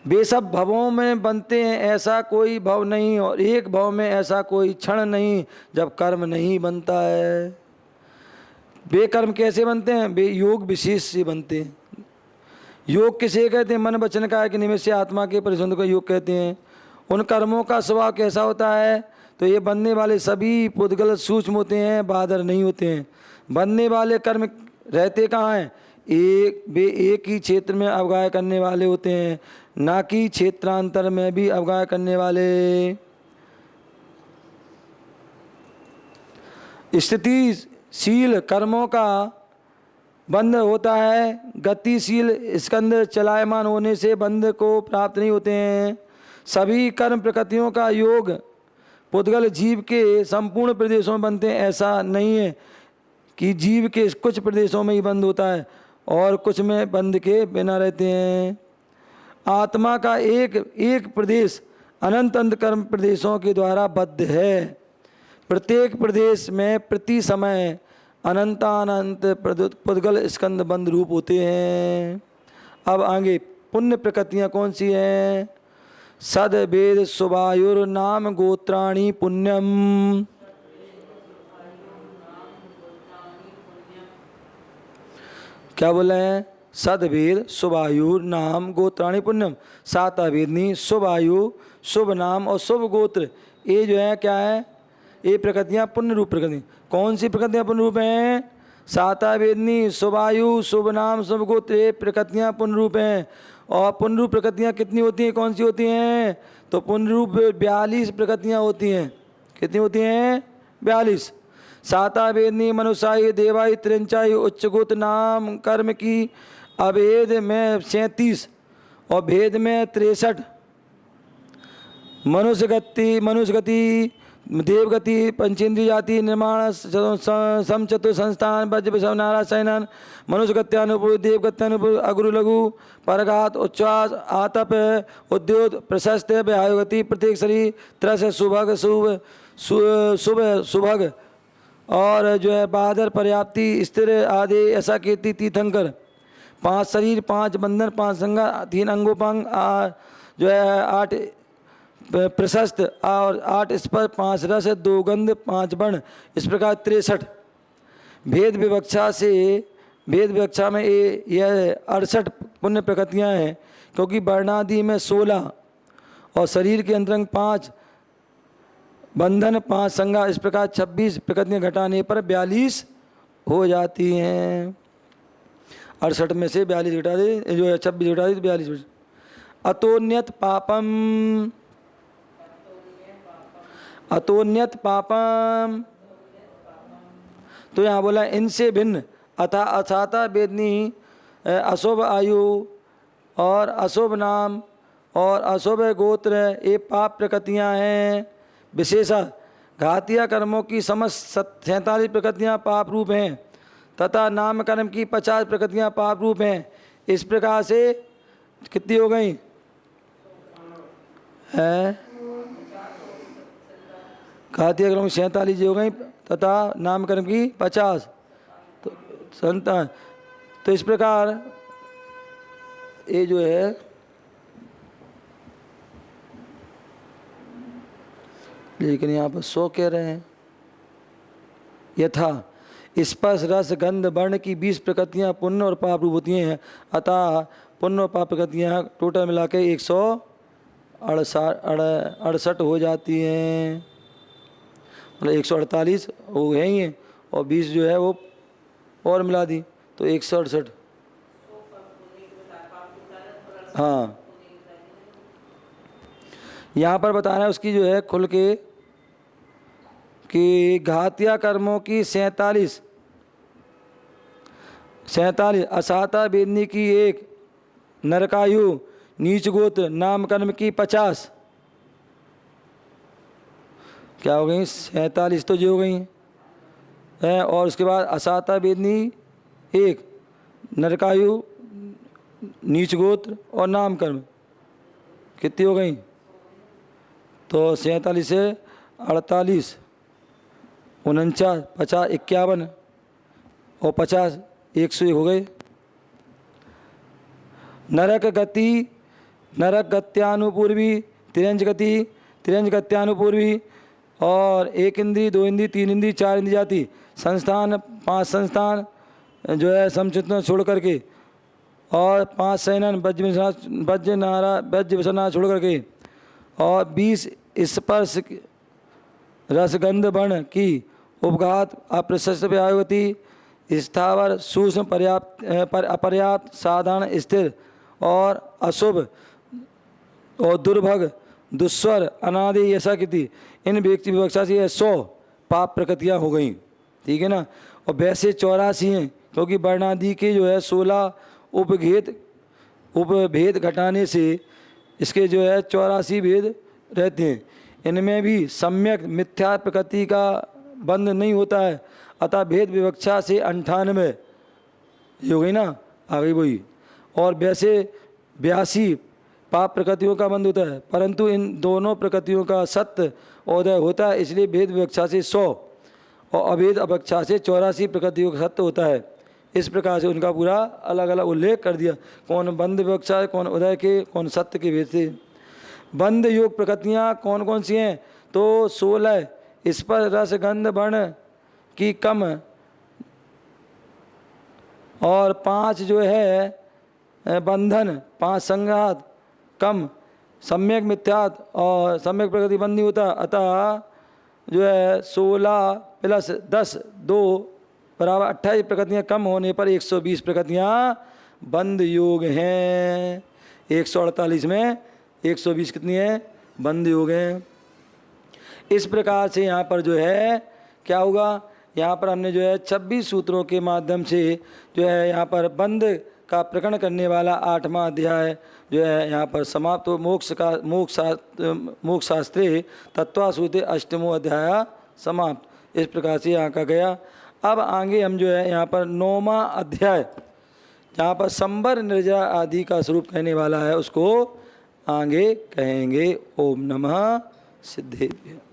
वे सब भवों में बनते हैं, ऐसा कोई भव नहीं, और एक भव में ऐसा कोई क्षण नहीं जब कर्म नहीं बनता है। वे कर्म कैसे बनते हैं? वे योग विशेष से बनते हैं। योग किसे कहते हैं? मन वचन काया के निमित्त से आत्मा के परिसंध को योग कहते हैं। उन कर्मों का स्वभाव कैसा होता है? तो ये बनने वाले सभी पुद्गल सूक्ष्म होते हैं, बादर नहीं होते हैं। बनने वाले कर्म रहते कहाँ हैं? वे एक ही क्षेत्र में अवगाह करने वाले होते हैं, ना कि क्षेत्रांतर में भी अवगाह करने वाले। स्थितिशील कर्मों का बंध होता है। गतिशील स्कंद चलायमान होने से बंध को प्राप्त नहीं होते हैं। सभी कर्म प्रकृतियों का योग पुद्गल जीव के संपूर्ण प्रदेशों में बनते हैं। ऐसा नहीं है कि जीव के कुछ प्रदेशों में ही बंद होता है और कुछ में बंद के बिना रहते हैं। आत्मा का एक प्रदेश अनंत अनंत कर्म प्रदेशों के द्वारा बद्ध है। प्रत्येक प्रदेश में प्रति समय अनंतानंत पुद्गल स्कंद बंद रूप होते हैं। अब आगे पुण्य प्रकृतियाँ कौन सी हैं? सद वेद सुवायुर नाम गोत्राणी पुण्यम। क्या बोले हैं? सदवेद सुवायु नाम गोत्राणी पुण्यम। 7 वेदनी सुवायु शुभ नाम और शुभ गोत्र, ये जो है क्या है? ये प्रकृतियाँ पुण्य रूप प्रकृति। कौन सी प्रकृतियाँ पुण्य रूप हैं? 7 वेदनी सुवायु शुभ नाम शुभ गोत्र, ये प्रकृतियाँ पुण्य रूप हैं। और पुण्य रूप प्रकृतियाँ कितनी होती हैं? कौन सी होती हैं? तो पुण्य रूप 42 प्रकृतियाँ होती हैं। कितनी होती हैं? 42। 7 वेदनी मनुष्यायु देवायु त्रिंचायु उच्चगोत्र नाम कर्म की अभेद में 37 और भेद में 63। मनुष्य गति देवगति पंचेंद्रिय जाति निर्माण समचतुर संस्थान वज्र विषम नारायण मनुष्य गत्यानुपूर देवगत्यानुपूर अगुरु लघु परघात उच्चास आतप उद्योग प्रशस्त व्यायुगति प्रत्येक शरीर त्रस सुभग सुभग और जो है बहादुर पर्याप्ति स्थिर आदि ऐसा कीर्ति तीर्थंकर। 5 शरीर 5 बंधन 5 संगा 3 अंगोपांग जो है 8 प्रशस्त और 8 स्पर्श 5 रस 2 गंध 5 वर्ण, इस प्रकार 63। भेद विवक्षा में यह 68 पुण्य प्रकृतियाँ हैं, क्योंकि वर्णादि में 16 और शरीर के अंतरंग 5 बंधन 5 संगा, इस प्रकार 26 प्रकृतियाँ घटाने पर 42 हो जाती हैं। 68 में से 42 घटा दे, जो है 26 घटा दे तो 42। अतोन्यत पापम अतोन्यत पापम, तो यहाँ बोला इनसे भिन्न अथा अथाता वेदनी अशुभ आयु और अशुभ नाम और अशुभ गोत्र ये पाप प्रकृतियाँ हैं। विशेषा घातिया कर्मों की समस्त 47 प्रकृतियाँ पाप रूप हैं तथा नाम कर्म की 50 प्रकृतियाँ पाप रूप हैं। इस प्रकार से कितनी हो गई है? घातिया कर्म 47 हो गई तथा नाम कर्म की 50 तो 57। तो इस प्रकार ये जो है लेकिन यहाँ पर 100 कह रहे हैं। यथा स्पर्श रस गंध वर्ण की 20 प्रकृतियाँ पुण्य और पाप रूप होती हैं, अतः पुण्य और पाप प्रकृतियाँ टोटल मिला के 168 हो जाती हैं। मतलब 148 हो गए ही हैं और 20 जो है वो और मिला दी तो 168। हाँ, यहाँ पर बताना है उसकी जो है खुल के कि घातिया कर्मों की 47 असाता वेदनी की 1 नरकायु नीच गोत्र नाम कर्म की 50 क्या हो गई 47 तो जो हो गई है। और उसके बाद असाता वेदनी 1 नरकायु नीच गोत्र और नाम कर्म कितनी हो गई तो 47 से 48 49 50 51 और 50 101 हो गए। नरक गत्यानुपूर्वी तिरंज गत्यानुपूर्वी और 1 इंद्री 2 इंद्री 3 इंद्री 4 इंद्री जाति संस्थान 5 संस्थान जो है समचित्त छोड़ करके और 5 सैनन वज्र विसना छोड़ करके और 20 स्पर्श रसगंध वर्ण की उपघात अप्रशस्त व्यायुगति स्थावर सूक्ष्म अपर्याप्त साधारण स्थिर और अशुभ और दुर्भग दुस्वर अनादि यशाकृति इन व्यक्ति विवक्षा से 100 पाप प्रकृतियाँ हो गई। ठीक है ना। और वैसे 84 हैं क्योंकि वर्णादि के जो है 16 उपभेद घटाने से इसके जो है 84 भेद रहते हैं। इनमें भी सम्यक मिथ्या प्रकृति का बंध नहीं होता है, अतः भेद विवक्षा से 98 हो गई ना, आ गई वही। और वैसे 82 पाप प्रकृतियों का बंध होता है, परंतु इन दोनों प्रकृतियों का सत्य उदय होता है, इसलिए भेद विवक्षा से 100 और अभेद अपेक्षा से 84 प्रकृतियों का सत्य होता है। इस प्रकार से उनका पूरा अलग अलग उल्लेख कर दिया, कौन बंध विवक्षा है, कौन उदय के, कौन सत्य के भेद से। बंध योग प्रकृतियाँ कौन कौन सी हैं तो 16 स्पर्श रस गंध वर्ण की कम और 5 जो है बंधन 5 संघात कम सम्यक मिथ्यात और सम्यक प्रकृति बंद नहीं होता, अतः जो है 16 प्लस 10 2 बराबर 28 प्रकृतियाँ कम होने पर 120 प्रकृतियाँ बंद योग हैं। 148 में 120 कितनी है बंद योग हैं। इस प्रकार से यहाँ पर जो है क्या होगा, यहाँ पर हमने जो है 26 सूत्रों के माध्यम से जो है यहाँ पर बंद का प्रकरण करने वाला 8वां अध्याय जो है यहाँ पर समाप्त हो। मोक्ष शास्त्रे तत्वासूते 8वां अध्याय समाप्त। इस प्रकार से यहाँ का गया। अब आगे हम जो है यहाँ पर 9वां अध्याय जहाँ पर संबर निर्जरा आदि का स्वरूप कहने वाला है उसको आगे कहेंगे। ओम नमः सिद्धेभ्यः।